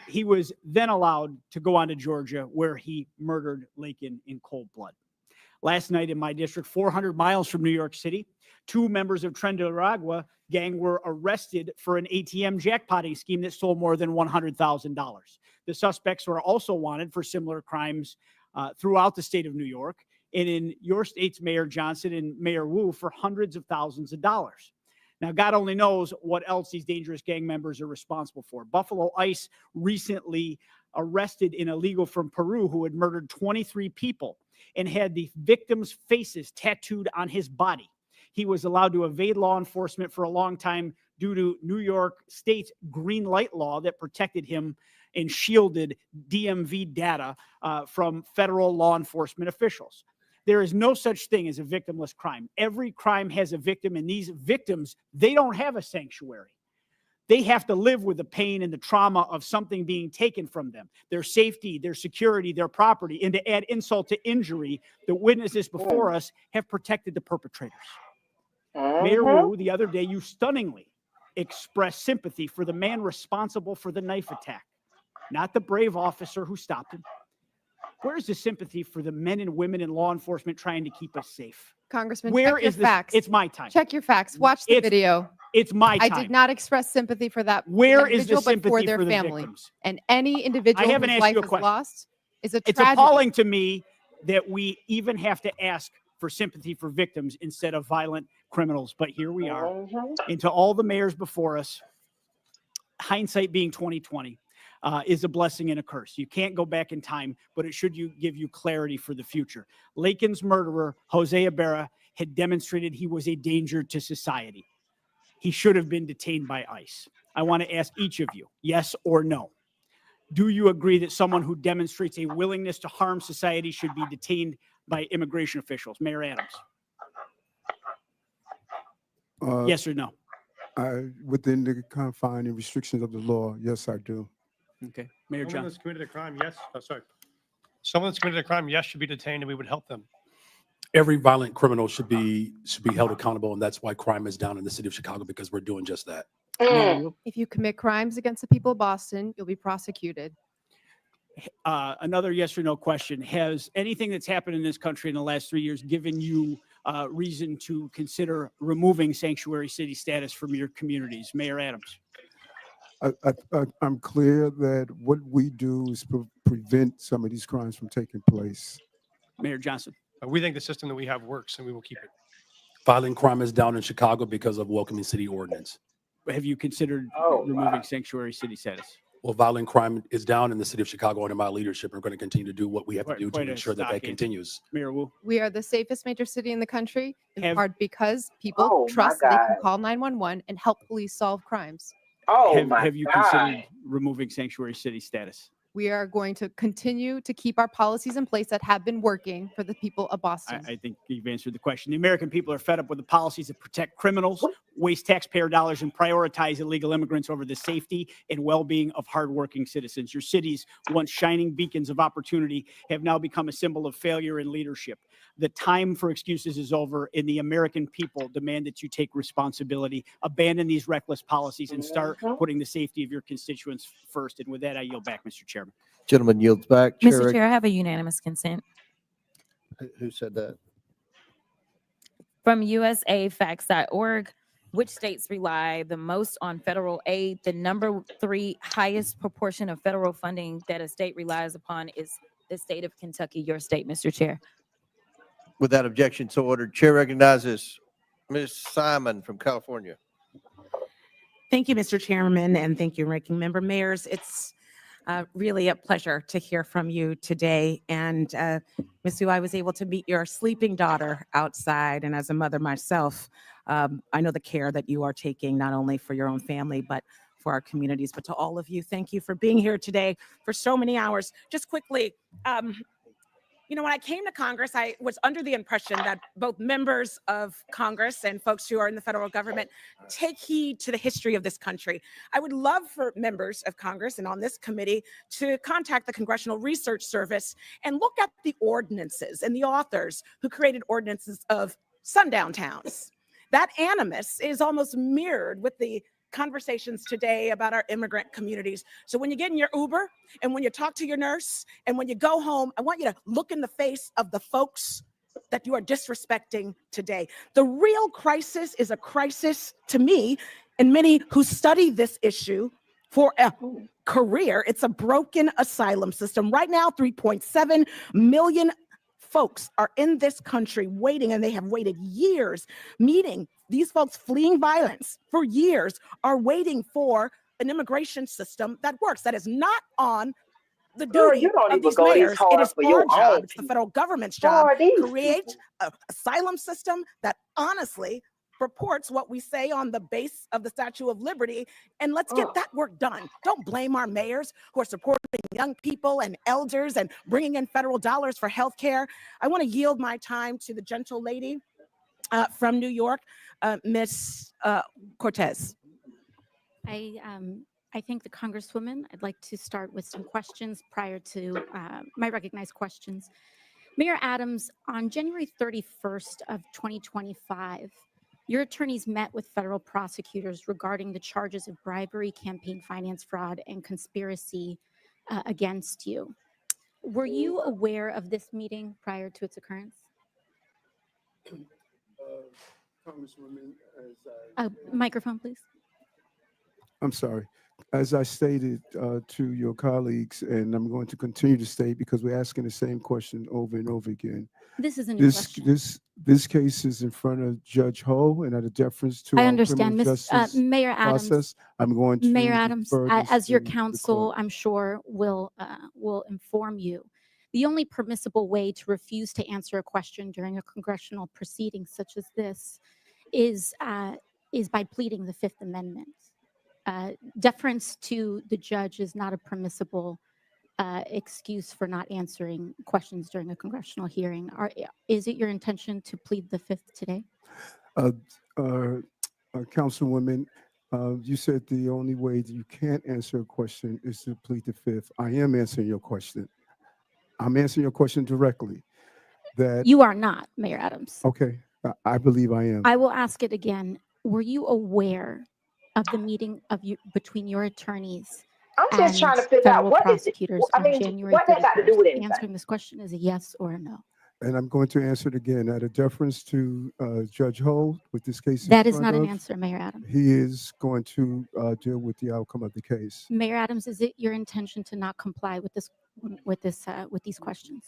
He was then allowed to go on to Georgia, where he murdered Laken in cold blood. Last night in my district, 400 miles from New York City, 2 members of Tren de Aragua gang were arrested for an ATM jackpotting scheme that stole more than $100,000. The suspects were also wanted for similar crimes throughout the state of New York, and in your state's Mayor Johnson and Mayor Wu for hundreds of thousands of dollars. Now, God only knows what else these dangerous gang members are responsible for. Buffalo ICE recently arrested an illegal from Peru who had murdered 23 people and had the victims' faces tattooed on his body. He was allowed to evade law enforcement for a long time due to New York State's green light law that protected him and shielded DMV data from federal law enforcement officials. There is no such thing as a victimless crime. Every crime has a victim, and these victims, they don't have a sanctuary. They have to live with the pain and the trauma of something being taken from them, their safety, their security, their property. And to add insult to injury, the witnesses before us have protected the perpetrators. Mayor Wu, the other day, you stunningly expressed sympathy for the man responsible for the knife attack, not the brave officer who stopped him. Where's the sympathy for the men and women in law enforcement trying to keep us safe? Congressman, Where check your is this? facts. It's my time. Check your facts. Watch the It's- video. It's my I time. did not express sympathy for that Where is the individual, but for sympathy their for the family. victims? And any individual haven't whose asked life you a is question. lost is a It's tragedy. appalling to me that we even have to ask for sympathy for victims instead of violent criminals. But here we are. And to all the mayors before us, hindsight being 2020 is a blessing and a curse. You can't go back in time, but it should give you clarity for the future. Laken's murderer, Jose Ibarra, had demonstrated he was a danger to society. He should have been detained by ICE. I want to ask each of you, yes or no. Do you agree that someone who demonstrates a willingness to harm society should be detained by immigration officials? Mayor Adams. Yes or no? Within the confine and restrictions of the law, yes, I do. Okay. Mayor Someone Johnson. that's committed a crime, yes. Oh, sorry. Someone that's committed a crime, yes, should be detained, and we would help them. Every violent criminal should be held accountable, and that's why crime is down in the city of Chicago, because we're doing just that. If you commit crimes against the people of Boston, you'll be prosecuted. Another yes or no question. Has anything that's happened in this country in the last 3 years given you reason to consider removing sanctuary city status from your communities? Mayor Adams. I'm clear that what we do is prevent some of these crimes from taking place. Mayor Johnson. We think the system that we have works, and we will keep it. Violent crime is down in Chicago because of welcoming city ordinance. Have you considered removing sanctuary city status? Well, violent crime is down in the city of Chicago under my leadership. We're going to continue to do what we have to do to Quite a ensure that that stockade. continues. Mayor Wu. We are the safest major city in the country, in Have- part because people Oh, my trust they can God. call 911 and help police solve crimes. have you considered removing sanctuary city status? We are going to continue to keep our policies in place that have been working for the people of Boston. I think you've answered the question. The American people are fed up with the policies that protect criminals, waste taxpayer dollars, and prioritize illegal immigrants over the safety and well-being of hardworking citizens. Your cities, once shining beacons of opportunity, have now become a symbol of failure in leadership. The time for excuses is over, and the American people demand that you take responsibility, abandon these reckless policies, and start putting the safety of your constituents first. And with that, I yield back, Mr. Chairman. Gentleman yields back. Mr. Chair, I have a unanimous consent. Who said that? From usafacts.org, which states rely the most on federal aid? The number 3 highest proportion of federal funding that a state relies upon is the state of Kentucky, your state, Mr. Chair. Without objection, so ordered. Chair recognizes Ms. Simon from California. Thank you, Mr. Chairman, and thank you, Ranking Member Mayors. It's Really a pleasure to hear from you today. And Ms. Sue, I was able to meet your sleeping daughter outside. And as a mother myself, I know the care that you are taking, not only for your own family, but for our communities. But to all of you, thank you for being here today for so many hours. Just quickly, you know, when I came to Congress, I was under the impression that both members of Congress and folks who are in the federal government take heed to the history of this country. I would love for members of Congress and on this committee to contact the Congressional Research Service and look at the ordinances and the authors who created ordinances of sundown towns. That animus is almost mirrored with the conversations today about our immigrant communities. So when you get in your Uber and when you talk to your nurse and when you go home, I want you to look in the face of the folks that you are disrespecting today. The real crisis is a crisis to me and many who study this issue for a career. It's a broken asylum system. Right now, 3.7 million folks are in this country waiting, and they have waited years, meaning these folks fleeing violence for years are waiting for an immigration system that works, that is not on the duty you don't of even these go this mayors. It hard is for our your job, own it's the federal government's job are these to create an asylum system that honestly purports what we say on the base of the Statue of Liberty, and let's get that work done. Don't blame our mayors who are supporting young people and elders and bringing in federal dollars for health care. I want to yield my time to the gentle lady from New York, Ms. Cortez. I thank the Congresswoman. I'd like to start with some questions prior to my recognized questions. Mayor Adams, on January 31st of 2025, your attorneys met with federal prosecutors regarding the charges of bribery, campaign finance fraud, and conspiracy against you. Were you aware of this meeting prior to its occurrence? Congresswoman, Microphone, please. I'm sorry. As I stated to your colleagues, and I'm going to continue to state because we're asking the same question over and over again. This is a new question. This case is in front of Judge Ho, and out of deference to I our understand, criminal Ms. justice Mayor Adams. process, I'm going to Mayor Adams, refer this as your to the counsel, court. I'm sure will inform you. The only permissible way to refuse to answer a question during a congressional proceeding such as this is by pleading the Fifth Amendment. Deference to the judge is not a permissible excuse for not answering questions during a congressional hearing. Is it your intention to plead the Fifth today? Councilwoman, you said the only way that you can't answer a question is to plead the Fifth. I am answering your question. I'm answering your question directly. That You are not, Mayor Adams. okay? I believe I am. I will ask it again. Were you aware of the meeting between your attorneys I'm just trying to figure out federal what is it. prosecutors I on mean, January what that got to do with 31st? anything? Answering this question is a yes or a no. And I'm going to answer it again. Out of deference to Judge Ho, with this case in That is front not an of, answer, Mayor Adams. He is going to deal with the outcome of the case. Mayor Adams, is it your intention to not comply with these questions?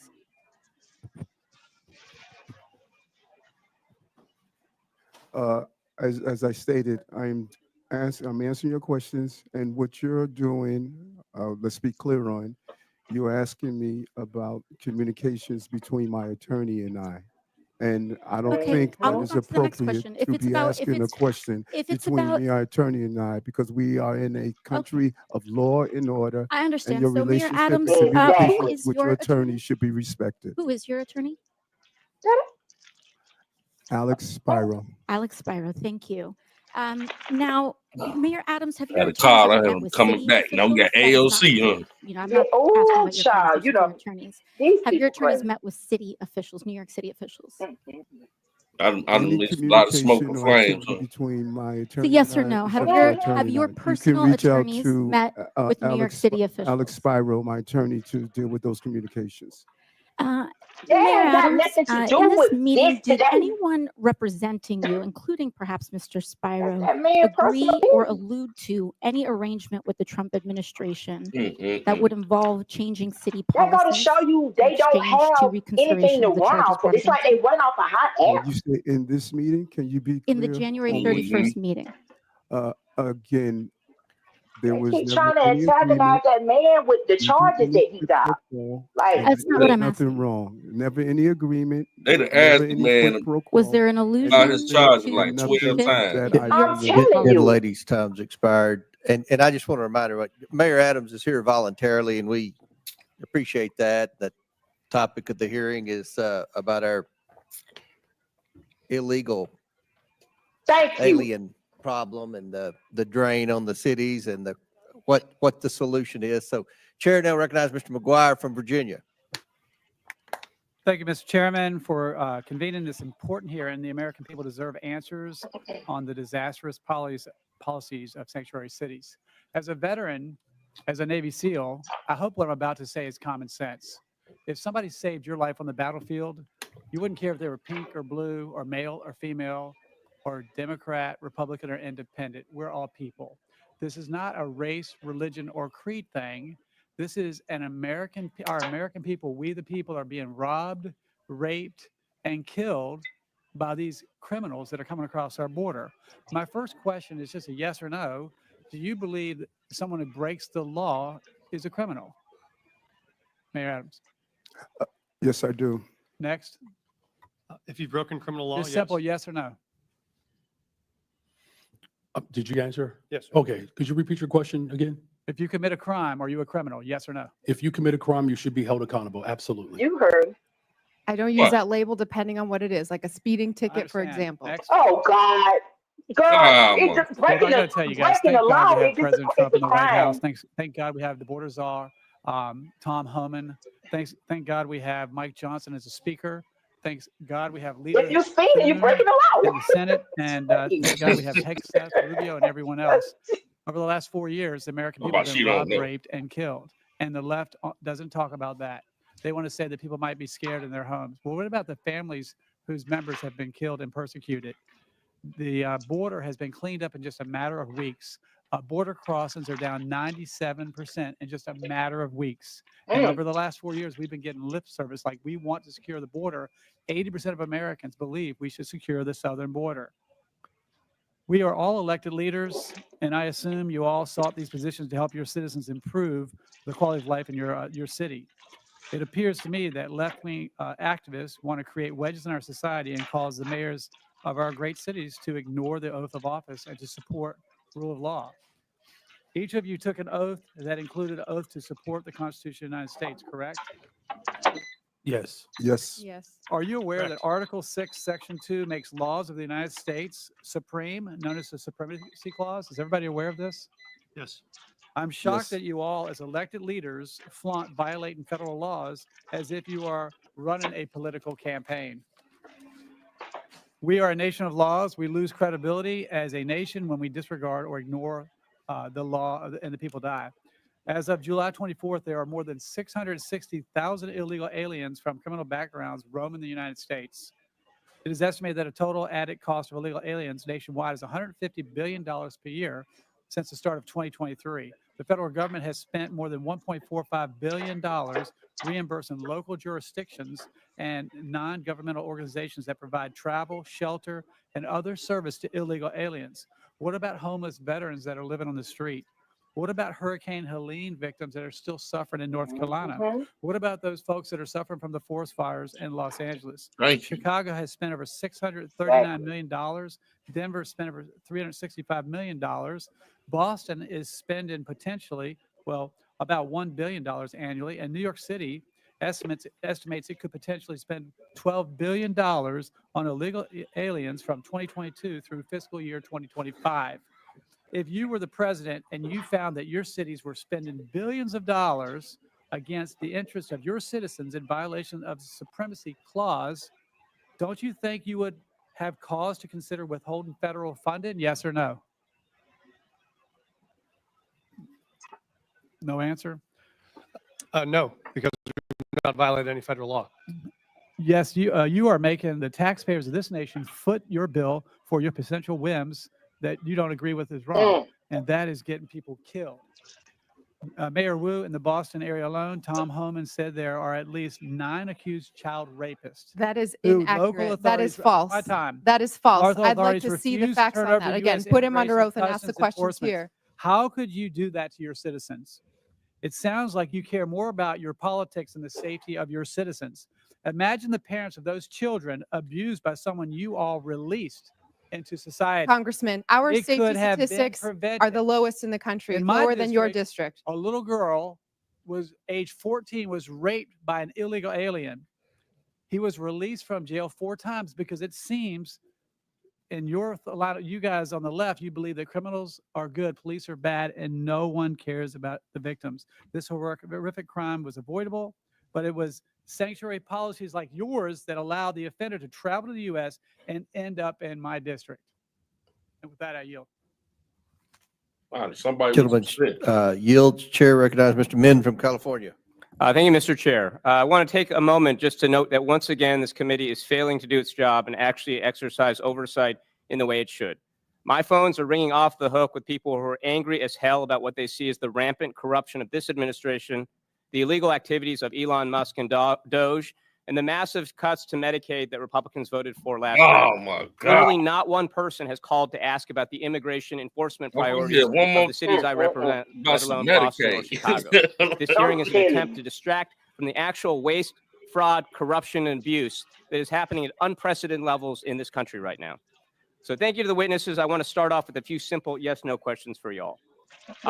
As I stated, I'm answering your questions, and what you're doing, let's be clear on, you're asking me about communications between my attorney and I. And I don't Okay, think I'll that move is on to the next appropriate question. If to it's be about- if asking a it's- question if it's between about- my attorney and I, because we are in a country of law and order. I understand. And your So, Mayor relationship Adams, and who communication is with your your attorney should be respected. Who is your attorney? Alex Spiro. Alex Spiro, thank you. Now, Mayor Adams, have I your had a attorneys call. I ever had met him with coming city back. Now we got officials? That is AOC, not- huh? You know, I'm not Oh, asking about your child, conversations you with know, your attorneys. these Have your people attorneys crazy. met with city officials, New York City officials? I done Any missed a lot of smoke and communication or flames. activity Huh? between my It's attorney a yes or and I no. is Have up your to have attorney your and I. You can personal reach out attorneys to met with New York Alex City officials? Alex Spiro, my attorney, to deal with those communications. That Mayor ain't got Adams, nothing to do in this with meeting, this did today. anyone representing you, including perhaps Mr. Spiro, That man agree personal or business. allude to any arrangement with the Trump administration that Mm-mm-mm. would involve changing city That go to policies show you in they don't exchange to have anything reconsideration to of the run charges off of. brought It's like against they you? run off a hot air. You say in this meeting, can you be In the clear January on what- 31st meeting. Again, there They was keep never trying to any antagonize agreement. that man with the We did charges that he any got. football, Like, and That's not there's what I'm nothing asking. wrong. Never any agreement, They done never asked the any quid man pro Was quo, there an and about his allusion nothing, charges to like and 12 nothing shift? of that times. I'm idea. telling Young you. lady's time's expired. And I just want to remind her, Mayor Adams is here voluntarily, and we appreciate that. The topic of the hearing is about our illegal Thank you. alien problem and the drain on the cities and what the solution is. So Chair now recognize Mr. McGuire from Virginia. Thank you, Mr. Chairman, for convening this important hearing. The American people deserve answers on the disastrous policies of sanctuary cities. As a veteran, as a Navy SEAL, I hope what I'm about to say is common sense. If somebody saved your life on the battlefield, you wouldn't care if they were pink or blue or male or female or Democrat, Republican, or independent. We're all people. This is not a race, religion, or creed thing. This is our American people. We the people are being robbed, raped, and killed by these criminals that are coming across our border. My first question is just a yes or no. Do you believe that someone who breaks the law is a criminal? Mayor Adams. Yes, I do. Next. If you've broken criminal law, Just yes. simple yes or no. Did you answer? Yes. Okay. Could you repeat your question again? If you commit a crime, are you a criminal? Yes or no? If you commit a crime, you should be held accountable. Absolutely. You heard. I don't use What? that label depending on what it is, like a speeding ticket, for understand. example. Next. Oh God. God, Come it's on. just Well, I breaking gotta the tell you guys, breaking thank the God law. we have It's just President Trump it's in a the White House. crime. Thank God we have the border czar, Tom Homan. Thank God we have Mike Johnson as a speaker. Thanks God we have If leaders you speak, you're Thune breaking the in law. the Senate, and thank God we have Hegseth, Rubio, and everyone else. Over the last 4 years, the American How people about have she been don't robbed, know? raped, and killed. And the left doesn't talk about that. They want to say that people might be scared in their homes. Well, what about the families whose members have been killed and persecuted? The border has been cleaned up in just a matter of weeks. Border crossings are down 97% in just a matter of weeks. And over the last 4 years, we've been getting lip service like we want to secure the border. 80% of Americans believe we should secure the southern border. We are all elected leaders, and I assume you all sought these positions to help your citizens improve the quality of life in your city. It appears to me that left-wing activists want to create wedges in our society and cause the mayors of our great cities to ignore the oath of office and to support rule of law. Each of you took an oath that included an oath to support the Constitution of the United States, correct? Yes. Yes. Yes. Are you aware that Article 6, Section 2 makes laws of the United States supreme, known as the Supremacy Clause? Is everybody aware of this? Yes. I'm shocked Yes. that you all, as elected leaders, flaunt violating federal laws as if you are running a political campaign. We are a nation of laws. We lose credibility as a nation when we disregard or ignore the law and the people die. As of July 24th, there are more than 660,000 illegal aliens from criminal backgrounds roaming the United States. It is estimated that a total added cost of illegal aliens nationwide is $150 billion per year since the start of 2023. The federal government has spent more than $1.45 billion reimbursing local jurisdictions and non-governmental organizations that provide travel, shelter, and other service to illegal aliens. What about homeless veterans that are living on the street? What about Hurricane Helene victims that are still suffering in North Carolina? What about those folks that are suffering from the forest fires in Los Angeles? Thank you. Chicago has spent over $639 million. Denver spent over $365 million. Boston is spending potentially, well, about $1 billion annually. And New York City estimates it could potentially spend $12 billion on illegal aliens from 2022 through fiscal year 2025. If you were the president and you found that your cities were spending billions of dollars against the interests of your citizens in violation of the Supremacy Clause, don't you think you would have cause to consider withholding federal funding? Yes or no? No answer? No, because we've not violated any federal law. Yes, you are making the taxpayers of this nation foot your bill for your potential whims that you don't agree with is wrong, and that is getting people killed. Mayor Wu, in the Boston area alone, Tom Homan said there are at least 9 accused child rapists. That is who inaccurate. That is authorities- false. My time. That is false. Local I'd like authorities to see the refuse to facts turn on over that. Again, US put him under Immigration oath and ask the Customs questions Enforcement. here. How could you do that to your citizens? It sounds like you care more about your politics and the safety of your citizens. Imagine the parents of those children abused by someone you all released into society. Congressman, our It safety could have been statistics are prevented. the lowest in the country, In my lower than your district. A little girl was age 14, was raped by an illegal alien. He was released from jail 4 times because it seems in a lot of you guys on the left, you believe that criminals are good, police are bad, and no one cares about the victims. This horrific crime was avoidable, but it was sanctuary policies like yours that allowed the offender to travel to the U.S. and end up in my district. And with that, I yield. Somebody Gentlemen, yield. Chair recognize Mr. Min from California. Thank you, Mr. Chair. I want to take a moment just to note that once again, this committee is failing to do its job and actually exercise oversight in the way it should. My phones are ringing off the hook with people who are angry as hell about what they see as the rampant corruption of this administration, the illegal activities of Elon Musk and Doge, and the massive cuts to Medicaid that Republicans voted for last year. Oh my God. Literally not one person has called to ask about the immigration enforcement Oh, yeah, priorities one more of the cities I represent, about let some alone Boston or Medicaid. Chicago. This hearing is an attempt to distract from the actual waste, fraud, corruption, and abuse that is happening at unprecedented levels in this country right now. So thank you to the witnesses. I want to start off with a few simple yes/no questions for y'all.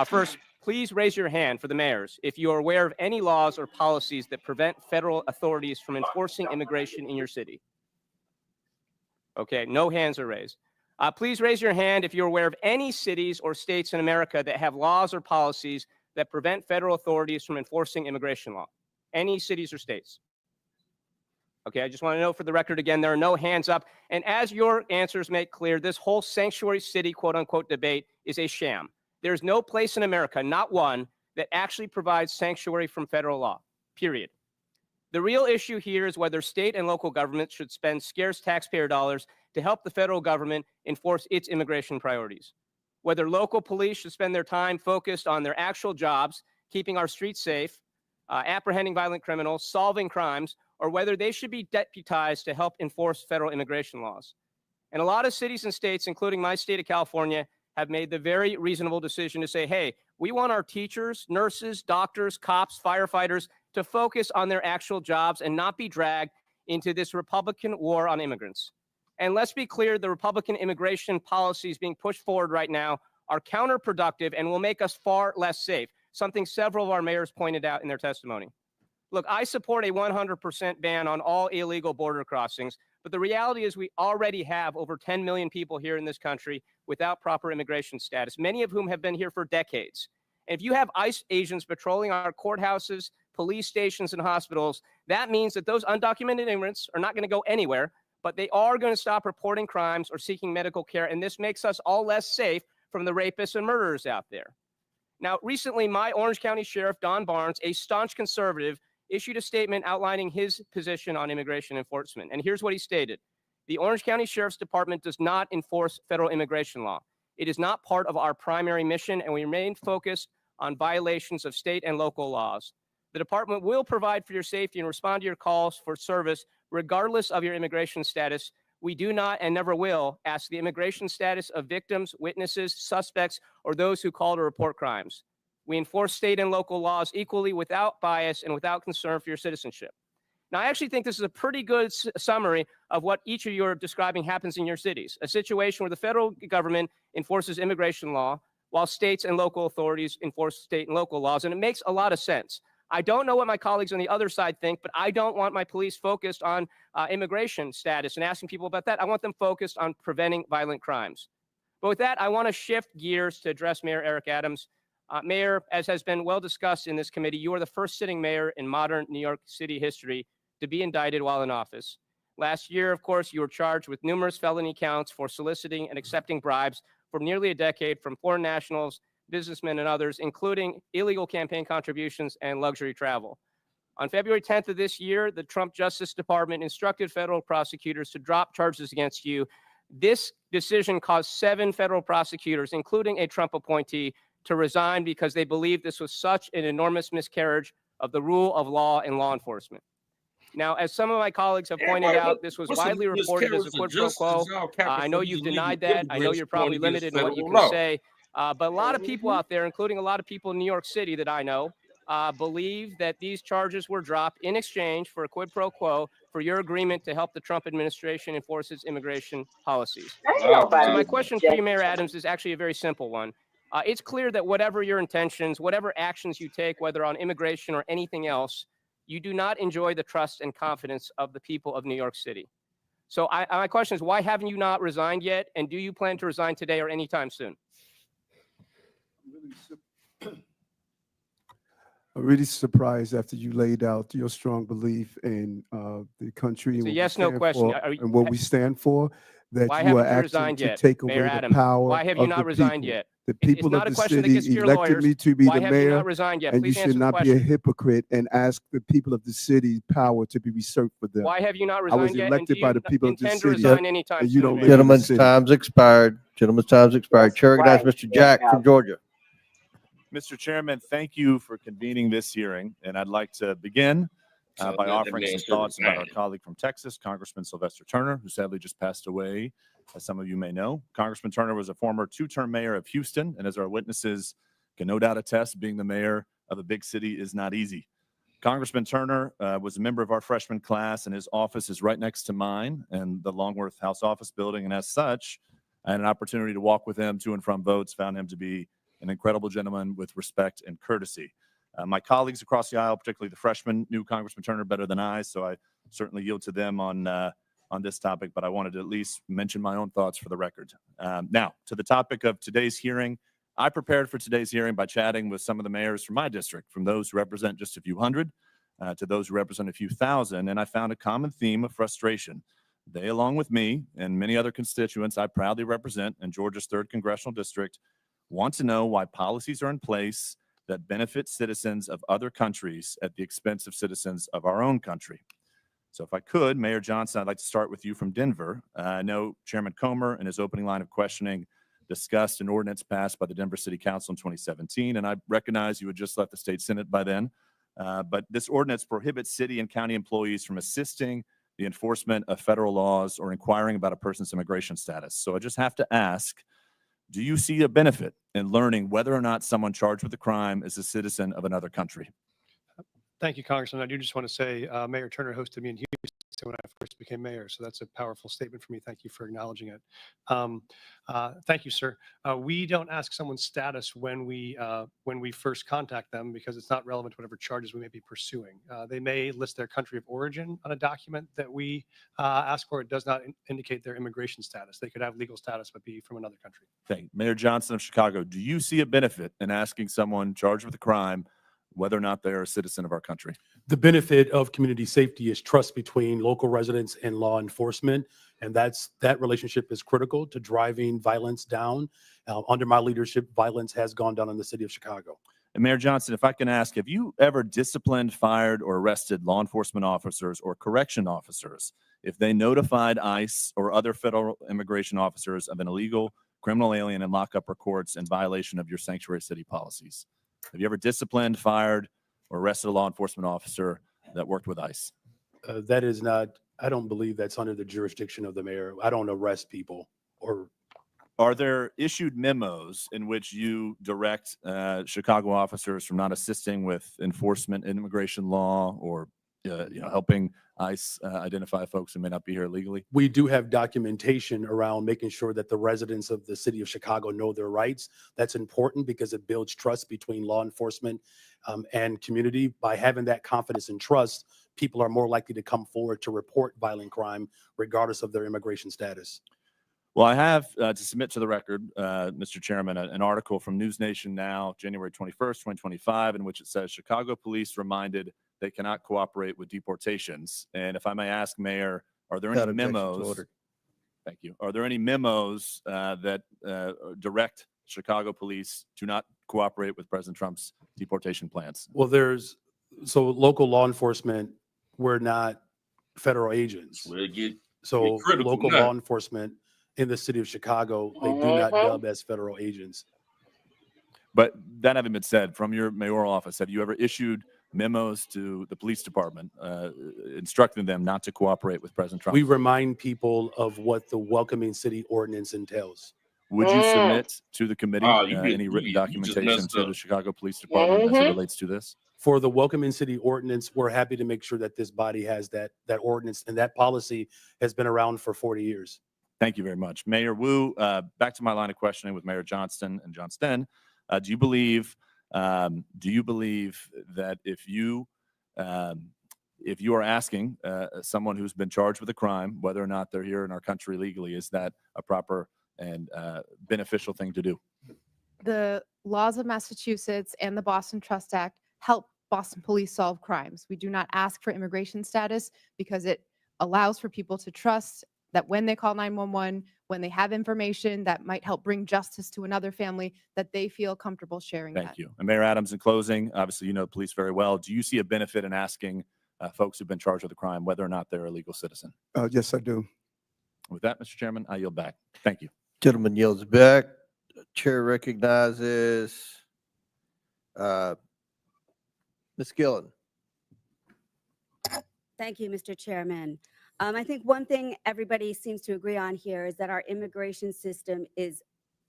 First, please raise your hand for the mayors if you are aware of any laws or policies that prevent federal authorities from enforcing immigration in your city. Okay, no hands are raised. Please raise your hand if you're aware of any cities or states in America that have laws or policies that prevent federal authorities from enforcing immigration law. Any cities or states. Okay, I just want to know for the record again, there are no hands up. And as your answers make clear, this whole sanctuary city, quote unquote, debate is a sham. There's no place in America, not one, that actually provides sanctuary from federal law, period. The real issue here is whether state and local governments should spend scarce taxpayer dollars to help the federal government enforce its immigration priorities. Whether local police should spend their time focused on their actual jobs, keeping our streets safe, apprehending violent criminals, solving crimes, or whether they should be deputized to help enforce federal immigration laws. And a lot of cities and states, including my state of California, have made the very reasonable decision to say, hey, we want our teachers, nurses, doctors, cops, firefighters to focus on their actual jobs and not be dragged into this Republican war on immigrants. And let's be clear, the Republican immigration policies being pushed forward right now are counterproductive and will make us far less safe, something several of our mayors pointed out in their testimony. Look, I support a 100% ban on all illegal border crossings, but the reality is we already have over 10 million people here in this country without proper immigration status, many of whom have been here for decades. And if you have ICE agents patrolling our courthouses, police stations, and hospitals, that means that those undocumented immigrants are not going to go anywhere, but they are going to stop reporting crimes or seeking medical care, and this makes us all less safe from the rapists and murderers out there. Now, recently, my Orange County Sheriff, Don Barnes, a staunch conservative, issued a statement outlining his position on immigration enforcement. And here's what he stated. The Orange County Sheriff's Department does not enforce federal immigration law. It is not part of our primary mission, and we remain focused on violations of state and local laws. The department will provide for your safety and respond to your calls for service, regardless of your immigration status. We do not and never will ask the immigration status of victims, witnesses, suspects, or those who call to report crimes. We enforce state and local laws equally without bias and without concern for your citizenship. Now, I actually think this is a pretty good summary of what each of you are describing happens in your cities, a situation where the federal government enforces immigration law while states and local authorities enforce state and local laws, and it makes a lot of sense. I don't know what my colleagues on the other side think, but I don't want my police focused on immigration status and asking people about that. I want them focused on preventing violent crimes. But with that, I want to shift gears to address Mayor Eric Adams. Mayor, as has been well discussed in this committee, you are the first sitting mayor in modern New York City history to be indicted while in office. Last year, of course, you were charged with numerous felony counts for soliciting and accepting bribes for nearly a decade from foreign nationals, businessmen, and others, including illegal campaign contributions and luxury travel. On February 10th of this year, the Trump Justice Department instructed federal prosecutors to drop charges against you. This decision caused 7 federal prosecutors, including a Trump appointee, to resign because they believed this was such an enormous miscarriage of the rule of law and law enforcement. Now, as some of my colleagues have pointed out, this was widely reported as a quid pro quo. I know you've denied that. I know you're probably limited in what you can say. But a lot of people out there, including a lot of people in New York City that I know, believe that these charges were dropped in exchange for a quid pro quo for your agreement to help the Trump administration enforce its immigration policies. Ain't So nobody my question for you, Jack- Mayor Adams, is actually a very simple one. It's clear that whatever your intentions, whatever actions you take, whether on immigration or anything else, you do not enjoy the trust and confidence of the people of New York City. So my question is, why haven't you not resigned yet? And do you plan to resign today or anytime soon? I'm really surprised after you laid out your strong belief in the country It's a and what we yes/no stand question. for, Are you- and what we stand for, that Why you are haven't you acting resigned to yet, take away Mayor the Adams? power Why have you of not the resigned people. yet? The It's people not of a the question that city gets to your elected lawyers. me to be Why the have you mayor, not resigned yet? and you Please answer should the not be a question. hypocrite and ask the people of the city power to be usurped for them. Why have you not I was resigned yet? And do elected by you the people of the intend to city, resign anytime and you soon, don't Mayor? live in the Gentlemen's city. time's expired. Gentlemen's time's expired. Chair recognizes right. Mr. Jack from Georgia. Mr. Chairman, thank you for convening this hearing, and I'd like to begin So by let the offering man some serve thoughts his about our time. colleague from Texas, Congressman Sylvester Turner, who sadly just passed away, as some of you may know. Congressman Turner was a former two-term mayor of Houston, and as our witnesses can no doubt attest, being the mayor of a big city is not easy. Congressman Turner was a member of our freshman class, and his office is right next to mine in the Longworth House Office Building, and as such, I had an opportunity to walk with him to and from votes, found him to be an incredible gentleman with respect and courtesy. My colleagues across the aisle, particularly the freshmen, knew Congressman Turner better than I, so I certainly yield to them on this topic, but I wanted to at least mention my own thoughts for the record. Now, to the topic of today's hearing, I prepared for today's hearing by chatting with some of the mayors from my district, from those who represent just a few hundred to those who represent a few thousand, and I found a common theme of frustration. They, along with me and many other constituents I proudly represent in Georgia's 3rd Congressional District, want to know why policies are in place that benefit citizens of other countries at the expense of citizens of our own country. So if I could, Mayor Johnson, I'd like to start with you from Denver. I know Chairman Comer in his opening line of questioning discussed an ordinance passed by the Denver City Council in 2017, and I recognize you had just left the state Senate by then. But this ordinance prohibits city and county employees from assisting the enforcement of federal laws or inquiring about a person's immigration status. So I just have to ask, do you see a benefit in learning whether or not someone charged with a crime is a citizen of another country? Thank you, Congressman. I do just want to say Mayor Turner hosted me in Houston when I first became mayor, so that's a powerful statement for me. Thank you for acknowledging it. Thank you, sir. We don't ask someone's status when we first contact them because it's not relevant to whatever charges we may be pursuing. They may list their country of origin on a document that we ask for. It does not indicate their immigration status. They could have legal status but be from another country. Thank you. Mayor Johnson of Chicago, do you see a benefit in asking someone charged with a crime whether or not they're a citizen of our country? The benefit of community safety is trust between local residents and law enforcement, and that relationship is critical to driving violence down. Under my leadership, violence has gone down in the city of Chicago. And Mayor Johnson, if I can ask, have you ever disciplined, fired, or arrested law enforcement officers or correction officers if they notified ICE or other federal immigration officers of an illegal criminal alien in lockup or courts in violation of your sanctuary city policies? Have you ever disciplined, fired, or arrested a law enforcement officer that worked with ICE? That is not, I don't believe that's under the jurisdiction of the mayor. I don't arrest people or. Are there issued memos in which you direct Chicago officers from not assisting with enforcement in immigration law or helping ICE identify folks who may not be here legally? We do have documentation around making sure that the residents of the city of Chicago know their rights. That's important because it builds trust between law enforcement and community. By having that confidence and trust, people are more likely to come forward to report violent crime, regardless of their immigration status. Well, I have to submit to the record, Mr. Chairman, an article from News Nation Now, January 21st, 2025, in which it says Chicago police reminded they cannot cooperate with deportations. And if I may ask, Mayor, are there any memos? Thank you. Are there any memos that direct Chicago police to not cooperate with President Trump's deportation plans? Well, local law enforcement, we're not federal agents. So local law enforcement in the city of Chicago, they do not dub as federal agents. But that having been said, from your mayoral office, have you ever issued memos to the police department instructing them not to cooperate with President Trump? We remind people of what the welcoming city ordinance entails. Would you submit to the committee Ah, any written you just documentation messed to up. the Chicago Police Department as it Mhm. relates to this? For the Welcoming City ordinance, we're happy to make sure that this body has that ordinance, and that policy has been around for 40 years. Thank you very much. Mayor Wu, back to my line of questioning with Mayor Johnston and Johnston. Do you believe that if you are asking someone who's been charged with a crime, whether or not they're here in our country legally, is that a proper and beneficial thing to do? The laws of Massachusetts and the Boston Trust Act help Boston police solve crimes. We do not ask for immigration status because it allows for people to trust that when they call 911, when they have information that might help bring justice to another family, that they feel comfortable sharing that. Thank you. And Mayor Adams, in closing, obviously you know the police very well. Do you see a benefit in asking folks who've been charged with a crime whether or not they're a legal citizen? Yes, I do. With that, Mr. Chairman, I yield back. Thank you. Gentleman yields back. Chair recognizes Ms. Gillen. Thank you, Mr. Chairman. I think one thing everybody seems to agree on here is that our immigration system is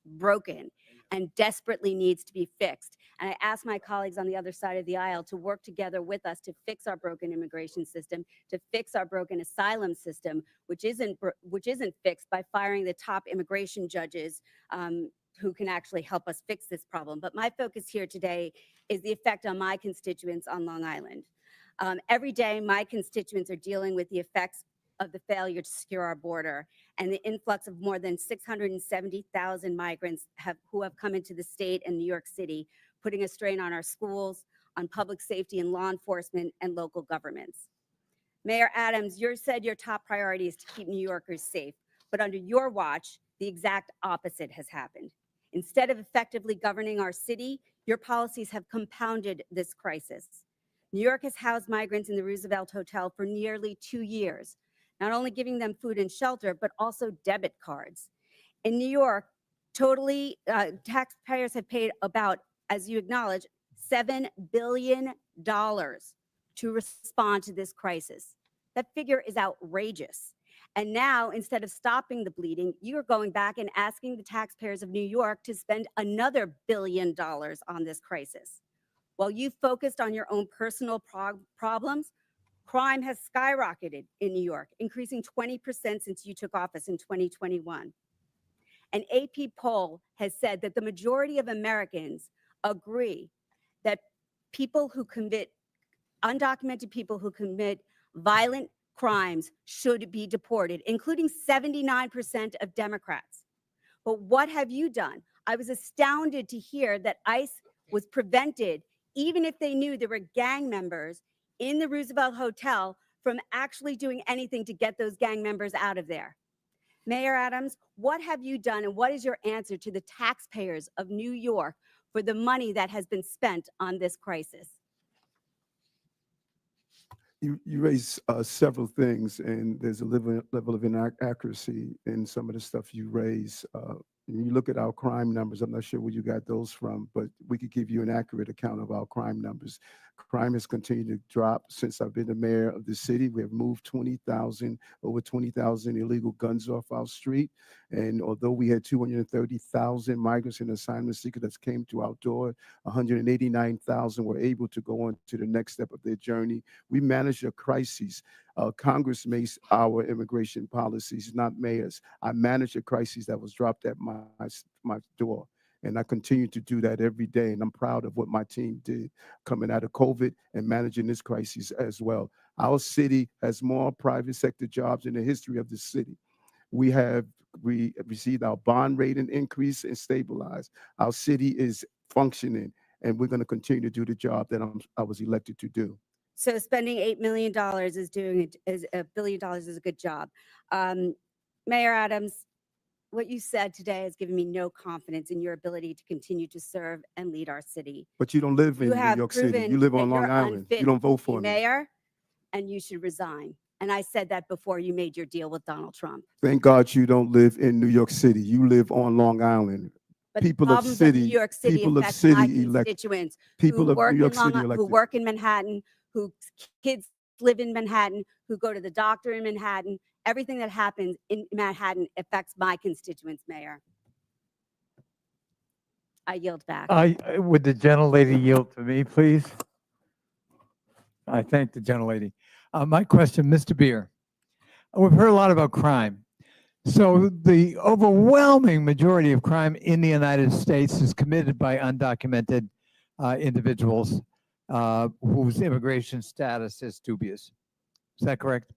broken and desperately needs to be fixed. And I ask my colleagues on the other side of the aisle to work together with us to fix our broken immigration system, to fix our broken asylum system, which isn't fixed by firing the top immigration judges who can actually help us fix this problem. But my focus here today is the effect on my constituents on Long Island. Every day, my constituents are dealing with the effects of the failure to secure our border and the influx of more than 670,000 migrants who have come into the state and New York City, putting a strain on our schools, on public safety and law enforcement, and local governments. Mayor Adams, you said your top priority is to keep New Yorkers safe, but under your watch, the exact opposite has happened. Instead of effectively governing our city, your policies have compounded this crisis. New York has housed migrants in the Roosevelt Hotel for nearly 2 years, not only giving them food and shelter, but also debit cards. In New York, taxpayers have paid about, as you acknowledge, $7 billion to respond to this crisis. That figure is outrageous. And now, instead of stopping the bleeding, you're going back and asking the taxpayers of New York to spend another $1 billion on this crisis. While you focused on your own personal problems, crime has skyrocketed in New York, increasing 20% since you took office in 2021. An AP poll has said that the majority of Americans agree that undocumented people who commit violent crimes should be deported, including 79% of Democrats. But what have you done? I was astounded to hear that ICE was prevented, even if they knew there were gang members in the Roosevelt Hotel, from actually doing anything to get those gang members out of there. Mayor Adams, what have you done and what is your answer to the taxpayers of New York for the money that has been spent on this crisis? You raise several things, and there's a level of inaccuracy in some of the stuff you raise. When you look at our crime numbers, I'm not sure where you got those from, but we could give you an accurate account of our crime numbers. Crime has continued to drop since I've been the mayor of the city. We have moved over 20,000 illegal guns off our street. And although we had 230,000 migrants and asylum seekers that came to our door, 189,000 were able to go on to the next step of their journey. We managed a crisis. Congress makes our immigration policies, not mayors. I manage a crisis that was dropped at my door. And I continue to do that every day. And I'm proud of what my team did coming out of COVID and managing this crisis as well. Our city has more private sector jobs in the history of the city. We received our bond rating increase and stabilized. Our city is functioning, and we're going to continue to do the job that I was elected to do. So spending $8 million is $1 billion is a good job. Mayor Adams, what you said today has given me no confidence in your ability to continue to serve and lead our city. But you don't live in New York City. You live on Long Island. You don't vote for me. Mayor, and you should resign. And I said that before you made your deal with Donald Trump. Thank God you don't live in New York City. You live on Long Island. But People the of problems city, New York City people of affect city my elect, constituents people who of work New York in Long City Island, who elected. work in Manhattan, whose kids live in Manhattan, who go to the doctor in Manhattan. Everything that happens in Manhattan affects my constituents, Mayor. I yield back. Would the gentlelady yield to me, please? I thank the gentlelady. My question, Mr. Beer. We've heard a lot about crime. So the overwhelming majority of crime in the United States is committed by undocumented individuals whose immigration status is dubious. Is that correct?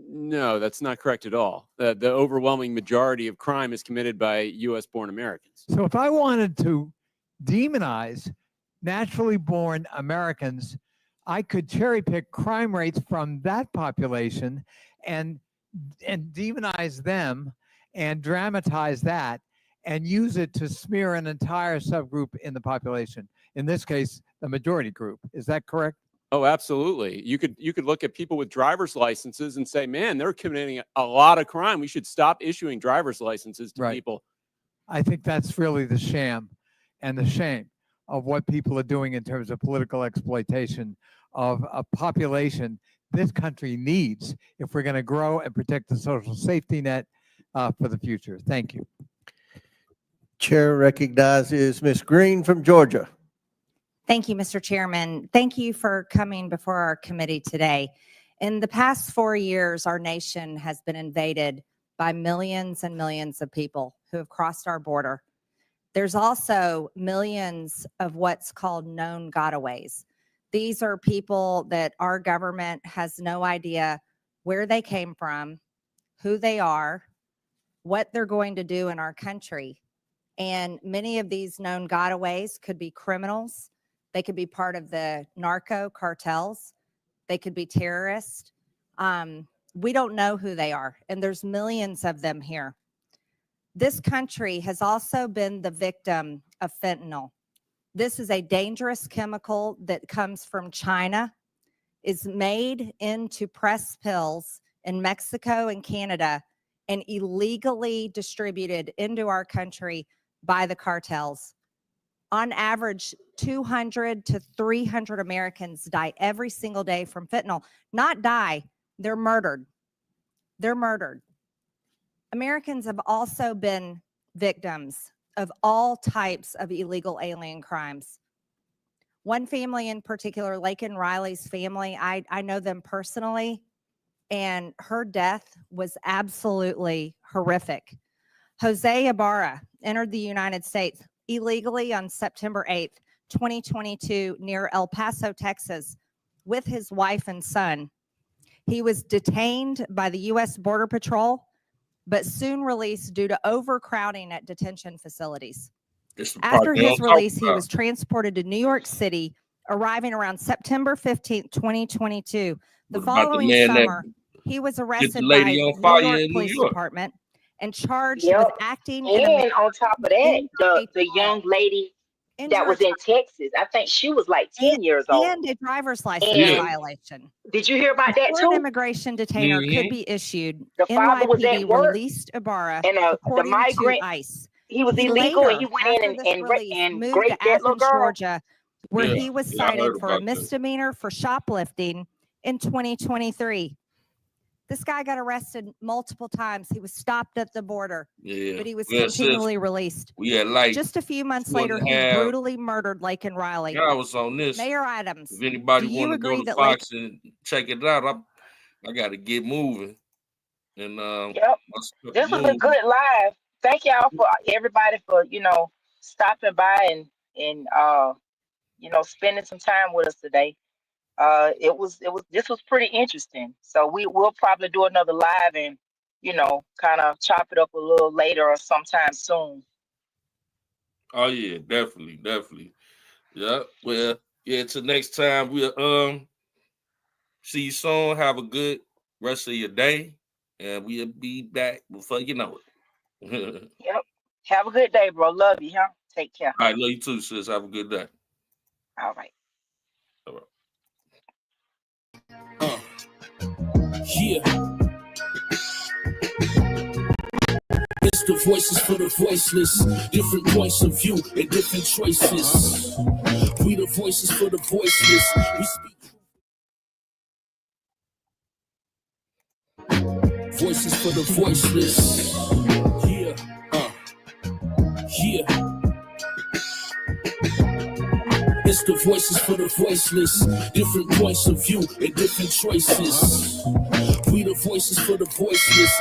No, that's not correct at all. The overwhelming majority of crime is committed by U.S. born Americans. So if I wanted to demonize naturally born Americans, I could cherry pick crime rates from that population and demonize them and dramatize that and use it to smear an entire subgroup in the population. In this case, the majority group. Is that correct? Oh, absolutely. You could look at people with driver's licenses and say, man, they're committing a lot of crime. We should stop issuing driver's licenses to people. I think that's really the sham and the shame of what people are doing in terms of political exploitation of a population this country needs if we're going to grow and protect the social safety net for the future. Thank you. Chair recognizes Ms. Green from Georgia. Thank you, Mr. Chairman. Thank you for coming before our committee today. In the past 4 years, our nation has been invaded by millions and millions of people who have crossed our border. There's also millions of what's called known gotaways. These are people that our government has no idea where they came from, who they are, what they're going to do in our country. And many of these known gotaways could be criminals. They could be part of the narco cartels. They could be terrorists. We don't know who they are, and there's millions of them here. This country has also been the victim of fentanyl. This is a dangerous chemical that comes from China, is made into pressed pills in Mexico and Canada, and illegally distributed into our country by the cartels. On average, 200 to 300 Americans die every single day from fentanyl. Not die, they're murdered. They're murdered. Americans have also been victims of all types of illegal alien crimes. One family in particular, Laken Riley's family, I know them personally, and her death was absolutely horrific. Jose Ibarra entered the United States illegally on September 8th, 2022, near El Paso, Texas, with his wife and son. He was detained by the U.S. Border Patrol, but soon released due to overcrowding at detention facilities. After his release, he was transported to New York City, arriving around September 15th, 2022. The following summer, he was arrested by the New York Police Department and charged with acting in And on top of that, the young lady that was in Texas, I think she was like 10 years old. And a driver's license violation. Did you hear about that Before too? an immigration detainer could be issued, The father was NYPD at work, released Ibarra and the according migrant, to ICE. he was illegal, and he later, went in after this release, and moved raped to that little Athens, girl. Georgia, where he was I heard cited for a about that. misdemeanor for shoplifting in 2023. This guy got arrested multiple times. He was stopped at the border, Yeah. but he was Well, sis, continually released. we had like Just a few months 2.5 later, he brutally murdered Laken Riley. I was on this. Mayor Adams, If anybody do you want to agree go to that Fox and check it out, I got to get moving. And Yep. This was a good live. Thank y'all for everybody for stopping by and spending some time with us today. This was pretty interesting. So we'll probably do another live and kind of chop it up a little later or sometime soon. Oh yeah, definitely. Yeah. Well, yeah. Till next time, we'll see you soon. Have a good rest of your day, and we'll be back before you know it. Yep. Have a good day, bro. Love you, huh? Take care. All right, love you too, sis. Have a good day. All right. Yeah. It's the voices for the voiceless. Different points of view and different choices. We the voices for the voiceless. We speak. Voices for the voiceless. Yeah. Yeah. It's the voices for the voiceless. Different points of view and different choices. We the voices for the voiceless.